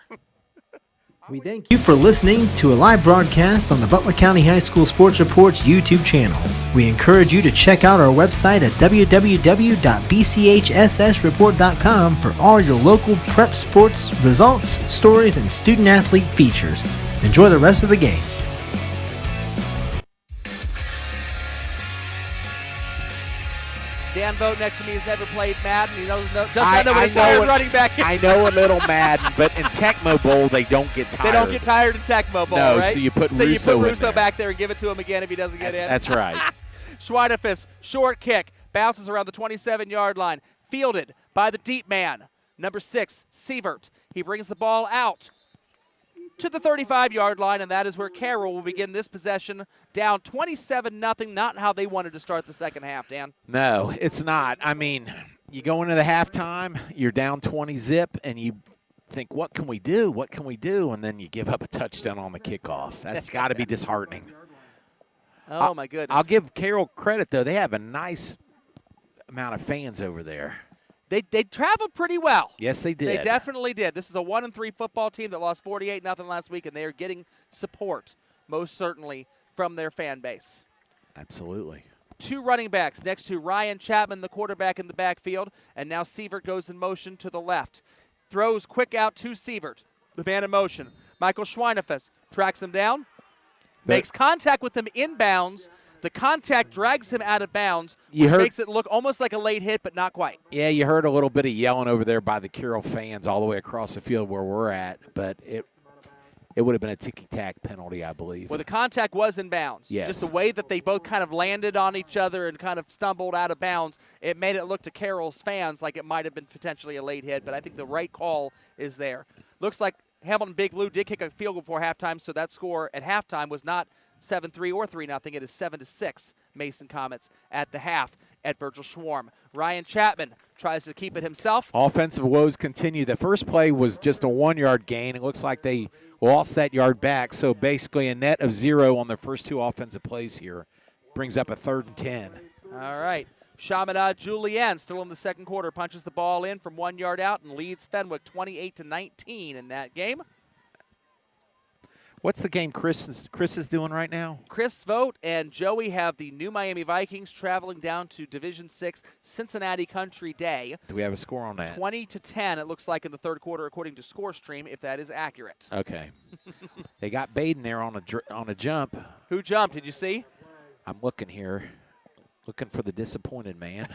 Speaker 5: We thank you for listening to a live broadcast on the Butler County High School Sports Reports YouTube channel. We encourage you to check out our website at www.bchssreport.com for all your local prep sports results, stories, and student-athlete features. Enjoy the rest of the game.
Speaker 1: Dan Vogt next to me has never played Madden. He does not know
Speaker 2: I
Speaker 1: what a
Speaker 2: know
Speaker 1: tired
Speaker 2: it-
Speaker 1: running back is.
Speaker 2: I know a little Madden, but in Tecmo Bowl they don't get tired.
Speaker 1: They don't get tired in Tecmo Bowl,
Speaker 2: No,
Speaker 1: right?
Speaker 2: so you put
Speaker 1: So
Speaker 2: Russo in
Speaker 1: you put Russo
Speaker 2: there.
Speaker 1: back there and give it to him again if he doesn't get in.
Speaker 2: That's right.
Speaker 1: Schweinefus, short kick, bounces around the 27-yard line, fielded by the deep man, number 6, Sievert. He brings the ball out to the 35-yard line, and that is where Carroll will begin this possession, down 27-0. Not how they wanted to start the second half, Dan.
Speaker 2: No, it's not. I mean, you go into the halftime, you're down 20 zip, and you think, what can we do? What can we do? And then you give up a touchdown on the kickoff. That's got to be disheartening.
Speaker 1: Oh, my goodness.
Speaker 2: I'll give Carroll credit, though. They have a nice amount of fans over there.
Speaker 1: They traveled pretty well.
Speaker 2: Yes, they did.
Speaker 1: They definitely did. This is a 1-3 football team that lost 48-0 last week, and they are getting support, most certainly, from their fan base.
Speaker 2: Absolutely.
Speaker 1: 2 running backs next to Ryan Chapman, the quarterback in the backfield, and now Sievert goes in motion to the left. Throws quick out to Sievert, the man in motion. Michael Schweinefus tracks him down, makes contact with him inbounds. The contact drags him out of bounds, which makes it look almost like a late hit, but not quite.
Speaker 2: Yeah, you heard a little bit of yelling over there by the Carroll fans all the way across the field where we're at, but it would have been a ticky-tack penalty, I believe.
Speaker 1: Well, the contact was in bounds.
Speaker 2: Yes.
Speaker 1: Just the way that they both kind of landed on each other and kind of stumbled out of bounds, it made it look to Carroll's fans like it might have been potentially a late hit, but I think the right call is there. Looks like Hamilton Big Blue did kick a field goal before halftime, so that score at halftime was not 7-3 or 3-0. It is 7-6, Mason Comets at the half at Virgil Schwarm. Ryan Chapman tries to keep it himself.
Speaker 2: Offensive woes continue. The first play was just a 1-yard gain. It looks like they lost that yard back, so basically a net of 0 on their first 2 offensive plays here. Brings up a 3rd and 10.
Speaker 1: All right. Chaminade Julien still in the second quarter, punches the ball in from 1 yard out and leads Fenwick 28-19 in that game.
Speaker 2: What's the game Chris is doing right now?
Speaker 1: Chris Vogt and Joey have the New Miami Vikings traveling down to Division VI Cincinnati Country Day.
Speaker 2: Do we have a score on that?
Speaker 1: 20-10, it looks like, in the third quarter, according to ScoreStream, if that is accurate.
Speaker 2: Okay. They got Badin there on a jump.
Speaker 1: Who jumped? Did you see?
Speaker 2: I'm looking here. Looking for the disappointed man.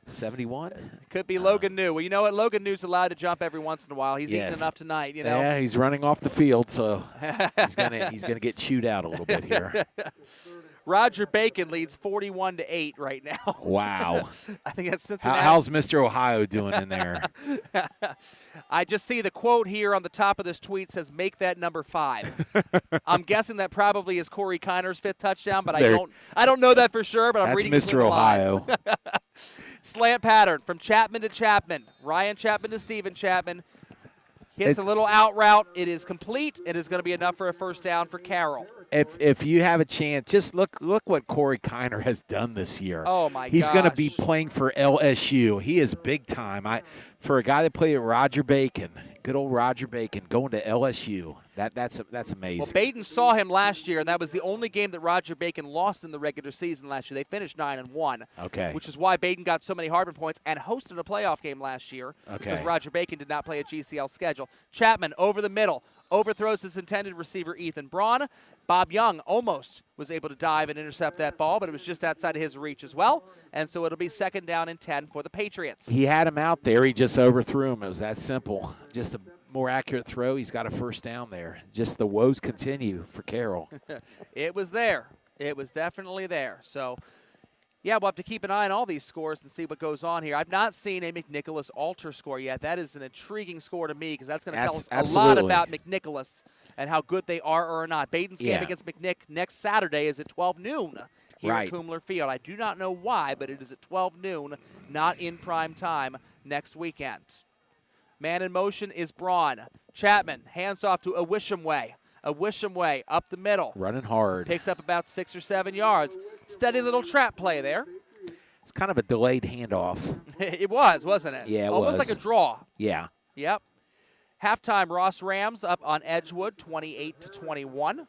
Speaker 2: 71?
Speaker 1: Could be Logan New. Well, you know what? Logan New's allowed to jump every once in a while. He's eaten
Speaker 2: Yes.
Speaker 1: enough tonight, you know.
Speaker 2: Yeah, he's running off the field, so he's gonna get chewed out a little bit here.
Speaker 1: Roger Bacon leads 41-8 right now.
Speaker 2: Wow.
Speaker 1: I think that's Cincinnati.
Speaker 2: How's Mr. Ohio doing in there?
Speaker 1: I just see the quote here on the top of this tweet says, "Make that number 5." I'm guessing that probably is Corey Kiner's 5th touchdown, but I don't know that for sure. But I'm reading
Speaker 2: That's
Speaker 1: between
Speaker 2: Mr.
Speaker 1: the lines.
Speaker 2: Ohio.
Speaker 1: Slant pattern from Chapman to Chapman. Ryan Chapman to Steven Chapman. Hits a little out route. It is complete. It is going to be enough for a first down for Carroll.
Speaker 2: If you have a chance, just look what Corey Kiner has done this year.
Speaker 1: Oh, my gosh.
Speaker 2: He's going to be playing for LSU. He is big time. For a guy that played at Roger Bacon, good old Roger Bacon, going to LSU, that's amazing.
Speaker 1: Well, Badin saw him last year, and that was the only game that Roger Bacon lost in the regular season last year. They finished 9-1.
Speaker 2: Okay.
Speaker 1: Which is why Badin got so many Harbin points and hosted a playoff game last year.
Speaker 2: Okay.
Speaker 1: Because Roger Bacon did not play a GCL schedule. Chapman over the middle. Overthrows his intended receiver, Ethan Braun. Bob Young almost was able to dive and intercept that ball, but it was just outside of his reach as well. And so it'll be 2nd down and 10 for the Patriots.
Speaker 2: He had him out there. He just overthrew him. It was that simple. Just a more accurate throw. He's got a first down there. Just the woes continue for Carroll.
Speaker 1: It was there. It was definitely there. So, yeah, we'll have to keep an eye on all these scores and see what goes on here. I've not seen a McNicholas alter score yet. That is an intriguing score to me because that's going to tell us a lot about McNicholas and how good they are or not. Badin's game against McNick next Saturday is at 12 noon here at Kumler Field. I do not know why, but it is at 12 noon, not in prime time next weekend. Man in motion is Braun. Chapman hands off to Awishimwe. Awishimwe up the middle.
Speaker 2: Running hard.
Speaker 1: Picks up about 6 or 7 yards. Steady little trap play there.
Speaker 2: It's kind of a delayed handoff.
Speaker 1: It was, wasn't it?
Speaker 2: Yeah, it
Speaker 1: Almost
Speaker 2: was.
Speaker 1: like a draw.
Speaker 2: Yeah.
Speaker 1: Yep. Halftime, Ross Rams up on Edgewood, 28-21.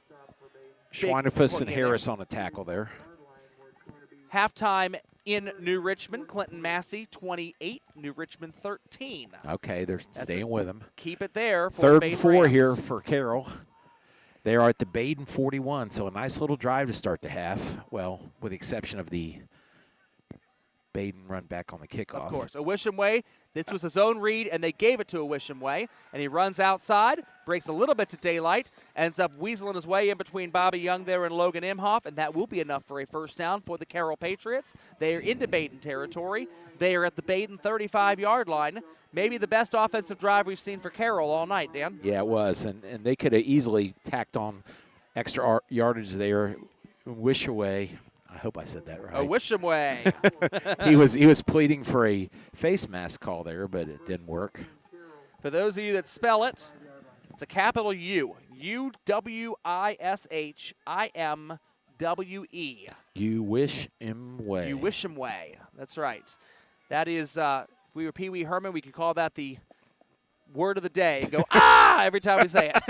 Speaker 2: Schweinefuss and Harris on a tackle there.
Speaker 1: Halftime in New Richmond, Clinton Massey, 28, New Richmond 13.
Speaker 2: Okay, they're staying with him.
Speaker 1: Keep it there for
Speaker 2: 3rd
Speaker 1: the
Speaker 2: and 4
Speaker 1: Rams.
Speaker 2: here for Carroll. They are at the Badin 41, so a nice little drive to start the half. Well, with the exception of the Badin run back on the kickoff.
Speaker 1: Of course. Awishimwe, this was his own read, and they gave it to Awishimwe. And he runs outside, breaks a little bit to daylight, ends up weaseling his way in between Bobby Young there and Logan Imhoff, and that will be enough for a first down for the Carroll Patriots. They are into Badin territory. They are at the Badin 35-yard line. Maybe the best offensive drive we've seen for Carroll all night, Dan.
Speaker 2: Yeah, it was, and they could have easily tacked on extra yardage there. Wishaway. I hope I said that right.
Speaker 1: Awishimwe.
Speaker 2: he was pleading for a face mask call there, but it didn't work.
Speaker 1: For those of you that spell it, it's a capital U. U-W-I-S-H-I-M-W-E.
Speaker 2: You wish him way.
Speaker 1: You wish him way. That's right. That is, if we were Pee Wee Herman, we could call that the word of the day. Go, every time we say it.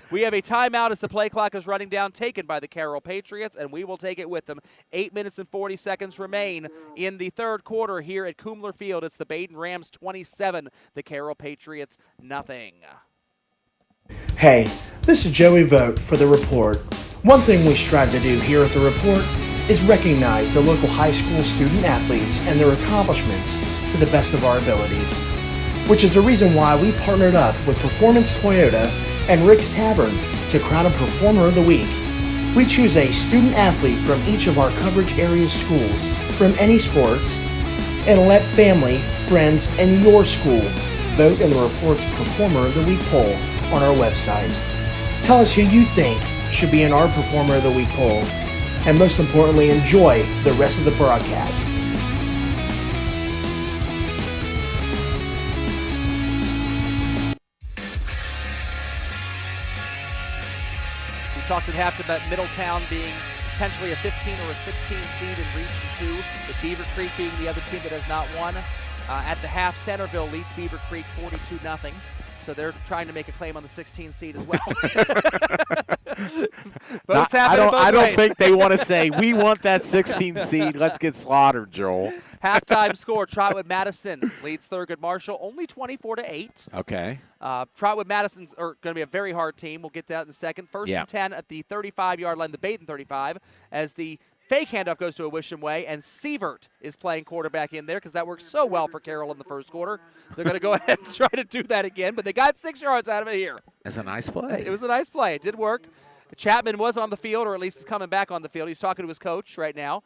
Speaker 1: We have a timeout as the play clock is running down, taken by the Carroll Patriots, and we will take it with them. 8 minutes and 40 seconds remain in the 3rd quarter here at Kumler Field. It's the Badin Rams 27, the Carroll Patriots nothing.
Speaker 6: Hey, this is Joey Vogt for The Report. One thing we strive to do here at The Report is recognize the local high school student athletes and their accomplishments to the best of our abilities, which is the reason why we partnered up with Performance Toyota and Rick's Tavern to crown a Performer of the Week. We choose a student athlete from each of our coverage area schools from any sports and let family, friends, and your school vote in the Report's Performer of the Week poll on our website. Tell us who you think should be in our Performer of the Week poll, and most importantly, enjoy the rest of the broadcast.
Speaker 1: We talked at half about Middletown being potentially a 15 or a 16 seed in Region 2, with Beaver Creek being the other team that has not won. At the half, Centerville leads Beaver Creek 42-0. So they're trying to make a claim on the 16 seed as well.
Speaker 2: I don't think they want to say, we want that 16 seed. Let's get slaughtered, Joel.
Speaker 1: Halftime score, Trotwood Madison leads Thurgood Marshall, only 24-8.
Speaker 2: Okay.
Speaker 1: Trotwood Madison's going to be a very hard team. We'll get to that in a second. First and 10 at the 35-yard line, the Badin 35, as the fake handoff goes to Awishimwe, and Sievert is playing quarterback in there because that worked so well for Carroll in the first quarter. They're going to go ahead and try to do that again, but they got 6 yards out of it here.
Speaker 2: That's a nice play.
Speaker 1: It was a nice play. It did work. Chapman was on the field, or at least is coming back on the field. He's talking to his coach right now.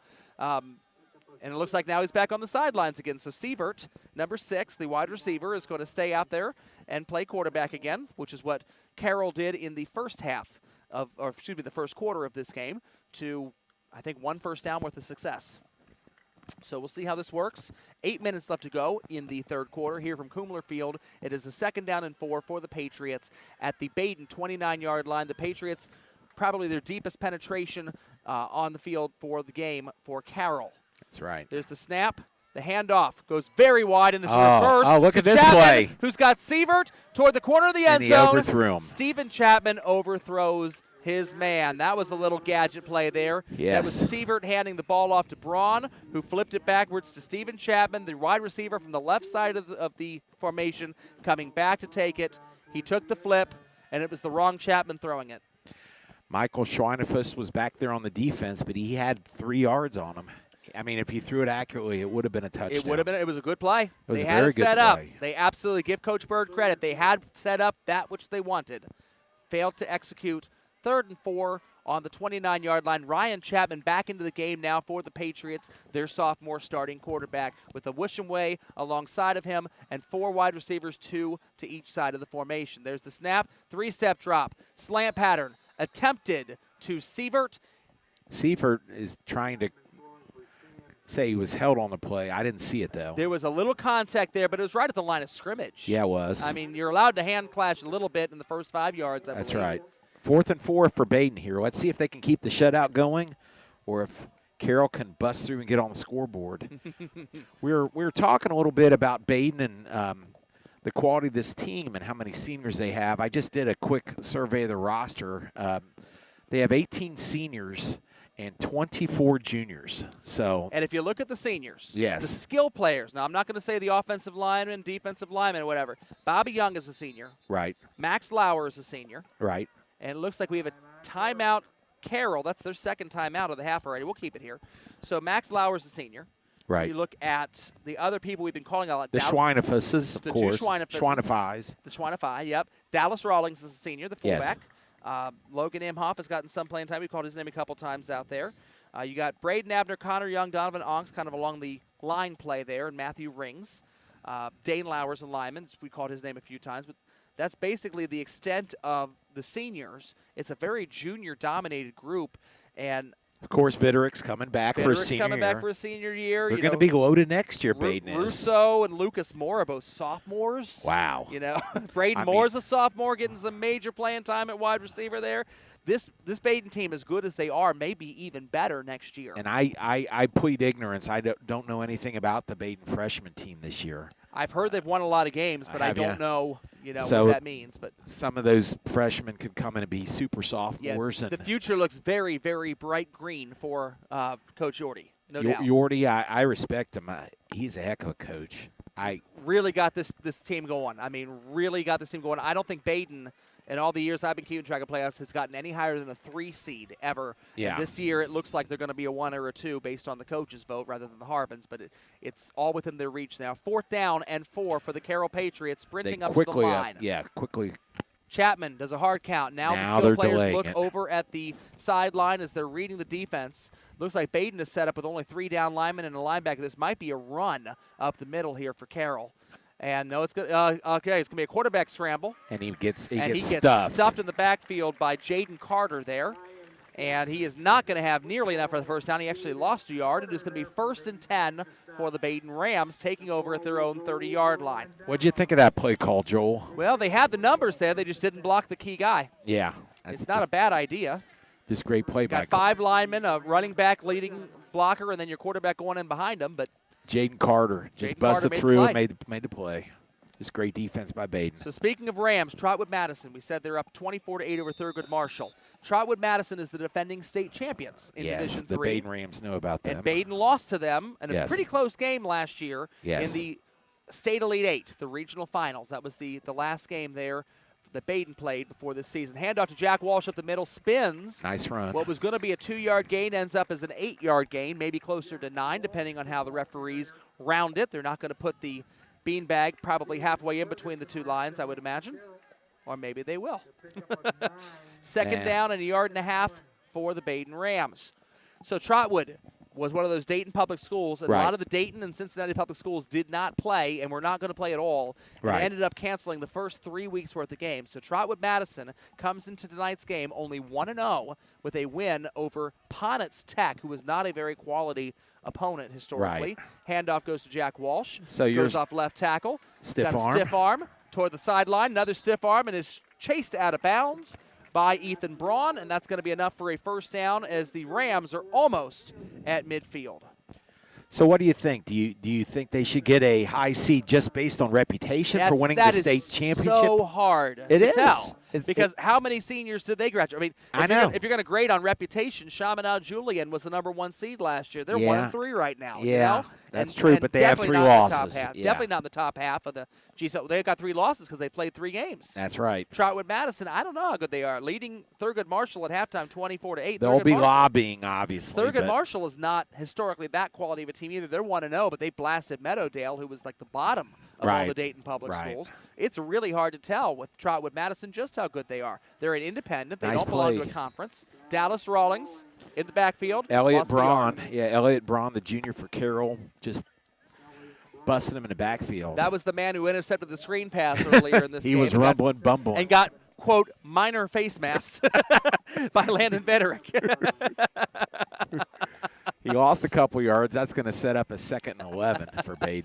Speaker 1: And it looks like now he's back on the sidelines again. So Sept, number 6, the wide receiver, is going to stay out there and play quarterback again, which is what Carroll did in the first half of, or excuse me, the first quarter of this game to, I think, 1 first down worth of success. So we'll see how this works. 8 minutes left to go in the third quarter here from Kumler Field. It is a 2nd down and 4 for the Patriots at the Badin 29-yard line. The Patriots, probably their deepest penetration on the field for the game for Carroll.
Speaker 2: That's right.
Speaker 1: There's the snap. The handoff goes very wide, and it's reversed.
Speaker 2: Oh, look at this
Speaker 1: Chapman,
Speaker 2: play.
Speaker 1: Who's got Sept toward the corner of the end
Speaker 2: And he
Speaker 1: zone.
Speaker 2: overthrew him.
Speaker 1: Stephen Chapman overthrows his man. That was a little gadget play there.
Speaker 2: Yes.
Speaker 1: That was Sept handing the ball off to Braun, who flipped it backwards to Stephen Chapman, the wide receiver from the left side of the formation, coming back to take it. He took the flip, and it was the wrong Chapman throwing it.
Speaker 2: Michael Schweinefus was back there on the defense, but he had 3 yards on him. I mean, if he threw it accurately, it would have been a touchdown.
Speaker 1: It would have been. It was a good play.
Speaker 2: It was
Speaker 1: they
Speaker 2: a
Speaker 1: had
Speaker 2: very
Speaker 1: it
Speaker 2: good
Speaker 1: set up.
Speaker 2: play.
Speaker 1: They absolutely give Coach Bird credit. They had set up that which they wanted. Failed to execute. 3rd and 4 on the 29-yard line. Ryan Chapman back into the game now for the Patriots, their sophomore starting quarterback, with a Wishamway alongside of him and 4 wide receivers, 2 to each side of the formation. There's the snap, 3-step drop, slant pattern, attempted to Sept.
Speaker 2: Sept is trying to say he was held on the play. I didn't see it, though.
Speaker 1: There was a little contact there, but it was right at the line of scrimmage.
Speaker 2: Yeah, it was.
Speaker 1: I mean, you're allowed to hand clash a little bit in the first 5 yards.
Speaker 2: That's right. 4th and 4 for Badin here. Let's see if they can keep the shutout going, or if Carroll can bust through and get on the scoreboard. we were talking a little bit about Badin and the quality of this team and how many seniors they have. I just did a quick survey of the roster. They have 18 seniors and 24 juniors. So,
Speaker 1: and if you look at the seniors,
Speaker 2: yes,
Speaker 1: the skill players. Now, I'm not going to say the offensive lineman, defensive lineman, whatever. Bobby Young is a senior.
Speaker 2: Right.
Speaker 1: Max Lauer is a senior.
Speaker 2: Right.
Speaker 1: And it looks like we have a timeout. Carroll, that's their 2nd timeout of the half already. We'll keep it here. So Max Lauer is a senior.
Speaker 2: Right.
Speaker 1: You look at the other people we've been calling out.
Speaker 2: The Schweinefuses, of course.
Speaker 1: The Schweinefei, yep. Dallas Rawlings is a senior, the fullback. Yes. Logan Imhoff has gotten some playing time. We called his name a couple times out there. You got Braden Abner, Connor Young, Donovan Onks kind of along the line play there, and Matthew Rings. Dane Lowers, a lineman. We called his name a few times. But that's basically the extent of the seniors. It's a very junior-dominated group. And
Speaker 2: of course, Vitterick's coming back for a senior
Speaker 1: coming back for a senior year.
Speaker 2: They're going to be loaded next year, Badin is.
Speaker 1: Russo and Lucas Moore are both sophomores.
Speaker 2: Wow.
Speaker 1: You know, Braden Moore's a sophomore, getting some major playing time at wide receiver there. This Badin team, as good as they are, may be even better next year.
Speaker 2: And I plead ignorance. I don't know anything about the Badin freshman team this year.
Speaker 1: I've heard they've won a lot of games, but I don't know,
Speaker 2: so
Speaker 1: what that means. But
Speaker 2: some of those freshmen could come in and be super sophomores.
Speaker 1: Yeah, the future looks very, very bright green for Coach Yorty, no doubt.
Speaker 2: Yorty, I respect him. He's a heck of a coach. I
Speaker 1: really got this team going. I mean, really got this team going. I don't think Badin, in all the years I've been keeping track of playoffs, has gotten any higher than a 3 seed ever.
Speaker 2: Yeah.
Speaker 1: And this year it looks like they're going to be a 1 or a 2 based on the coaches' vote rather than the Harbins, but it's all within their reach now. 4th down and 4 for the Carroll Patriots, sprinting up to the line.
Speaker 2: Quickly.
Speaker 1: Chapman does a hard count. Now the skill players look over at the sideline as they're reading the defense. Looks like Badin is set up with only 3 down linemen and a linebacker. This might be a run up the middle here for Carroll. And no, it's good. Okay, it's gonna be a quarterback scramble.
Speaker 2: And he gets
Speaker 1: stuffed in the backfield by Jaden Carter there, and he is not going to have nearly enough for the first down. He actually lost a yard. It is going to be 1st and 10 for the Badin Rams, taking over at their own 30-yard line.
Speaker 2: What'd you think of that play call, Joel?
Speaker 1: Well, they had the numbers there. They just didn't block the key guy.
Speaker 2: Yeah,
Speaker 1: it's not a bad idea.
Speaker 2: This great play by
Speaker 1: got 5 linemen, a running back leading blocker, and then your quarterback going in behind him, but.
Speaker 2: Jaden Carter just busted through and made the play. Just great defense by Badin.
Speaker 1: So speaking of Rams, Trotwood Madison, we said they're up 24-8 over Thurgood Marshall. Trotwood Madison is the defending state champions in Division III.
Speaker 2: The Badin Rams know about them.
Speaker 1: And Badin lost to them in a pretty close game last year in the State Elite 8, the regional finals. That was the last game there that Badin played before this season. Handoff to Jack Walsh up the middle, spins.
Speaker 2: Nice run.
Speaker 1: What was going to be a 2-yard gain ends up as an 8-yard gain, maybe closer to 9, depending on how the referees round it. They're not going to put the beanbag probably halfway in between the 2 lines, I would imagine. or maybe they will. Second down and a yard and a half for the Badin Rams. So Trotwood was one of those Dayton public schools, and a lot of the Dayton and Cincinnati public schools did not play and were not going to play at all. And they ended up canceling the first 3 weeks' worth of games. So Trotwood Madison comes into tonight's game only 1-0 with a win over Ponitz Tech, who was not a very quality opponent historically. Handoff goes to Jack Walsh.
Speaker 2: So
Speaker 1: goes off left tackle.
Speaker 2: Stiff
Speaker 1: got
Speaker 2: arm.
Speaker 1: A stiff arm toward the sideline. Another stiff arm, and is chased out of bounds by Ethan Braun, and that's going to be enough for a first down as the Rams are almost at midfield.
Speaker 2: So what do you think? Do you think they should get a high seed just based on reputation for winning the state championship?
Speaker 1: So hard to tell. Because how many seniors did they graduate? I mean, if you're going to grade on reputation, Chaminade Julian was the #1 seed last year. They're 1-3 right now.
Speaker 2: Yeah,
Speaker 1: you know?
Speaker 2: that's true, but they have 3 losses.
Speaker 1: Definitely not in the top half of the GCL. They've got 3 losses because they played 3 games.
Speaker 2: That's right.
Speaker 1: Trotwood Madison, I don't know how good they are. Leading Thurgood Marshall at halftime 24-8.
Speaker 2: They'll be lobbying, obviously.
Speaker 1: Thurgood Marshall is not historically that quality of a team either. They're 1-0, but they blasted Meadowdale, who was like the bottom of all the Dayton public schools. It's really hard to tell with Trotwood Madison just how good they are. They're an independent. They don't belong to a conference. Dallas Rawlings in the backfield.
Speaker 2: Elliott Braun. Yeah, Elliott Braun, the junior for Carroll, just busting him in the backfield.
Speaker 1: That was the man who intercepted the screen pass earlier in this game.
Speaker 2: He was rumbling, bumbling.
Speaker 1: And got, quote, minor face mask by Landon Bederick.
Speaker 2: He lost a couple yards. That's going to set up a 2nd and 11 for Badin.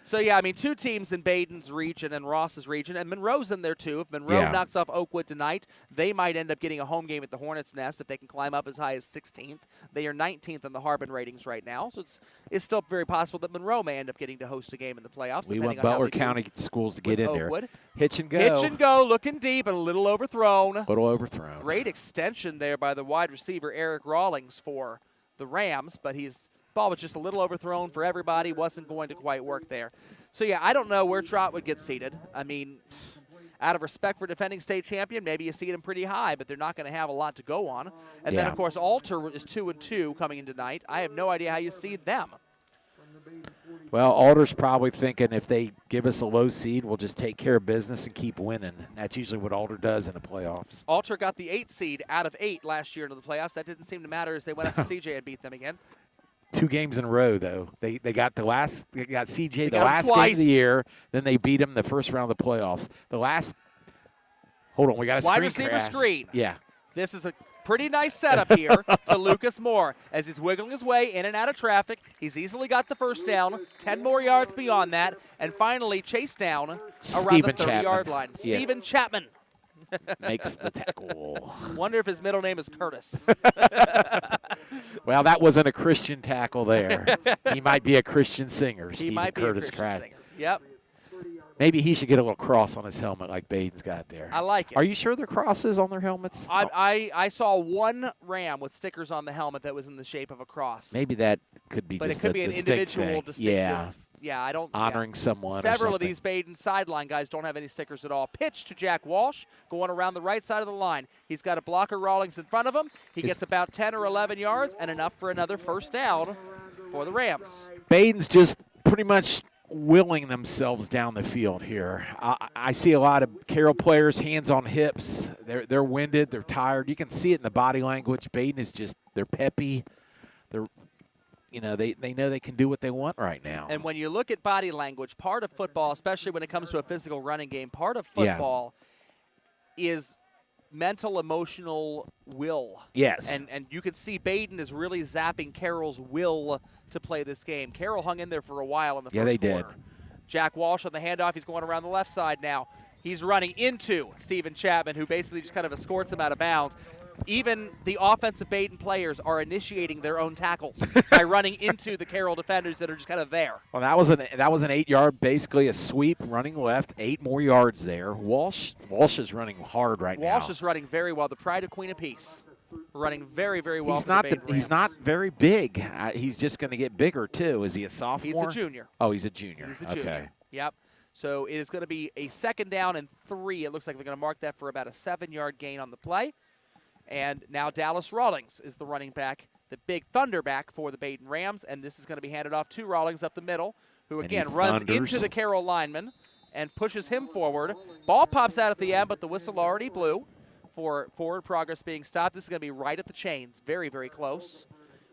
Speaker 1: So, yeah, I mean, 2 teams in Badin's region and Ross's region, and Monroe's in there, too. If Monroe knocks off Oakwood tonight, they might end up getting a home game at the Hornets' Nest if they can climb up as high as 16th. They are 19th in the Harbin ratings right now, so it's still very possible that Monroe may end up getting to host a game in the playoffs.
Speaker 2: We want Butler County schools to get in
Speaker 1: Oakwood.
Speaker 2: There. Hitch and go.
Speaker 1: Hitch and go, looking deep and a little overthrown. Great extension there by the wide receiver, Eric Rawlings, for the Rams, but ball was just a little overthrown for everybody, wasn't going to quite work there. So, yeah, I don't know where Trotwood gets seated. I mean, out of respect for defending state champion, maybe you seed them pretty high, but they're not going to have a lot to go on. And then, of course, Alter is 2-2 coming in tonight. I have no idea how you seed them.
Speaker 2: Well, Alter's probably thinking if they give us a low seed, we'll just take care of business and keep winning. That's usually what Alter does in the playoffs.
Speaker 1: Alter got the 8 seed out of 8 last year into the playoffs. That didn't seem to matter as they went up to CJ and beat them again.
Speaker 2: 2 games in a row, though. They got CJ the last game of the year. Then they beat him the first round of the playoffs. Hold on, we got a
Speaker 1: wide receiver screen.
Speaker 2: Yeah.
Speaker 1: This is a pretty nice setup here to Lucas Moore as he's wiggling his way in and out of traffic. He's easily got the first down, 10 more yards beyond that, and finally chased down around the 30-yard line.
Speaker 2: Yeah.
Speaker 1: Stephen Chapman
Speaker 2: makes the tackle.
Speaker 1: Wonder if his middle name is Curtis.
Speaker 2: Well, that wasn't a Christian tackle there. He might be a Christian singer, Stephen Curtis Craddock.
Speaker 1: Yep.
Speaker 2: Maybe he should get a little cross on his helmet like Badin's got there.
Speaker 1: I like it.
Speaker 2: Are you sure there are crosses on their helmets?
Speaker 1: I saw one Ram with stickers on the helmet that was in the shape of a cross.
Speaker 2: Maybe that could be
Speaker 1: but
Speaker 2: just
Speaker 1: it could be an individual
Speaker 2: thing.
Speaker 1: distinctive. Yeah, I don't.
Speaker 2: Honoring someone.
Speaker 1: Several of these Badin sideline guys don't have any stickers at all. Pitch to Jack Walsh, going around the right side of the line. He's got a blocker Rawlings in front of him. He gets about 10 or 11 yards and enough for another first down for the Rams.
Speaker 2: Badin's just pretty much willing themselves down the field here. I see a lot of Carroll players, hands on hips. They're winded. They're tired. You can see it in the body language. Badin is they're peppy. They know they can do what they want right now.
Speaker 1: And when you look at body language, part of football, especially when it comes to a physical running game, part of football is mental, emotional will.
Speaker 2: Yes.
Speaker 1: And you can see Badin is really zapping Carroll's will to play this game. Carroll hung in there for a while in the first quarter.
Speaker 2: Did.
Speaker 1: Jack Walsh on the handoff. He's going around the left side now. He's running into Stephen Chapman, who basically just kind of escorts him out of bounds. Even the offensive Badin players are initiating their own tackles by running into the Carroll defenders that are just kind of there.
Speaker 2: Well, that was an 8-yard, basically a sweep, running left, 8 more yards there. Walsh is running hard now.
Speaker 1: Walsh is running very well. The pride of Queen of Peace, running very, very well.
Speaker 2: He's not very big. He's just going to get bigger too. Is he a sophomore?
Speaker 1: He's a junior.
Speaker 2: Oh, he's a junior.
Speaker 1: He's a junior.
Speaker 2: Okay.
Speaker 1: Yep. So it is going to be a 2nd down and 3. It looks like they're going to mark that for about a 7-yard gain on the play. And now Dallas Rawlings is the running back, the big thunderback for the Badin Rams. And this is going to be handed off to Rawlings up the middle, who, again, runs into the Carroll lineman and pushes him forward. Ball pops out at the end, but the whistle already blew for forward progress being stopped. This is going to be right at the chains. Very, very close.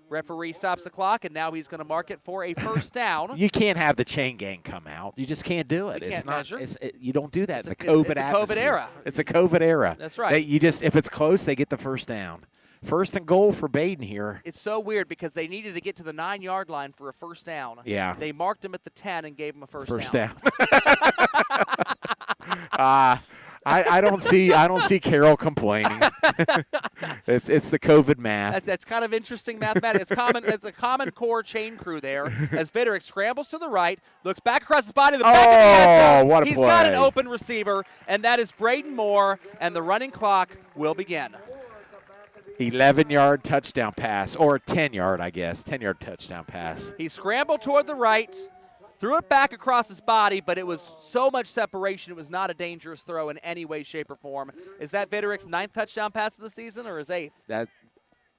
Speaker 1: Referee stops the clock, and now he's going to mark it for a first down.
Speaker 2: You can't have the chain gang come out. You just can't do it.
Speaker 1: You can't measure.
Speaker 2: You don't do that in the COVID atmosphere.
Speaker 1: It's a COVID era.
Speaker 2: It's a COVID era.
Speaker 1: That's right.
Speaker 2: If it's close, they get the first down. First and goal for Badin here.
Speaker 1: It's so weird because they needed to get to the 9-yard line for a first down.
Speaker 2: Yeah.
Speaker 1: They marked him at the 10 and gave him a first
Speaker 2: down. I don't see Carroll complaining. It's the COVID math.
Speaker 1: That's kind of interesting mathematics. It's a common core chain crew there as Viderick scrambles to the right, looks back across his body, the back of the end zone.
Speaker 2: What a
Speaker 1: He's
Speaker 2: play.
Speaker 1: got an open receiver, and that is Braden Moore, and the running clock will begin.
Speaker 2: 11-yard touchdown pass, or 10-yard, I guess. 10-yard touchdown pass.
Speaker 1: He scrambled toward the right, threw it back across his body, but it was so much separation, it was not a dangerous throw in any way, shape, or form. Is that Viderick's 9th touchdown pass of the season, or his 8th?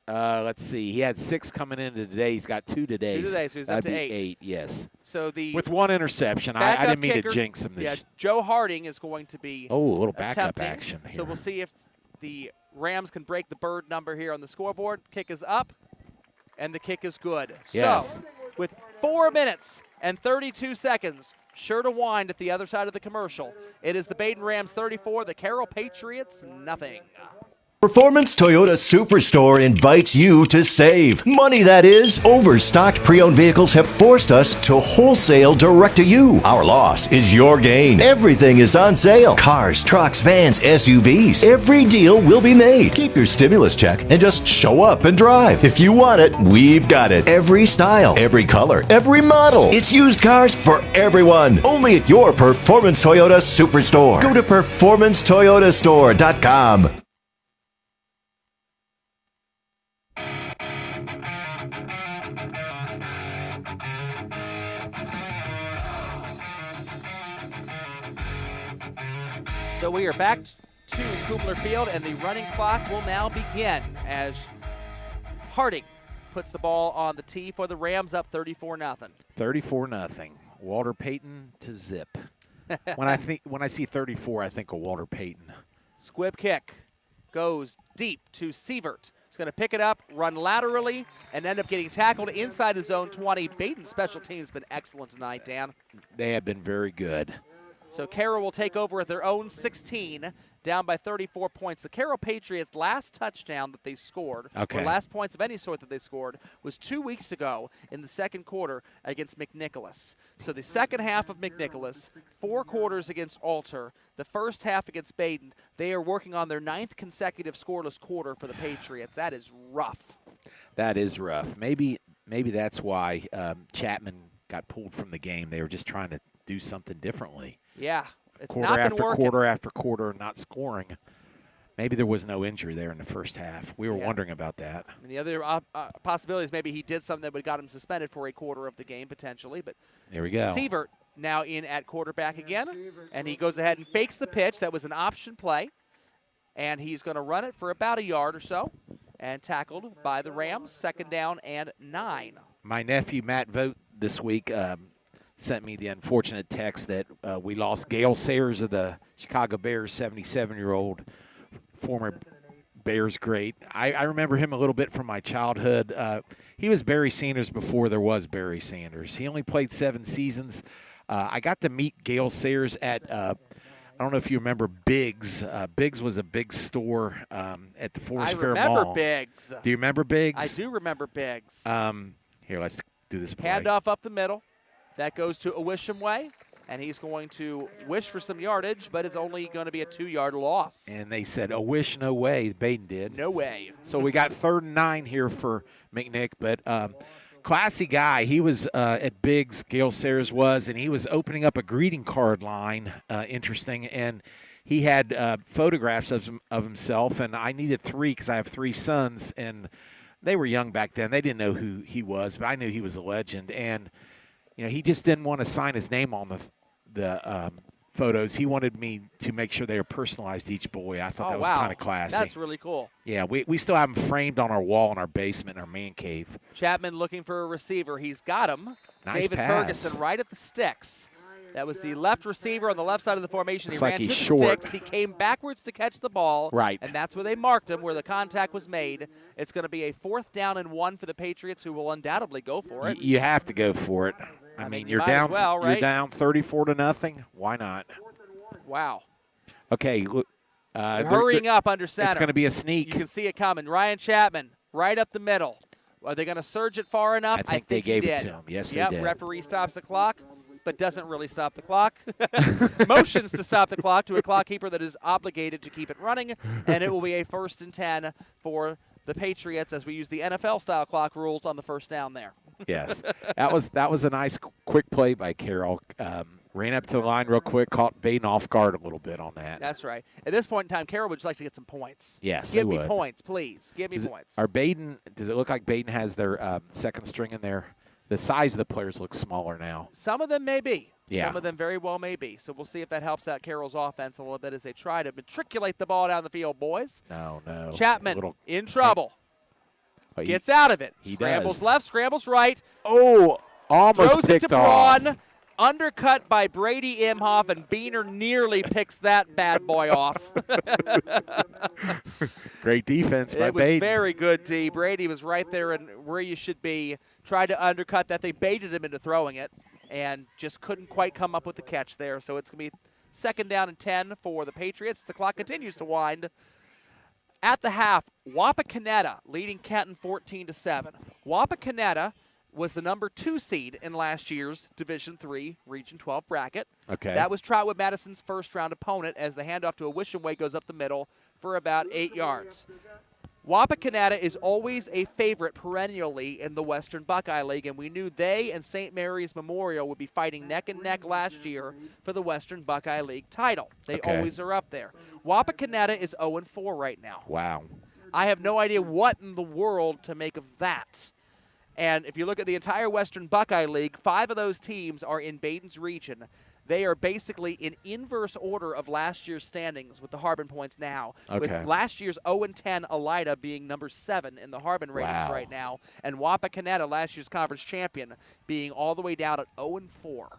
Speaker 2: Let's see. He had 6 coming into today. He's got 2 today.
Speaker 1: 2 today, so he's up to 8.
Speaker 2: 8, yes.
Speaker 1: So
Speaker 2: with 1 interception. I didn't mean
Speaker 1: kicker,
Speaker 2: to jinx him.
Speaker 1: Joe Harding is going to be
Speaker 2: a little backup
Speaker 1: attempting.
Speaker 2: action here.
Speaker 1: So we'll see if the Rams can break the bird number here on the scoreboard. Kick is up, and the kick is good.
Speaker 2: Yes.
Speaker 1: So with 4 minutes and 32 seconds, sure to wind at the other side of the commercial, it is the Badin Rams 34, the Carroll Patriots nothing.
Speaker 4: Performance Toyota Superstore invites you to save. Money, that is. Overstocked pre-owned vehicles have forced us to wholesale direct to you. Our loss is your gain. Everything is on sale. Cars, trucks, vans, SUVs. Every deal will be made. Keep your stimulus check and just show up and drive. If you want it, we've got it. Every style, every color, every model. It's used cars for everyone. Only at your Performance Toyota Superstore. Go to performancetoyotastore.com.
Speaker 1: So we are back to Kumler Field, and the running clock will now begin as Harding puts the ball on the tee for the Rams, up 34-0.
Speaker 2: 34-0. Walter Payton to zip. When I see 34, I think of Walter Payton.
Speaker 1: Squib kick goes deep to Sept. He's going to pick it up, run laterally, and end up getting tackled inside his own 20. Badin's special team has been excellent tonight, Dan.
Speaker 2: They have been very good.
Speaker 1: So Carroll will take over at their own 16, down by 34 points. The Carroll Patriots' last touchdown that they scored, or last points of any sort that they scored, was 2 weeks ago in the second quarter against McNicholas. So the second half of McNicholas, 4 quarters against Alter, the first half against Badin. They are working on their 9th consecutive scoreless quarter for the Patriots. That is rough.
Speaker 2: That is rough. Maybe that's why Chapman got pulled from the game. They were just trying to do something differently.
Speaker 1: Yeah, it's
Speaker 2: quarter
Speaker 1: not been
Speaker 2: after
Speaker 1: working.
Speaker 2: quarter after quarter, not scoring. Maybe there was no injury there in the first half. We were wondering about that.
Speaker 1: And the other possibility is maybe he did something that would have got him suspended for a quarter of the game potentially. But
Speaker 2: there we go.
Speaker 1: Sept now in at quarterback again, and he goes ahead and fakes the pitch. That was an option play, and he's going to run it for about a yard or so, and tackled by the Rams. 2nd down and 9.
Speaker 2: My nephew Matt Vogt this week sent me the unfortunate text that we lost Gale Sayers of the Chicago Bears, 77-year-old former Bears great. I remember him a little bit from my childhood. He was Barry Sanders before there was Barry Sanders. He only played 7 seasons. I got to meet Gale Sayers at, I don't know if you remember Biggs. Biggs was a big store at the Forest Fair Mall.
Speaker 1: I remember Biggs.
Speaker 2: Do you remember Biggs?
Speaker 1: I do remember Biggs.
Speaker 2: Here, let's do this play.
Speaker 1: Handoff up the middle. That goes to Awishimwe, and he's going to wish for some yardage, but it's only going to be a 2-yard loss.
Speaker 2: And they said, "A wish, no way." Badin did.
Speaker 1: No way.
Speaker 2: So we got 3rd and 9 here for McNick, but classy guy. He was at Biggs, Gale Sayers was, and he was opening up a greeting card line, interesting, and he had photographs of himself, and I needed 3 because I have 3 sons, and they were young back then. They didn't know who he was, but I knew he was a legend, and he just didn't want to sign his name on the photos. He wanted me to make sure they were personalized to each boy. I thought that was kind of classy.
Speaker 1: That's really cool.
Speaker 2: Yeah, we still have them framed on our wall in our basement in our man cave.
Speaker 1: Chapman looking for a receiver. He's got him.
Speaker 2: Nice
Speaker 1: David
Speaker 2: pass.
Speaker 1: Ferguson right at the sticks. That was the left receiver on the left side of the formation.
Speaker 2: Looks
Speaker 1: He
Speaker 2: like
Speaker 1: ran
Speaker 2: he's
Speaker 1: to the
Speaker 2: short.
Speaker 1: sticks. He came backwards to catch the ball.
Speaker 2: Right.
Speaker 1: And that's where they marked him, where the contact was made. It's going to be a 4th down and 1 for the Patriots, who will undoubtedly go for it.
Speaker 2: You have to go for it. I mean, you're
Speaker 1: might
Speaker 2: down.
Speaker 1: as well, right?
Speaker 2: You're down 34-0. Why not?
Speaker 1: Wow.
Speaker 2: Okay. Look.
Speaker 1: They're hurrying up under center.
Speaker 2: It's going to be a sneak.
Speaker 1: You can see it coming. Ryan Chapman, right up the middle. Are they going to surge it far enough?
Speaker 2: I think they gave
Speaker 1: he
Speaker 2: it
Speaker 1: did.
Speaker 2: to him. Yes,
Speaker 1: Yep,
Speaker 2: they did.
Speaker 1: Referee stops the clock, but doesn't really stop the clock. Motions to stop the clock to a clock keeper that is obligated to keep it running, and it will be a 1st and 10 for the Patriots as we use the NFL-style clock rules on the first down there.
Speaker 2: Yes, that was a nice quick play by Carroll. Ran up to the line real quick, caught Badin off guard a little bit on that.
Speaker 1: That's right. At this point in time, Carroll would just like to get some points.
Speaker 2: Yes,
Speaker 1: Give
Speaker 2: they
Speaker 1: me
Speaker 2: would.
Speaker 1: points, please. Give me points.
Speaker 2: Does it look like Badin has their second string in there? The size of the players looks smaller now.
Speaker 1: Some of them may be.
Speaker 2: Yeah.
Speaker 1: Some of them very well may be. So we'll see if that helps out Carroll's offense a little bit as they try to matriculate the ball down the field, boys.
Speaker 2: No.
Speaker 1: Chapman in trouble.
Speaker 2: Oh,
Speaker 1: Gets out of it.
Speaker 2: He
Speaker 1: Scrambles
Speaker 2: does.
Speaker 1: left, scrambles right.
Speaker 2: Oh, almost
Speaker 1: Throws it
Speaker 2: picked
Speaker 1: to
Speaker 2: off.
Speaker 1: Braun. Undercut by Brady Imhoff, and Beaner nearly picks that bad boy off.
Speaker 2: Great defense by
Speaker 1: It was
Speaker 2: Badin.
Speaker 1: very good, D. Brady was right there and where you should be. Tried to undercut that. They baited him into throwing it and just couldn't quite come up with the catch there. So it's going to be 2nd down and 10 for the Patriots. The clock continues to wind. At the half, Wapakoneta leading Kenton 14-7. Wapakoneta was the number 2 seed in last year's Division III Region 12 bracket.
Speaker 2: Okay.
Speaker 1: That was Trotwood Madison's first-round opponent as the handoff to a Wishingway goes up the middle for about 8 yards. Wapakoneta is always a favorite perennially in the Western Buckeye League, and we knew they and St. Mary's Memorial would be fighting neck and neck last year for the Western Buckeye League title. They always are up there. Wapakoneta is 0-4 right now.
Speaker 2: Wow.
Speaker 1: I have no idea what in the world to make of that. And if you look at the entire Western Buckeye League, 5 of those teams are in Badin's region. They are basically in inverse order of last year's standings with the Harbin points now.
Speaker 2: Okay.
Speaker 1: With last year's 0-10 Elida being number 7 in the Harbin ratings right now. And Wapakoneta, last year's conference champion, being all the way down at 0-4.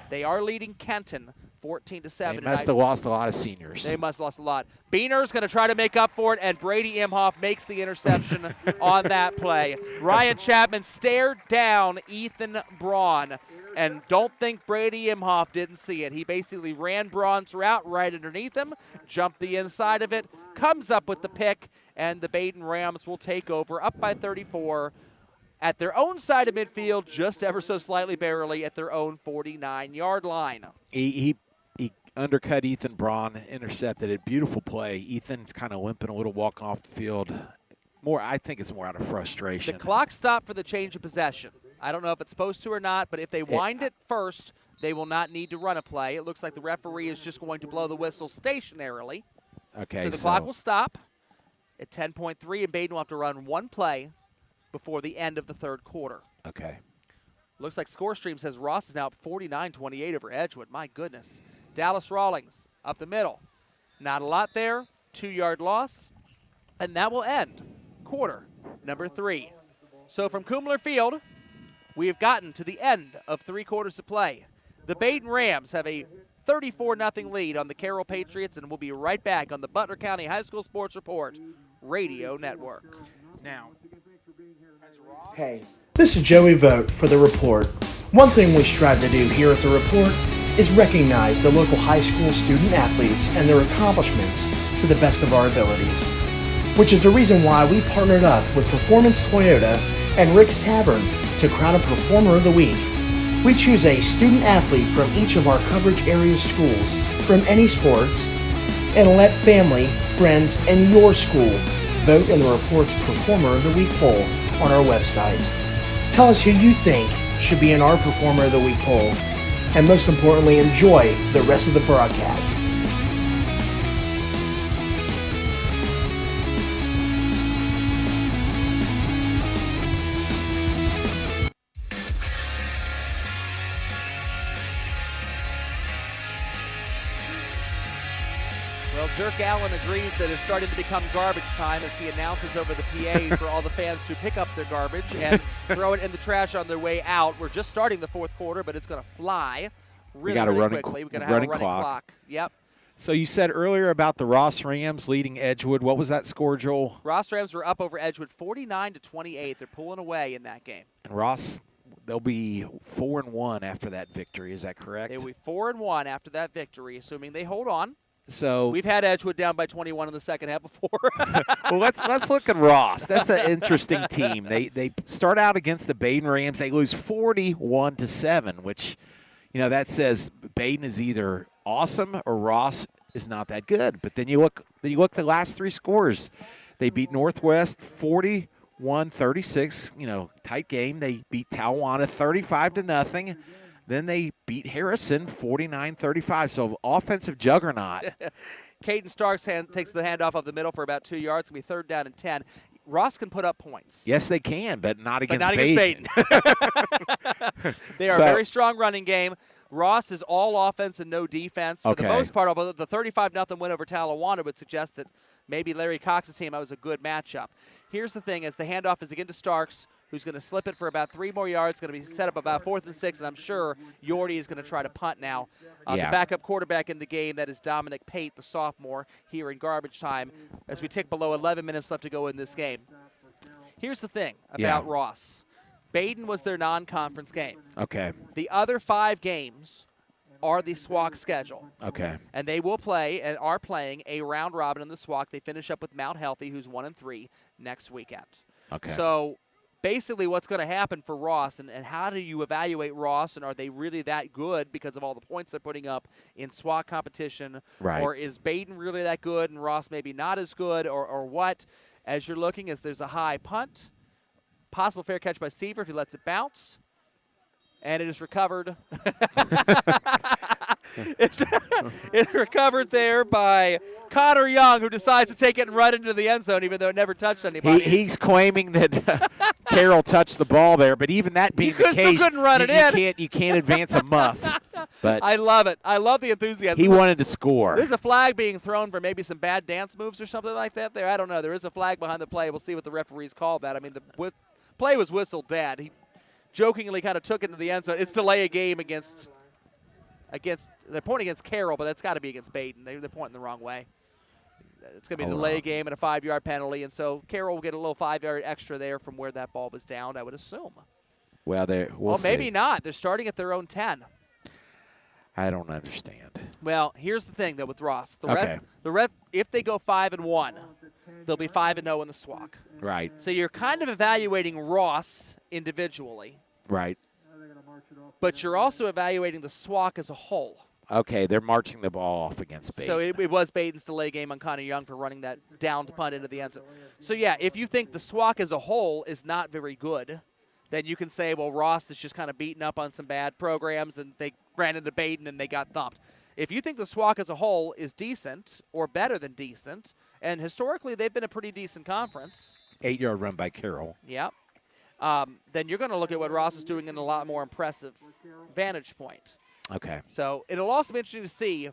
Speaker 1: They are leading Kenton 14-7.
Speaker 2: They must have lost a lot of seniors.
Speaker 1: They must have lost a lot. Beaner's going to try to make up for it, and Brady Imhoff makes the interception on that play. Ryan Chapman stared down Ethan Braun, and don't think Brady Imhoff didn't see it. He basically ran Braun's route right underneath him, jumped the inside of it, comes up with the pick, and the Badin Rams will take over up by 34 at their own side of midfield, just ever so slightly barely at their own 49-yard line.
Speaker 2: He undercut Ethan Braun, intercepted it. Beautiful play. Ethan's kind of limping a little, walking off the field. I think it's more out of frustration.
Speaker 1: The clock stopped for the change of possession. I don't know if it's supposed to or not, but if they wind it first, they will not need to run a play. It looks like the referee is just going to blow the whistle stationarily.
Speaker 2: Okay,
Speaker 1: so the clock will stop at 10.3, and Badin will have to run one play before the end of the third quarter.
Speaker 2: Okay.
Speaker 1: Looks like ScoreStream says Ross is now up 49-28 over Edgewood. My goodness. Dallas Rawlings up the middle. Not a lot there. 2-yard loss. And that will end quarter number 3. So from Kumler Field, we have gotten to the end of 3 quarters of play. The Badin Rams have a 34-0 lead on the Carroll Patriots, and we'll be right back on the Butler County High School Sports Report Radio Network.
Speaker 2: Now,
Speaker 6: Hey, this is Joey Vogt for The Report. One thing we strive to do here at The Report is recognize the local high school student athletes and their accomplishments to the best of our abilities, which is the reason why we partnered up with Performance Toyota and Rick's Tavern to crown a Performer of the Week. We choose a student athlete from each of our coverage area schools from any sports and let family, friends, and your school vote in the Report's Performer of the Week poll on our website. Tell us who you think should be in our Performer of the Week poll, and most importantly, enjoy the rest of the broadcast.
Speaker 1: Well, Dirk Allen agrees that it's starting to become garbage time as he announces over the PA for all the fans to pick up their garbage and throw it in the trash on their way out. We're just starting the fourth quarter, but it's going to fly really quickly. We've got to have a running clock. Yep.
Speaker 2: So you said earlier about the Ross Rams leading Edgewood. What was that score, Joel?
Speaker 1: Ross Rams were up over Edgewood 49-28. They're pulling away in that game.
Speaker 2: And Ross, they'll be 4-1 after that victory. Is that correct?
Speaker 1: They will be 4-1 after that victory, assuming they hold on.
Speaker 2: So
Speaker 1: we've had Edgewood down by 21 in the second half before.
Speaker 2: Well, let's look at Ross. That's an interesting team. They start out against the Badin Rams. They lose 41-7, which, that says Badin is either awesome or Ross is not that good. But then you look at the last three scores. They beat Northwest 41-36, tight game. They beat Talawanda 35-0. Then they beat Harrison 49-35. So offensive juggernaut.
Speaker 1: Caden Starks takes the handoff of the middle for about 2 yards. It's going to be 3rd down and 10. Ross can put up points.
Speaker 2: Yes, they can, but not against
Speaker 1: Badin. They are a very strong running game. Ross is all offense and no defense. For the most part, although the 35-0 win over Talawanda would suggest that maybe Larry Cox's team was a good matchup. Here's the thing, as the handoff is again to Starks, who's going to slip it for about 3 more yards, going to be set up about 4th and 6, and I'm sure Yordi is going to try to punt now. The backup quarterback in the game, that is Dominic Pate, the sophomore, here in garbage time, as we tick below 11 minutes left to go in this game. Here's the thing about Ross. Badin was their non-conference game.
Speaker 2: Okay.
Speaker 1: The other 5 games are the SWAC schedule.
Speaker 2: Okay.
Speaker 1: And they will play and are playing a round robin in the SWAC. They finish up with Mount Healthy, who's 1-3 next weekend.
Speaker 2: Okay.
Speaker 1: So basically what's going to happen for Ross, and how do you evaluate Ross, and are they really that good because of all the points they're putting up in SWAC competition?
Speaker 2: Right.
Speaker 1: Or is Badin really that good and Ross maybe not as good, or what? As you're looking, as there's a high punt, possible fair catch by Sievert, who lets it bounce, and it is recovered. It's recovered there by Connor Young, who decides to take it and run into the end zone, even though it never touched anybody.
Speaker 2: He's claiming that Carroll touched the ball there, but even that being the case,
Speaker 1: couldn't run it in.
Speaker 2: You can't advance a muff. But
Speaker 1: I love it. I love the enthusiasm.
Speaker 2: He wanted to score.
Speaker 1: There's a flag being thrown for maybe some bad dance moves or something like that there. I don't know. There is a flag behind the play. We'll see what the referees call that. I mean, the play was whistled dead. He jokingly kind of took it into the end zone. It's delay a game against they're pointing against Carroll, but that's got to be against Badin. They're pointing the wrong way. It's going to be a delay game and a 5-yard penalty, and so Carroll will get a little 5-yard extra there from where that ball was down, I would assume.
Speaker 2: Well,
Speaker 1: maybe not. They're starting at their own 10.
Speaker 2: I don't understand.
Speaker 1: Well, here's the thing, though, with Ross. The Red, if they go 5-1, they'll be 5-0 in the SWAC.
Speaker 2: Right.
Speaker 1: So you're kind of evaluating Ross individually.
Speaker 2: Right.
Speaker 1: But you're also evaluating the SWAC as a whole.
Speaker 2: Okay, they're marching the ball off against Badin.
Speaker 1: So it was Badin's delay game on Connor Young for running that down to punt into the end zone. So, yeah, if you think the SWAC as a whole is not very good, then you can say, well, Ross is just kind of beating up on some bad programs and they ran into Badin and they got thumped. If you think the SWAC as a whole is decent or better than decent, and historically they've been a pretty decent conference.
Speaker 2: 8-yard run by Carroll.
Speaker 1: Yep. Then you're going to look at what Ross is doing in a lot more impressive vantage point.
Speaker 2: Okay.
Speaker 1: So it'll also be interesting to see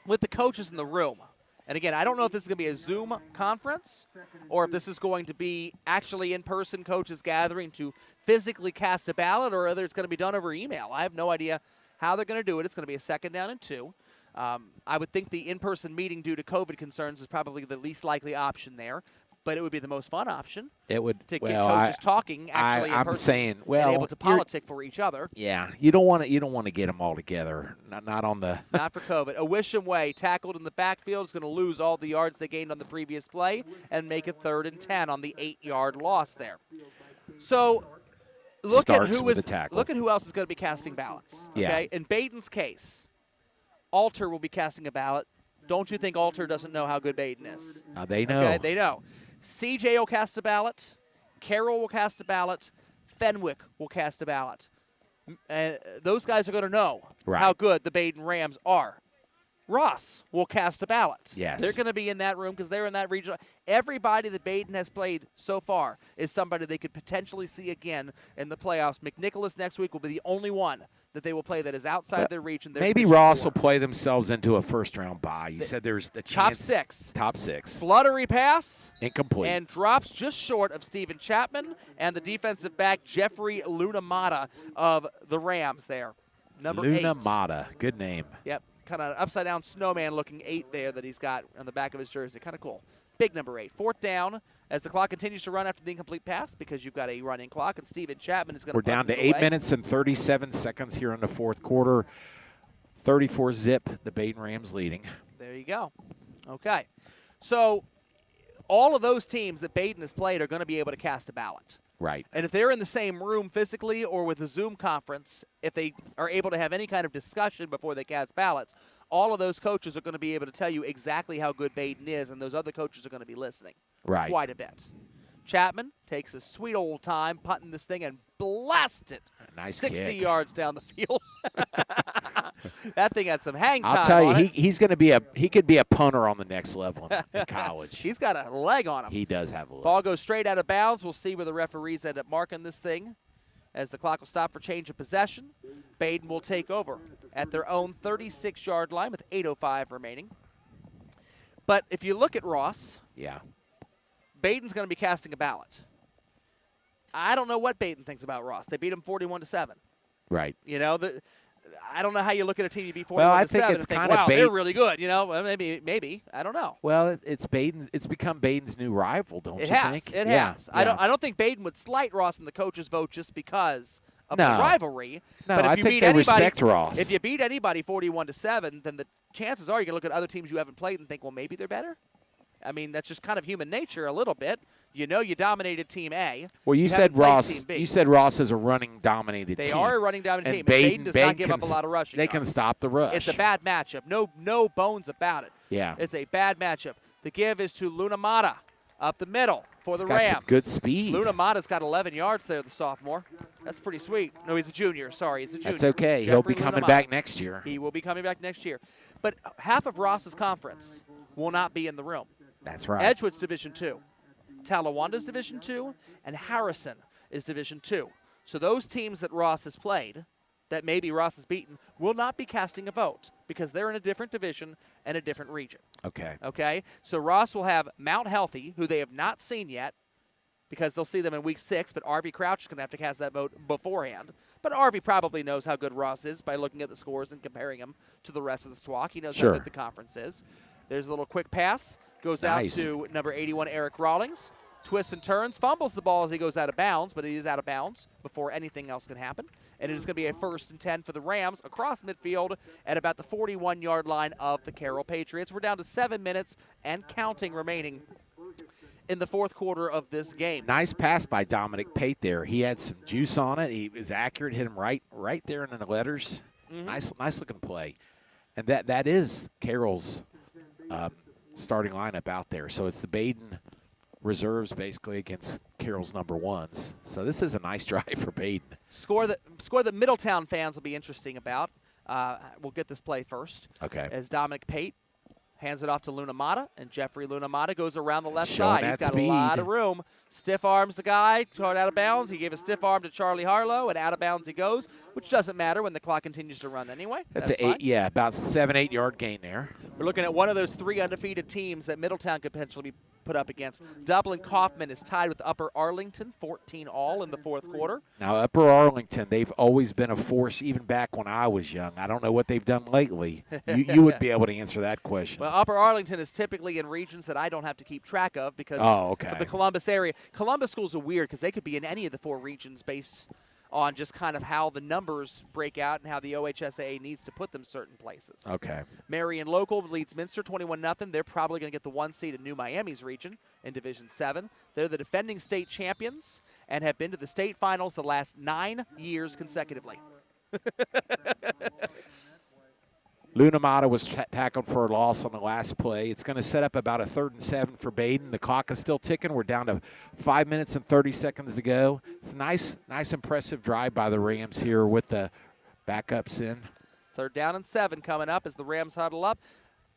Speaker 1: with the coaches in the room. And again, I don't know if this is going to be a Zoom conference or if this is going to be actually in-person coaches gathering to physically cast a ballot, or whether it's going to be done over email. I have no idea how they're going to do it. It's going to be a 2nd down and 2. I would think the in-person meeting due to COVID concerns is probably the least likely option there. But it would be the most fun option.
Speaker 2: It would
Speaker 1: to get coaches talking actually in person.
Speaker 2: I'm saying,
Speaker 1: and able to politic for each other.
Speaker 2: Yeah, you don't want to get them all together. Not on the.
Speaker 1: Not for COVID. Owisham Way tackled in the backfield is going to lose all the yards they gained on the previous play and make it 3rd and 10 on the 8-yard loss there. So look at who else is going to be casting ballots. Okay, in Badin's case, Alter will be casting a ballot. Don't you think Alter doesn't know how good Badin is?
Speaker 2: They know.
Speaker 1: Okay, they know. CJ will cast a ballot. Carroll will cast a ballot. Fenwick will cast a ballot. And those guys are going to know how good the Badin Rams are. Ross will cast a ballot.
Speaker 2: Yes.
Speaker 1: They're going to be in that room because they're in that region. Everybody that Badin has played so far is somebody they could potentially see again in the playoffs. McNicholas next week will be the only one that they will play that is outside their reach. And
Speaker 2: maybe Ross will play themselves into a first-round bye. You said there's the chance.
Speaker 1: Top six.
Speaker 2: 6.
Speaker 1: Fluttery pass.
Speaker 2: Incomplete.
Speaker 1: And drops just short of Steven Chapman and the defensive back Jeffrey Lunamata of the Rams there. number 8.
Speaker 2: Luna Mata. Good name.
Speaker 1: Yep, kind of upside-down snowman-looking 8 there that he's got on the back of his jersey. Kind of cool. Big number 8. 4th down as the clock continues to run after the incomplete pass because you've got a running clock, and Steven Chapman is going to
Speaker 2: We're down to 8 minutes and 37 seconds here in the 4th quarter. 34-zip, the Badin Rams leading.
Speaker 1: There you go. Okay. So all of those teams that Badin has played are going to be able to cast a ballot.
Speaker 2: Right.
Speaker 1: And if they're in the same room physically or with a Zoom conference, if they are able to have any kind of discussion before they cast ballots, all of those coaches are going to be able to tell you exactly how good Badin is, and those other coaches are going to be listening
Speaker 2: Right.
Speaker 1: quite a bit. Chapman takes a sweet old time punting this thing and blasts it
Speaker 2: Nice
Speaker 1: 60
Speaker 2: kick.
Speaker 1: yards down the field. That thing had some hang time
Speaker 2: I'll tell you,
Speaker 1: on it.
Speaker 2: he could be a punter on the next level in college.
Speaker 1: He's got a leg on him.
Speaker 2: He does have a leg.
Speaker 1: Ball goes straight out of bounds. We'll see where the referees end up marking this thing as the clock will stop for change of possession. Badin will take over at their own 36-yard line with 8:05 remaining. But if you look at Ross,
Speaker 2: Yeah.
Speaker 1: Badin's going to be casting a ballot. I don't know what Badin thinks about Ross. They beat him 41-7.
Speaker 2: Right.
Speaker 1: You know, I don't know how you look at a team you beat 41-7
Speaker 2: Well, I think it's
Speaker 1: and think,
Speaker 2: kind of
Speaker 1: wow, they're really good. You know, well, maybe. I don't know.
Speaker 2: Well, it's Badin. It's become Baden's new rival, don't
Speaker 1: It
Speaker 2: you
Speaker 1: has.
Speaker 2: think?
Speaker 1: It
Speaker 2: Yeah,
Speaker 1: has.
Speaker 2: yeah.
Speaker 1: I don't think Badin would slight Ross in the coaches' vote just because of
Speaker 2: No.
Speaker 1: the rivalry.
Speaker 2: No,
Speaker 1: but if
Speaker 2: I
Speaker 1: you
Speaker 2: think
Speaker 1: beat
Speaker 2: they
Speaker 1: anybody,
Speaker 2: respect Ross.
Speaker 1: If you beat anybody 41-7, then the chances are you're going to look at other teams you haven't played and think, well, maybe they're better. I mean, that's just kind of human nature a little bit. You know, you dominated Team A.
Speaker 2: Well, you
Speaker 1: haven't
Speaker 2: said
Speaker 1: played
Speaker 2: Ross.
Speaker 1: Team B.
Speaker 2: You said Ross is a running dominated
Speaker 1: They
Speaker 2: team.
Speaker 1: are a running dominated
Speaker 2: And
Speaker 1: team. And Badin does not give up a
Speaker 2: can
Speaker 1: lot of rushing.
Speaker 2: They can
Speaker 1: yards.
Speaker 2: stop the rush.
Speaker 1: It's a bad matchup. No bones about it.
Speaker 2: Yeah.
Speaker 1: It's a bad matchup. The give is to Luna Mata up the middle for the
Speaker 2: He's got
Speaker 1: Rams.
Speaker 2: some good speed.
Speaker 1: Luna Mata's got 11 yards there, the sophomore. That's pretty sweet. No, he's a junior. Sorry, he's a junior.
Speaker 2: That's okay. He'll
Speaker 1: Jeffrey
Speaker 2: be coming
Speaker 1: Luna
Speaker 2: back
Speaker 1: Mata.
Speaker 2: next year.
Speaker 1: He will be coming back next year. But half of Ross's conference will not be in the room.
Speaker 2: That's right.
Speaker 1: Edgewood's Division 2. Talawanda's Division 2, and Harrison is Division 2. So those teams that Ross has played, that maybe Ross has beaten, will not be casting a vote because they're in a different division and a different region.
Speaker 2: Okay.
Speaker 1: Okay? So Ross will have Mount Healthy, who they have not seen yet because they'll see them in Week 6, but RV Crouch is going to have to cast that vote beforehand. But RV probably knows how good Ross is by looking at the scores and comparing him to the rest of the SWAC. He knows
Speaker 2: Sure.
Speaker 1: how good the conference is. There's a little quick pass. Goes
Speaker 2: Nice.
Speaker 1: out to number 81, Eric Rawlings. Twists and turns, fumbles the ball as he goes out of bounds, but he is out of bounds before anything else can happen. And it is going to be a 1st and 10 for the Rams across midfield at about the 41-yard line of the Carroll Patriots. We're down to 7 minutes and counting remaining in the 4th quarter of this game.
Speaker 2: Nice pass by Dominic Pate there. He had some juice on it. He was accurate, hit him right there in the letters. Nice looking play. And that is Carroll's starting lineup out there. So it's the Badin reserves basically against Carroll's number ones. So this is a nice drive for Badin.
Speaker 1: Score that Middletown fans will be interesting about. We'll get this play first.
Speaker 2: Okay.
Speaker 1: As Dominic Pate hands it off to Luna Mata, and Jeffrey Luna Mata goes around the left
Speaker 2: Showing
Speaker 1: side. He's
Speaker 2: that
Speaker 1: got
Speaker 2: speed.
Speaker 1: a lot of room. Stiff arms the guy, throw it out of bounds. He gave a stiff arm to Charlie Harlow, and out of bounds he goes, which doesn't matter when the clock continues to run anyway.
Speaker 2: That's
Speaker 1: fine.
Speaker 2: about 7-8 yard gain there.
Speaker 1: We're looking at one of those 3 undefeated teams that Middletown could potentially be put up against. Dublin Kaufman is tied with Upper Arlington, 14 all in the 4th quarter.
Speaker 2: Now, Upper Arlington, they've always been a force even back when I was young. I don't know what they've done lately. You would be able to answer that question.
Speaker 1: Well, Upper Arlington is typically in regions that I don't have to keep track of because of the Columbus area. Columbus schools are weird because they could be in any of the 4 regions based on just kind of how the numbers break out and how the OHSAA needs to put them certain places.
Speaker 2: Okay.
Speaker 1: Marion Local leads Minster 21-0. They're probably going to get the 1 seed in New Miami's region in Division 7. They're the defending state champions and have been to the state finals the last 9 years consecutively.
Speaker 2: Luna Mata was tackled for a loss on the last play. It's going to set up about a 3rd and 7 for Badin. The clock is still ticking. We're down to 5 minutes and 30 seconds to go. It's a nice, impressive drive by the Rams here with the backups in.
Speaker 1: 3rd down and 7 coming up as the Rams huddle up.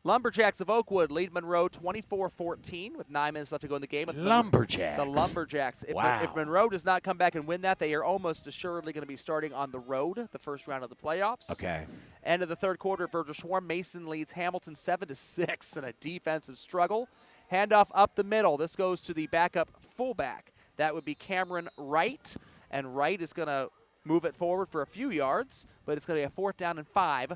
Speaker 1: Lumberjacks of Oakwood lead Monroe 24-14 with 9 minutes left to go in the game.
Speaker 2: Lumberjacks.
Speaker 1: The Lumberjacks. If Monroe does not come back and win that, they are almost assuredly going to be starting on the road the first round of the playoffs.
Speaker 2: Okay. End
Speaker 1: of the 3rd quarter, Virgil Schwarm Mason leads Hamilton 7-6 in a defensive struggle. Handoff up the middle. This goes to the backup fullback. That would be Cameron Wright. And Wright is going to move it forward for a few yards, but it's going to be a 4th down and 5,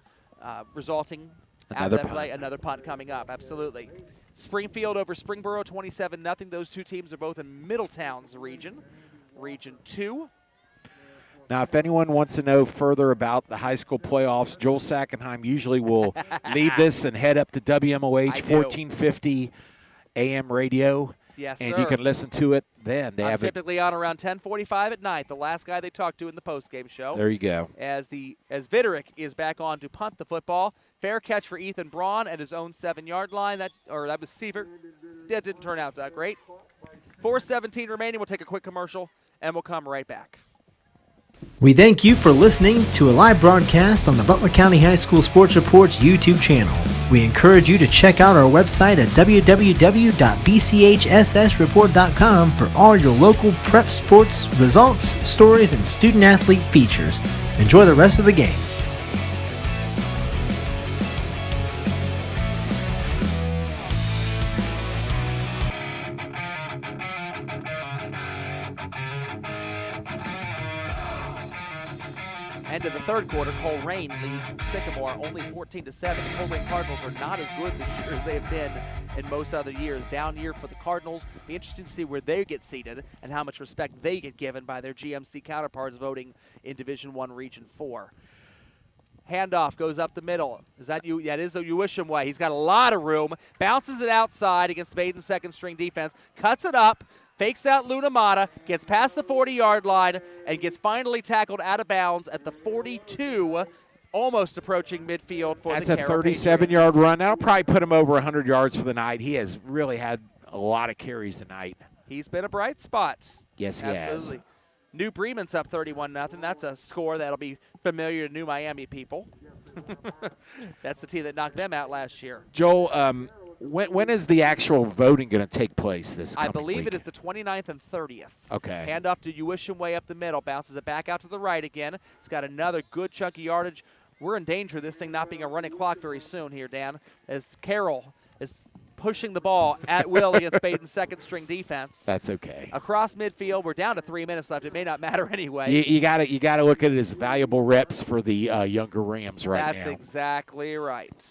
Speaker 1: resulting
Speaker 2: Another
Speaker 1: after that play,
Speaker 2: punt.
Speaker 1: another punt coming up. Absolutely. Springfield over Springboro, 27-0. Those two teams are both in Middletown's region, Region 2.
Speaker 2: Now, if anyone wants to know further about the high school playoffs, Joel Sackenheim usually will leave this and head up to WMOH 1450 AM radio.
Speaker 1: Yes,
Speaker 2: and
Speaker 1: sir.
Speaker 2: you can listen to it then. They
Speaker 1: I'm
Speaker 2: have
Speaker 1: typically on around 10:45 at night. The last guy they talked to in the postgame show.
Speaker 2: There you go.
Speaker 1: As Viderick is back on to punt the football. Fair catch for Ethan Braun at his own 7-yard line. That was Seaver. That didn't turn out that great. 4:17 remaining. We'll take a quick commercial and we'll come right back.
Speaker 5: We thank you for listening to a live broadcast on the Butler County High School Sports Report's YouTube channel. We encourage you to check out our website at www.bchssreport.com for all your local prep sports results, stories, and student-athlete features. Enjoy the rest of the game.
Speaker 1: End of the third quarter, Coleraine leads Sycamore only 14-7. The Coleraine Cardinals are not as good this year as they have been in most other years. Down year for the Cardinals. Be interesting to see where they get seated and how much respect they get given by their GMC counterparts voting in Division I Region 4. Handoff goes up the middle. Is that you? Yeah, it is the Uisham way. He's got a lot of room. Bounces it outside against Badin's second-string defense. Cuts it up. Fakes out Lunamata, gets past the 40-yard line, and gets finally tackled out of bounds at the 42, almost approaching midfield for the Carroll Patriots.
Speaker 2: That's a 37-yard run. That'll probably put him over 100 yards for the night. He has really had a lot of carries tonight.
Speaker 1: He's been a bright spot.
Speaker 2: Yes, he
Speaker 1: Absolutely.
Speaker 2: has.
Speaker 1: New Bremen's up 31-0. That's a score that'll be familiar to New Miami people. That's the team that knocked them out last year.
Speaker 2: Joel, when is the actual voting going to take place this coming
Speaker 1: I believe
Speaker 2: week?
Speaker 1: it is the 29th and 30th.
Speaker 2: Okay.
Speaker 1: Handoff to Uisham way up the middle. Bounces it back out to the right again. It's got another good chunk of yardage. We're in danger of this thing not being a running clock very soon here, Dan, as Carroll is pushing the ball at will against Badin's second-string defense.
Speaker 2: That's okay.
Speaker 1: Across midfield, we're down to 3 minutes left. It may not matter anyway.
Speaker 2: You got to look at it as valuable reps for the younger Rams right now.
Speaker 1: That's exactly right.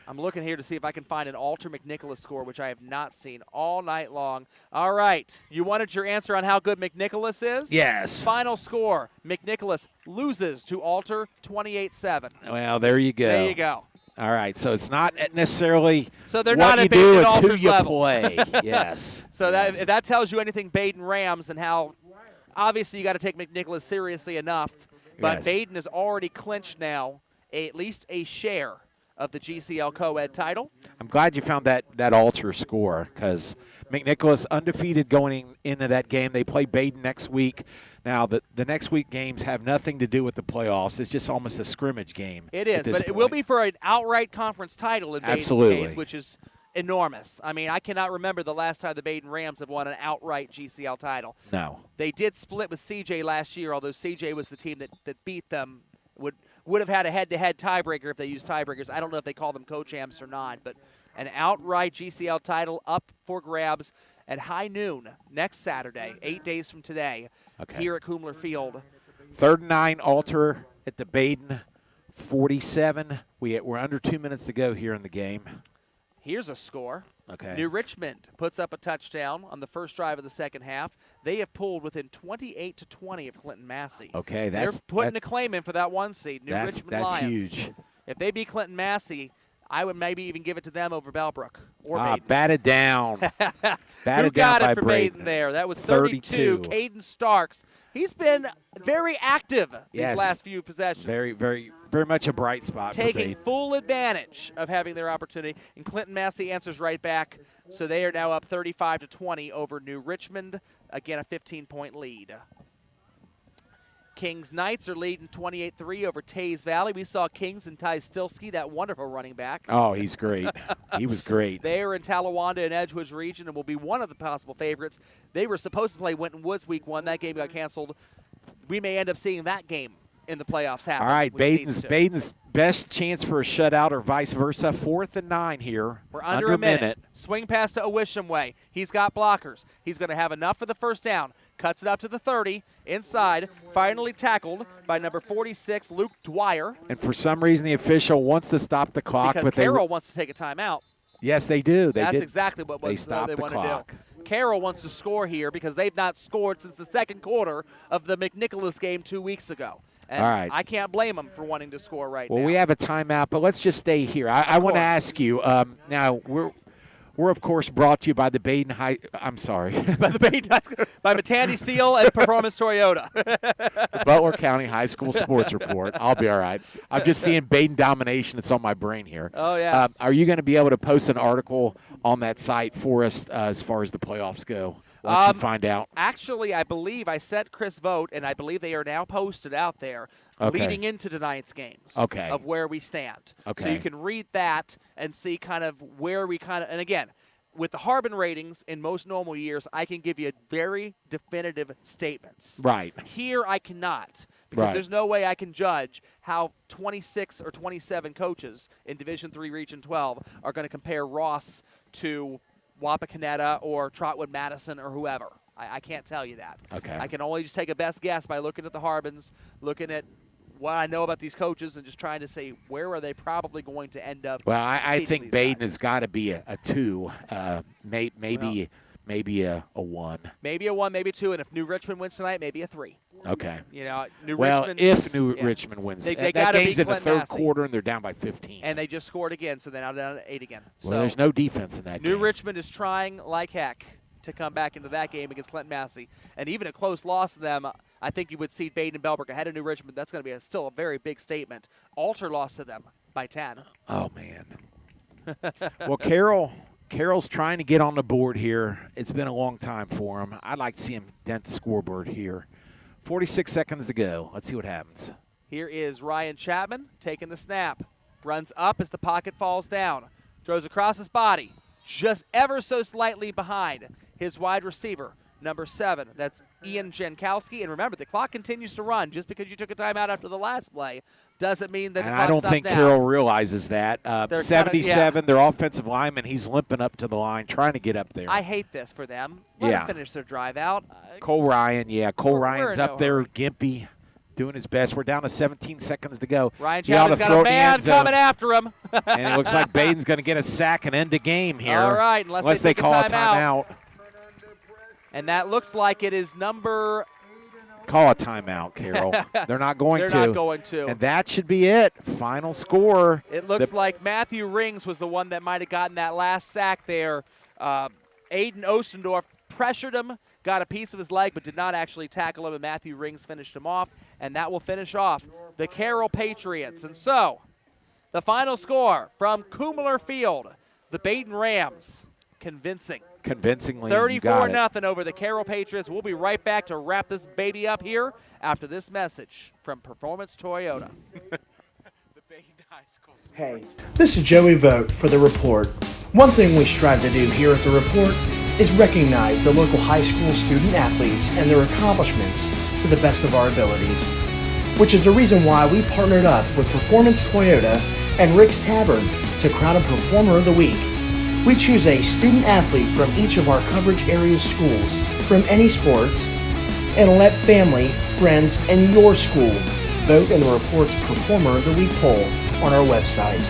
Speaker 1: I'm looking here to see if I can find an Alter McNicholas score, which I have not seen all night long. All right. You wanted your answer on how good McNicholas is?
Speaker 2: Yes.
Speaker 1: Final score, McNicholas loses to Alter 28-7.
Speaker 2: Well, there you go.
Speaker 1: There you go.
Speaker 2: All right, so it's not necessarily
Speaker 1: so they're
Speaker 2: what
Speaker 1: not
Speaker 2: you
Speaker 1: at
Speaker 2: do,
Speaker 1: Badin
Speaker 2: it's who
Speaker 1: Alter's
Speaker 2: you
Speaker 1: level.
Speaker 2: play. Yes.
Speaker 1: So
Speaker 2: yes.
Speaker 1: if that tells you anything, Badin Rams, and how obviously you got to take McNicholas seriously enough. But
Speaker 2: Yes.
Speaker 1: Badin has already clinched now at least a share of the GCL co-ed title.
Speaker 2: I'm glad you found that Alter score because McNicholas undefeated going into that game. They play Badin next week. Now, the next week games have nothing to do with the playoffs. It's just almost a scrimmage game.
Speaker 1: It is, but it will be for an outright conference title in Badin's
Speaker 2: Absolutely.
Speaker 1: case, which is enormous. I mean, I cannot remember the last time the Badin Rams have won an outright GCL title.
Speaker 2: No.
Speaker 1: They did split with CJ last year, although CJ was the team that beat them. Would have had a head-to-head tiebreaker if they used tiebreakers. I don't know if they call them co-champs or not, but an outright GCL title up for grabs at high noon next Saturday, 8 days from today, here at Kumler Field.
Speaker 2: 3rd and 9, Alter at the Badin 47. We're under 2 minutes to go here in the game.
Speaker 1: Here's a score.
Speaker 2: Okay.
Speaker 1: New Richmond puts up a touchdown on the first drive of the second half. They have pulled within 28-20 of Clinton Massey.
Speaker 2: Okay,
Speaker 1: they're putting a claim in for that 1 seed. New Richmond
Speaker 2: that's
Speaker 1: Lions.
Speaker 2: huge.
Speaker 1: If they beat Clinton Massey, I would maybe even give it to them over Bellbrook or Badin.
Speaker 2: Batted down.
Speaker 1: Who got it for Badin there? That was 32.
Speaker 2: 32.
Speaker 1: Caden Starks. He's been very active these last few possessions.
Speaker 2: Very, very, very much a bright spot
Speaker 1: Taking
Speaker 2: for Badin.
Speaker 1: full advantage of having their opportunity. And Clinton Massey answers right back. So they are now up 35-20 over New Richmond. Again, a 15-point lead. Kings Knights are leading 28-3 over Tays Valley. We saw Kings and Ty Stilsky, that wonderful running back.
Speaker 2: Oh, he's great. He was great.
Speaker 1: They are in Talawanda and Edgewood's region and will be one of the possible favorites. They were supposed to play Winton Woods week 1. That game got canceled. We may end up seeing that game in the playoffs happen.
Speaker 2: All right,
Speaker 1: which needs to.
Speaker 2: Badin's best chance for a shutout or vice versa. 4th and 9 here.
Speaker 1: We're under a minute. Swing pass to Owishimwe. He's got blockers. He's going to have enough for the first down. Cuts it up to the 30, inside, finally tackled by number 46, Luke Dwyer.
Speaker 2: And for some reason, the official wants to stop the clock.
Speaker 1: Because Carroll wants to take a timeout.
Speaker 2: Yes, they do.
Speaker 1: That's exactly what
Speaker 2: they stopped
Speaker 1: they
Speaker 2: the
Speaker 1: want
Speaker 2: clock.
Speaker 1: to do. Carroll wants to score here because they've not scored since the second quarter of the McNicholas game 2 weeks ago. And
Speaker 2: all right.
Speaker 1: I can't blame them for wanting to score right now.
Speaker 2: Well, we have a timeout, but let's just stay here. I want to ask you, now we're of course brought to you by the Badin High. I'm sorry,
Speaker 1: by the Badin High School, by Matandy Steel and Performance Toyota.
Speaker 2: The Butler County High School Sports Report. I'll be all right. I'm just seeing Badin domination. It's on my brain here.
Speaker 1: Oh yeah.
Speaker 2: Are you going to be able to post an article on that site for us as far as the playoffs go? Once you find out.
Speaker 1: Actually, I believe I sent Chris Vogt, and I believe they are now posted out there leading into tonight's games of where we stand.
Speaker 2: Okay.
Speaker 1: So you can read that and see kind of where we and again, with the Harbin ratings in most normal years, I can give you very definitive statements.
Speaker 2: Right.
Speaker 1: Here I cannot because there's no way I can judge how 26 or 27 coaches in Division III Region 12 are going to compare Ross to Wapakoneta or Trotwood Madison or whoever. I can't tell you that.
Speaker 2: Okay.
Speaker 1: I can only just take a best guess by looking at the Harbins, looking at what I know about these coaches, and just trying to say where are they probably going to end up.
Speaker 2: Well, I think Badin
Speaker 1: guys.
Speaker 2: has got to be a 2, maybe a 1.
Speaker 1: Maybe a 1, maybe a 2, and if New Richmond wins tonight, maybe a 3.
Speaker 2: Okay.
Speaker 1: You know,
Speaker 2: Richmond. If New Richmond wins,
Speaker 1: they
Speaker 2: that
Speaker 1: gotta
Speaker 2: game's
Speaker 1: beat
Speaker 2: in the
Speaker 1: Clinton
Speaker 2: third
Speaker 1: Massey.
Speaker 2: quarter, and they're down by 15.
Speaker 1: And they just scored again, so they're now down to 8 again.
Speaker 2: Well,
Speaker 1: so
Speaker 2: there's no defense in that game.
Speaker 1: New Richmond is trying like heck to come back into that game against Clinton Massey. And even a close loss to them, I think you would see Badin and Bellbrook ahead of New Richmond. That's going to be still a very big statement. Alter lost to them by 10.
Speaker 2: Oh, man. Well, Carroll's trying to get on the board here. It's been a long time for him. I'd like to see him dent the scoreboard here. 46 seconds to go. Let's see what happens.
Speaker 1: Here is Ryan Chapman taking the snap. Runs up as the pocket falls down. Throws across his body. Just ever so slightly behind his wide receiver, number 7. That's Ian Jankowski. And remember, the clock continues to run. Just because you took a timeout after the last play doesn't mean that the clock
Speaker 2: I don't
Speaker 1: stops
Speaker 2: think
Speaker 1: now.
Speaker 2: Carroll realizes that. 77, their offensive lineman, he's limping up to the line, trying to get up there.
Speaker 1: I hate this for them. Let them finish their drive out.
Speaker 2: Cole Ryan, Cole Ryan's
Speaker 1: in
Speaker 2: up
Speaker 1: no
Speaker 2: there,
Speaker 1: hurry.
Speaker 2: gimpy, doing his best. We're down to 17 seconds to go.
Speaker 1: Ryan
Speaker 2: He ought
Speaker 1: Chapman's
Speaker 2: to
Speaker 1: got
Speaker 2: throw
Speaker 1: a
Speaker 2: it in the
Speaker 1: man
Speaker 2: end zone.
Speaker 1: coming after him.
Speaker 2: And it looks like Badin's going to get a sack and end the game here.
Speaker 1: All right, unless they
Speaker 2: call a timeout.
Speaker 1: And that looks like it is number.
Speaker 2: Call a timeout, Carroll. They're not going to.
Speaker 1: They're not going to.
Speaker 2: And that should be it. Final score.
Speaker 1: It looks like Matthew Rings was the one that might have gotten that last sack there. Aiden Ostendorf pressured him, got a piece of his leg, but did not actually tackle him, and Matthew Rings finished him off. And that will finish off the Carroll Patriots. And so, the final score from Kumler Field, the Badin Rams,
Speaker 2: Convincingly,
Speaker 1: 34-0 over the Carroll Patriots. We'll be right back to wrap this baby up here after this message from Performance Toyota.
Speaker 6: Hey, this is Joey Vogt for The Report. One thing we strive to do here at The Report is recognize the local high school student athletes and their accomplishments to the best of our abilities, which is the reason why we partnered up with Performance Toyota and Rick's Tavern to crown a Performer of the Week. We choose a student athlete from each of our coverage area schools from any sports and let family, friends, and your school vote in the Report's Performer of the Week poll on our website.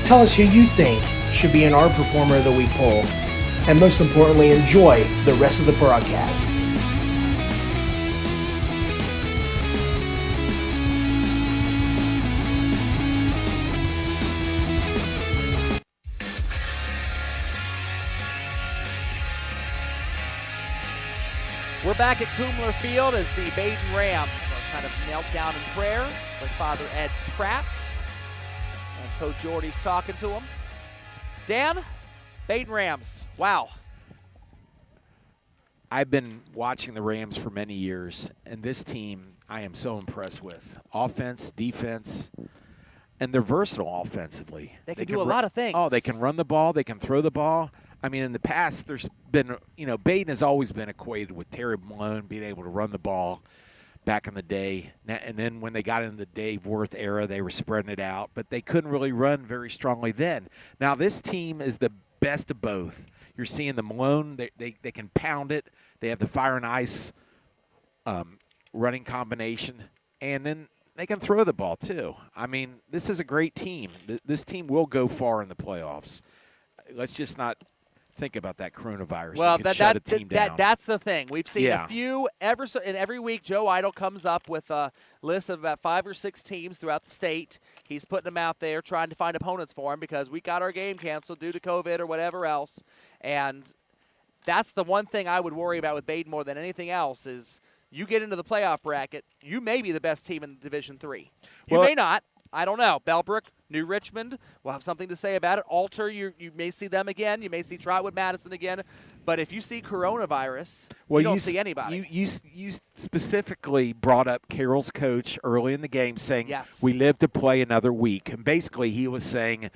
Speaker 6: Tell us who you think should be in our Performer of the Week poll, and most importantly, enjoy the rest of the broadcast.
Speaker 1: We're back at Kumler Field as the Badin Rams are kind of knelt down in prayer with Father Ed Pratt. And Coach Jordy's talking to him. Dan, Badin Rams, wow.
Speaker 2: I've been watching the Rams for many years, and this team I am so impressed with. Offense, defense, and they're versatile offensively.
Speaker 1: They can do a lot of things.
Speaker 2: Oh, they can run the ball. They can throw the ball. I mean, in the past, there's been, Badin has always been equated with Terry Malone being able to run the ball. back in the day. And then when they got in the Dave Worth era, they were spreading it out. But they couldn't really run very strongly then. Now this team is the best of both. You're seeing the Malone. They can pound it. They have the fire and ice running combination. And then they can throw the ball too. I mean, this is a great team. This team will go far in the playoffs. Let's just not think about that coronavirus.
Speaker 1: Well,
Speaker 2: shut a team down.
Speaker 1: that's the thing. We've seen a few and every week. Joe Idle comes up with a list of about 5 or 6 teams throughout the state. He's putting them out there, trying to find opponents for him because we got our game canceled due to COVID or whatever else. And that's the one thing I would worry about with Badin more than anything else is you get into the playoff bracket, you may be the best team in Division III. You may not. I don't know. Bellbrook, New Richmond will have something to say about it. Alter, you may see them again. You may see Trotwood Madison again. But if you see coronavirus, you don't see anybody.
Speaker 2: You specifically brought up Carroll's coach early in the game saying,
Speaker 1: yes,
Speaker 2: we live to play another week. And basically he was saying,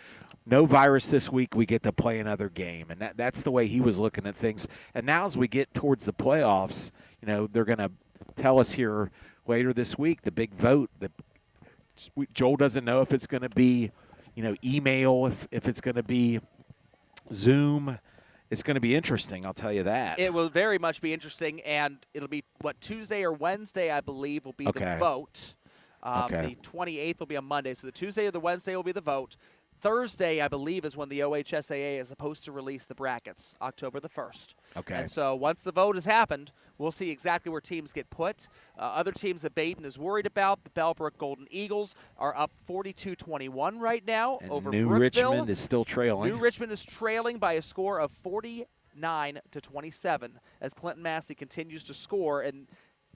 Speaker 2: no virus this week, we get to play another game. And that's the way he was looking at things. And now as we get towards the playoffs, they're going to tell us here later this week, the big vote, Joel doesn't know if it's going to be, email, if it's going to be Zoom. It's going to be interesting, I'll tell you that.
Speaker 1: It will very much be interesting, and it'll be, Tuesday or Wednesday, I believe, will be the vote. The 28th will be on Monday, so the Tuesday or the Wednesday will be the vote. Thursday, I believe, is when the OHSAA is supposed to release the brackets, October the 1st.
Speaker 2: Okay.
Speaker 1: And so once the vote has happened, we'll see exactly where teams get put. Other teams that Badin is worried about, the Bellbrook Golden Eagles are up 42-21 right now over
Speaker 2: New
Speaker 1: Brookville.
Speaker 2: Richmond is still trailing.
Speaker 1: New Richmond is trailing by a score of 49-27 as Clinton Massey continues to score, and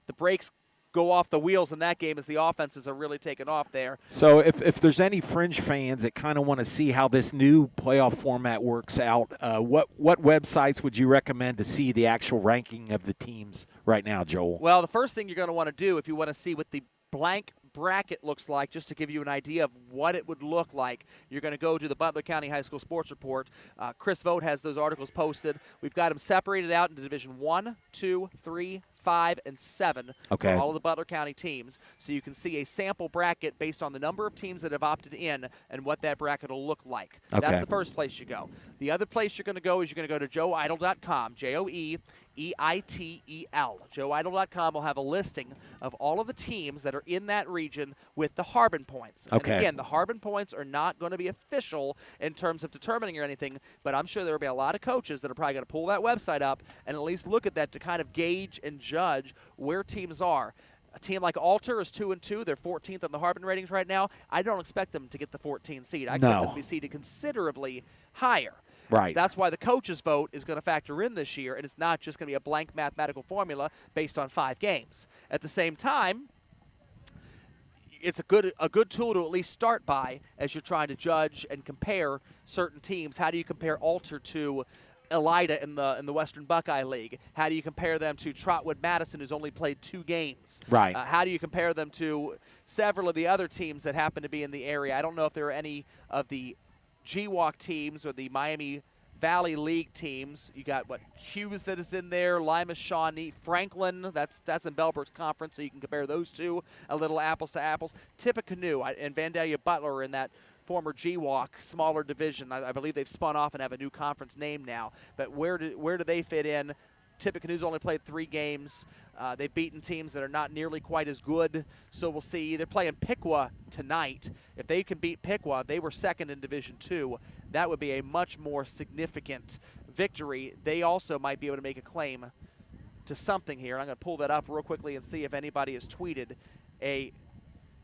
Speaker 1: the brakes go off the wheels in that game as the offenses are really taking off there.
Speaker 2: So if there's any fringe fans that kind of want to see how this new playoff format works out, what websites would you recommend to see the actual ranking of the teams right now, Joel?
Speaker 1: Well, the first thing you're going to want to do if you want to see what the blank bracket looks like, just to give you an idea of what it would look like, you're going to go to the Butler County High School Sports Report. Chris Vogt has those articles posted. We've got them separated out into Division 1, 2, 3, 5, and 7 for all of the Butler County teams. So you can see a sample bracket based on the number of teams that have opted in and what that bracket will look like. That's the first place you go. The other place you're going to go is you're going to go to joeidle.com, JOEEITEL. JoeIdle.com will have a listing of all of the teams that are in that region with the Harbin points. And again, the Harbin points are not going to be official in terms of determining or anything, but I'm sure there will be a lot of coaches that are probably going to pull that website up and at least look at that to kind of gauge and judge where teams are. A team like Alter is 2-2. They're 14th on the Harbin ratings right now. I don't expect them to get the 14 seed. I expect them to be seeded considerably higher.
Speaker 2: Right.
Speaker 1: That's why the coaches' vote is going to factor in this year, and it's not just going to be a blank mathematical formula based on 5 games. At the same time, it's a good tool to at least start by as you're trying to judge and compare certain teams. How do you compare Alter to Elida in the Western Buckeye League? How do you compare them to Trotwood Madison, who's only played 2 games?
Speaker 2: Right.
Speaker 1: How do you compare them to several of the other teams that happen to be in the area? I don't know if there are any of the GWalk teams or the Miami Valley League teams. You got Hughes that is in there, Lima, Shawnee, Franklin. That's in Bellbrook's conference, so you can compare those two a little apples to apples. Tippecanoe and Vandalia Butler are in that former GWalk smaller division. I believe they've spun off and have a new conference name now. But where do they fit in? Tippecanoe's only played 3 games. They've beaten teams that are not nearly quite as good, so we'll see. They're playing Piqua tonight. If they can beat Piqua, they were 2nd in Division 2. That would be a much more significant victory. They also might be able to make a claim to something here. I'm going to pull that up real quickly and see if anybody has tweeted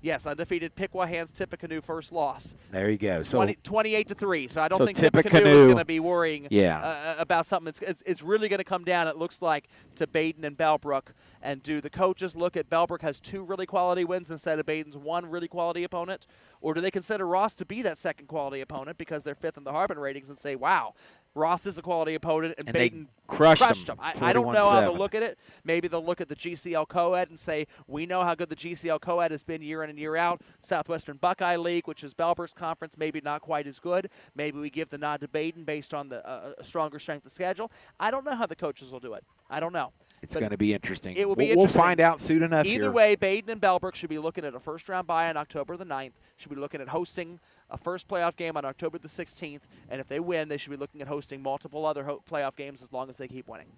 Speaker 1: Yes, undefeated Piqua hands Tippecanoe first loss.
Speaker 2: There you go. So
Speaker 1: 28-3. So I don't think Tippecanoe is going to be worrying about something. It's really going to come down, it looks like, to Badin and Bellbrook. And do the coaches look at Bellbrook has 2 really quality wins instead of Badin's 1 really quality opponent? Or do they consider Ross to be that 2nd quality opponent because they're 5th in the Harbin ratings and say, wow, Ross is a quality opponent, and Badin crushed them. I don't know how they'll look at it. Maybe they'll look at the GCL Co-Ed and say, we know how good the GCL Co-Ed has been year in and year out. Southwestern Buckeye League, which is Bellbrook's conference, maybe not quite as good. Maybe we give the nod to Badin based on the stronger strength of schedule. I don't know how the coaches will do it. I don't know.
Speaker 2: It's going to be interesting.
Speaker 1: It will be
Speaker 2: We'll
Speaker 1: interesting.
Speaker 2: find out soon enough.
Speaker 1: Either
Speaker 2: here.
Speaker 1: way, Badin and Bellbrook should be looking at a first-round bye on October the 9th, should be looking at hosting a first playoff game on October the 16th, and if they win, they should be looking at hosting multiple other playoff games as long as they keep winning.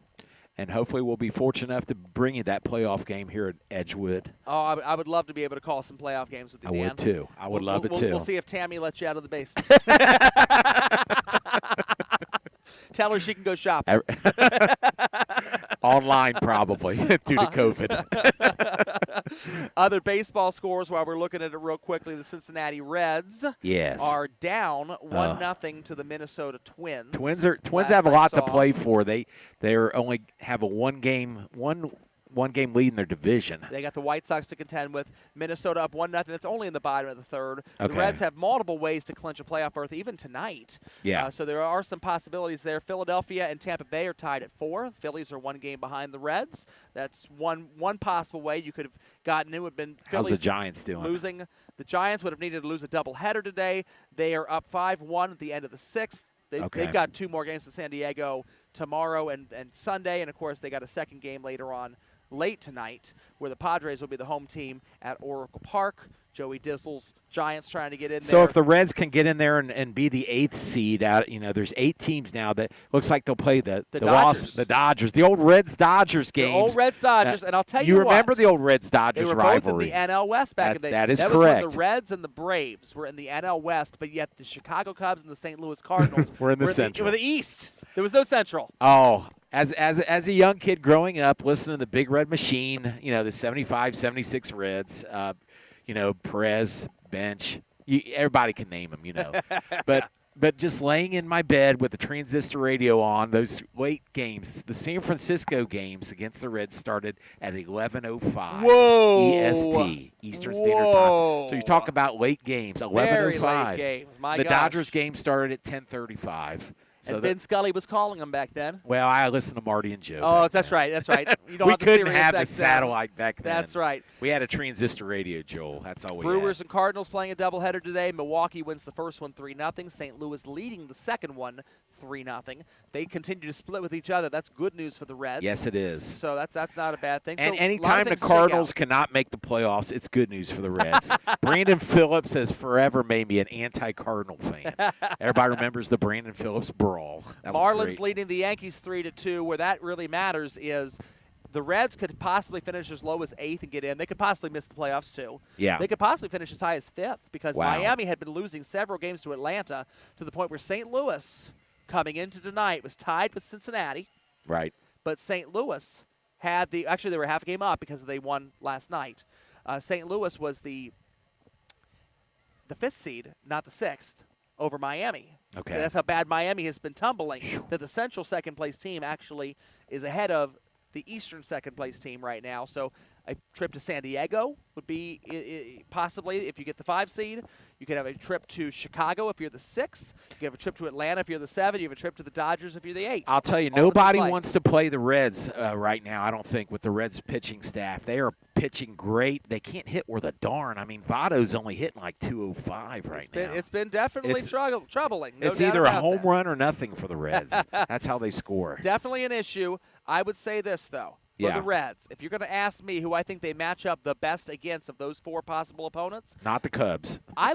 Speaker 2: And hopefully we'll be fortunate enough to bring you that playoff game here at Edgewood.
Speaker 1: Oh, I would love to be able to call some playoff games with you, Dan.
Speaker 2: I would, too. I would love it, too.
Speaker 1: We'll see if Tammy lets you out of the basement. Tell her she can go shopping.
Speaker 2: Online, probably, due to COVID.
Speaker 1: Other baseball scores while we're looking at it real quickly. The Cincinnati Reds are down 1-0 to the Minnesota Twins.
Speaker 2: Twins have a lot to play for. They're only have a one game lead in their division.
Speaker 1: They got the White Sox to contend with. Minnesota up 1-0. It's only in the bottom of the third.
Speaker 2: Okay.
Speaker 1: The Reds have multiple ways to clinch a playoff berth, even tonight.
Speaker 2: Yeah.
Speaker 1: So there are some possibilities there. Philadelphia and Tampa Bay are tied at 4. Phillies are 1 game behind the Reds. That's one possible way you could have gotten. It would have been Phillies.
Speaker 2: How's the Giants doing?
Speaker 1: Losing. The Giants would have needed to lose a doubleheader today. They are up 5-1 at the end of the 6th. They've got 2 more games to San Diego tomorrow and Sunday, and of course they got a second game later on late tonight where the Padres will be the home team at Oracle Park. Joey Dizzle's Giants trying to get in there.
Speaker 2: So if the Reds can get in there and be the 8th seed out, there's 8 teams now that looks like they'll play the Dodgers, the old Reds-Dodgers games.
Speaker 1: The old Reds-Dodgers, and I'll tell you
Speaker 2: what. You remember the old Reds-Dodgers rivalry.
Speaker 1: They were both in the NL West back in the day.
Speaker 2: That is
Speaker 1: correct.
Speaker 2: correct.
Speaker 1: Was when the Reds and the Braves were in the NL West, but yet the Chicago Cubs and the St. Louis Cardinals
Speaker 2: were in the Central.
Speaker 1: Were the East. There was no Central.
Speaker 2: Oh, as a young kid growing up, listening to the Big Red Machine, the 75, 76 Reds, Perez, Bench, everybody can name them, But just laying in my bed with the transistor radio on, those late games, the San Francisco games against the Reds started at 11:05 EST, Eastern Standard Time. So you talk about late games, 11:05.
Speaker 1: Very late games,
Speaker 2: the Dodgers game started at 10:35.
Speaker 1: So and Vin Scully was calling them back then.
Speaker 2: Well, I listened to Marty and Joe.
Speaker 1: Oh, that's right. That's right. You don't
Speaker 2: we
Speaker 1: have
Speaker 2: couldn't have the satellite back then.
Speaker 1: That's right.
Speaker 2: We had a transistor radio, Joel. That's all we
Speaker 1: Brewers
Speaker 2: had.
Speaker 1: and Cardinals playing a doubleheader today. Milwaukee wins the first one 3-0. St. Louis leading the second one 3-0. They continue to split with each other. That's good news for the Reds.
Speaker 2: Yes, it is.
Speaker 1: So that's not a bad thing.
Speaker 2: And
Speaker 1: so
Speaker 2: anytime the Cardinals cannot make the playoffs, it's good news for the Reds. Brandon Phillips has forever made me an anti-Cardinal fan. Everybody remembers the Brandon Phillips brawl. That was
Speaker 1: Marlins
Speaker 2: great.
Speaker 1: leading the Yankees 3-2. Where that really matters is the Reds could possibly finish as low as 8th and get in. They could possibly miss the playoffs too.
Speaker 2: Yeah.
Speaker 1: They could possibly finish as high as 5th because Miami had been losing several games to Atlanta to the point where St. Louis, coming into tonight, was tied with Cincinnati.
Speaker 2: Right.
Speaker 1: But St. Louis had actually they were half a game up because they won last night. St. Louis was the 5th seed, not the 6th, over Miami.
Speaker 2: Okay.
Speaker 1: And that's how bad Miami has been tumbling. That the Central second-place team actually is ahead of the Eastern second-place team right now. So a trip to San Diego would be possibly, if you get the 5 seed. You could have a trip to Chicago if you're the 6. You could have a trip to Atlanta if you're the 7. You have a trip to the Dodgers if you're the 8.
Speaker 2: I'll tell you, nobody wants to play the Reds right now, I don't think, with the Reds pitching staff. They are pitching great. They can't hit worth a darn. I mean, Votto's only hitting like 205 right now.
Speaker 1: It's been definitely troubling. No
Speaker 2: it's
Speaker 1: doubt
Speaker 2: either a
Speaker 1: about
Speaker 2: home
Speaker 1: that.
Speaker 2: run or nothing for the Reds. That's how they score.
Speaker 1: Definitely an issue. I would say this, though. For the Reds, if you're going to ask me who I think they match up the best against of those 4 possible opponents,
Speaker 2: not the Cubs.
Speaker 1: I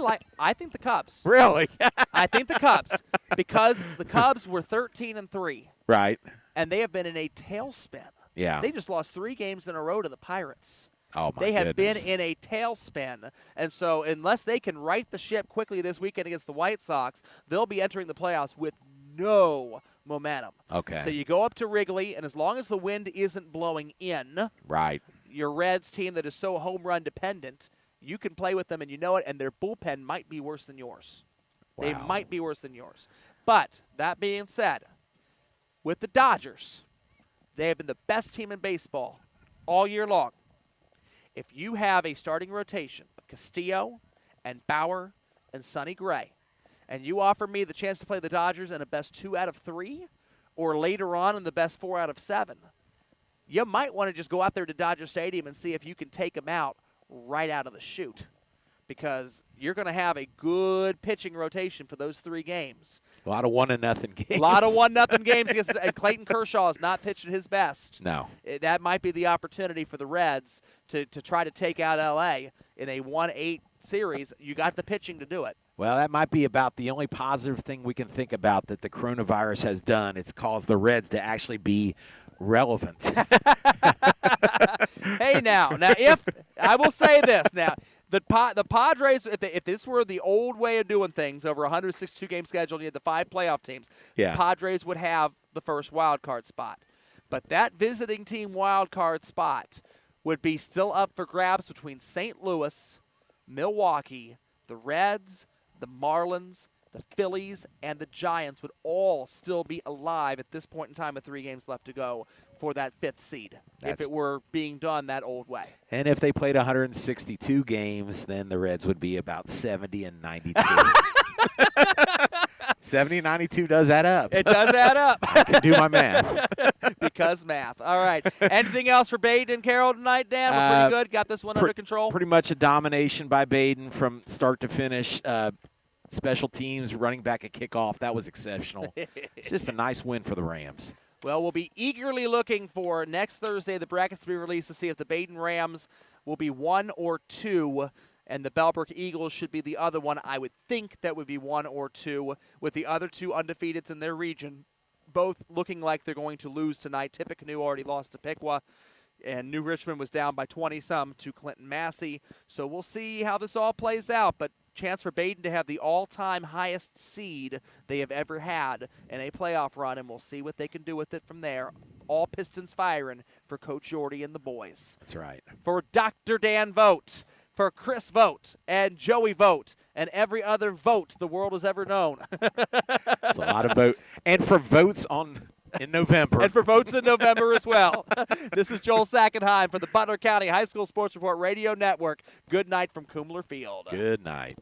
Speaker 1: think the Cubs.
Speaker 2: Really?
Speaker 1: I think the Cubs because the Cubs were 13-3.
Speaker 2: Right.
Speaker 1: And they have been in a tailspin.
Speaker 2: Yeah.
Speaker 1: They just lost 3 games in a row to the Pirates.
Speaker 2: Oh, my
Speaker 1: They have
Speaker 2: goodness.
Speaker 1: been in a tailspin. And so unless they can right the ship quickly this weekend against the White Sox, they'll be entering the playoffs with no momentum.
Speaker 2: Okay.
Speaker 1: So you go up to Wrigley, and as long as the wind isn't blowing in,
Speaker 2: right,
Speaker 1: your Reds team that is so home run dependent, you can play with them and you know it, and their bullpen might be worse than yours.
Speaker 2: Wow.
Speaker 1: They might be worse than yours. But that being said, with the Dodgers, they have been the best team in baseball all year long. If you have a starting rotation of Castillo and Bauer and Sonny Gray, and you offer me the chance to play the Dodgers in a best 2 out of 3, or later on in the best 4 out of 7, you might want to just go out there to Dodger Stadium and see if you can take them out right out of the chute. because you're going to have a good pitching rotation for those 3 games.
Speaker 2: A lot of 1-0 games.
Speaker 1: A lot of 1-0 games, and Clayton Kershaw is not pitching his best.
Speaker 2: No.
Speaker 1: That might be the opportunity for the Reds to try to take out L.A. in a 1-8 series. You got the pitching to do it.
Speaker 2: Well, that might be about the only positive thing we can think about that the coronavirus has done. It's caused the Reds to actually be relevant.
Speaker 1: Hey, now if I will say this now. The Padres, if this were the old way of doing things, over a 162-game schedule, you had the 5 playoff teams,
Speaker 2: Yeah.
Speaker 1: the Padres would have the first wild card spot. But that visiting team wild card spot would be still up for grabs between St. Louis, Milwaukee, the Reds, the Marlins, the Phillies, and the Giants would all still be alive at this point in time with 3 games left to go for that 5th seed if it were being done that old way.
Speaker 2: And if they played 162 games, then the Reds would be about 70-92. 70-92 does add up.
Speaker 1: It does add up.
Speaker 2: I can do my math.
Speaker 1: Because math. All right. Anything else for Badin and Carroll tonight, Dan? We're pretty good. Got this one under control?
Speaker 2: Pretty much a domination by Badin from start to finish. Special teams, running back a kickoff. That was exceptional. It's just a nice win for the Rams.
Speaker 1: Well, we'll be eagerly looking for next Thursday the brackets to be released to see if the Badin Rams will be 1 or 2, and the Bellbrook Eagles should be the other one. I would think that would be 1 or 2, with the other 2 undefeateds in their region, both looking like they're going to lose tonight. Tippecanoe already lost to Piqua, and New Richmond was down by 20-some to Clinton Massey. So we'll see how this all plays out, but chance for Badin to have the all-time highest seed they have ever had in a playoff run, and we'll see what they can do with it from there. All pistons firing for Coach Jordy and the boys.
Speaker 2: That's right.
Speaker 1: For Dr. Dan Vogt, for Chris Vogt, and Joey Vogt, and every other Vogt the world has ever known.
Speaker 2: It's a lot of vote. And for votes in November.
Speaker 1: And for votes in November as well. This is Joel Sackenheim from the Butler County High School Sports Report Radio Network. Good night from Kumler Field.
Speaker 2: Good night.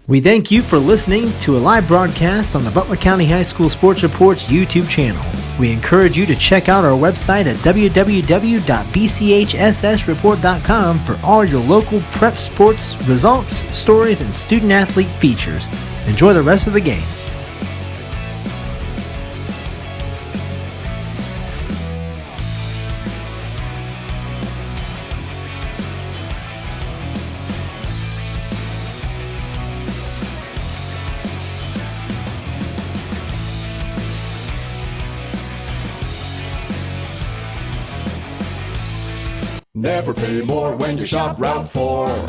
Speaker 5: We thank you for listening to a live broadcast on the Butler County High School Sports Report's YouTube channel. We encourage you to check out our website at www.bchssreport.com for all your local prep sports results, stories, and student-athlete features. Enjoy the rest of the game.
Speaker 3: Never pay more when you shop Route 4.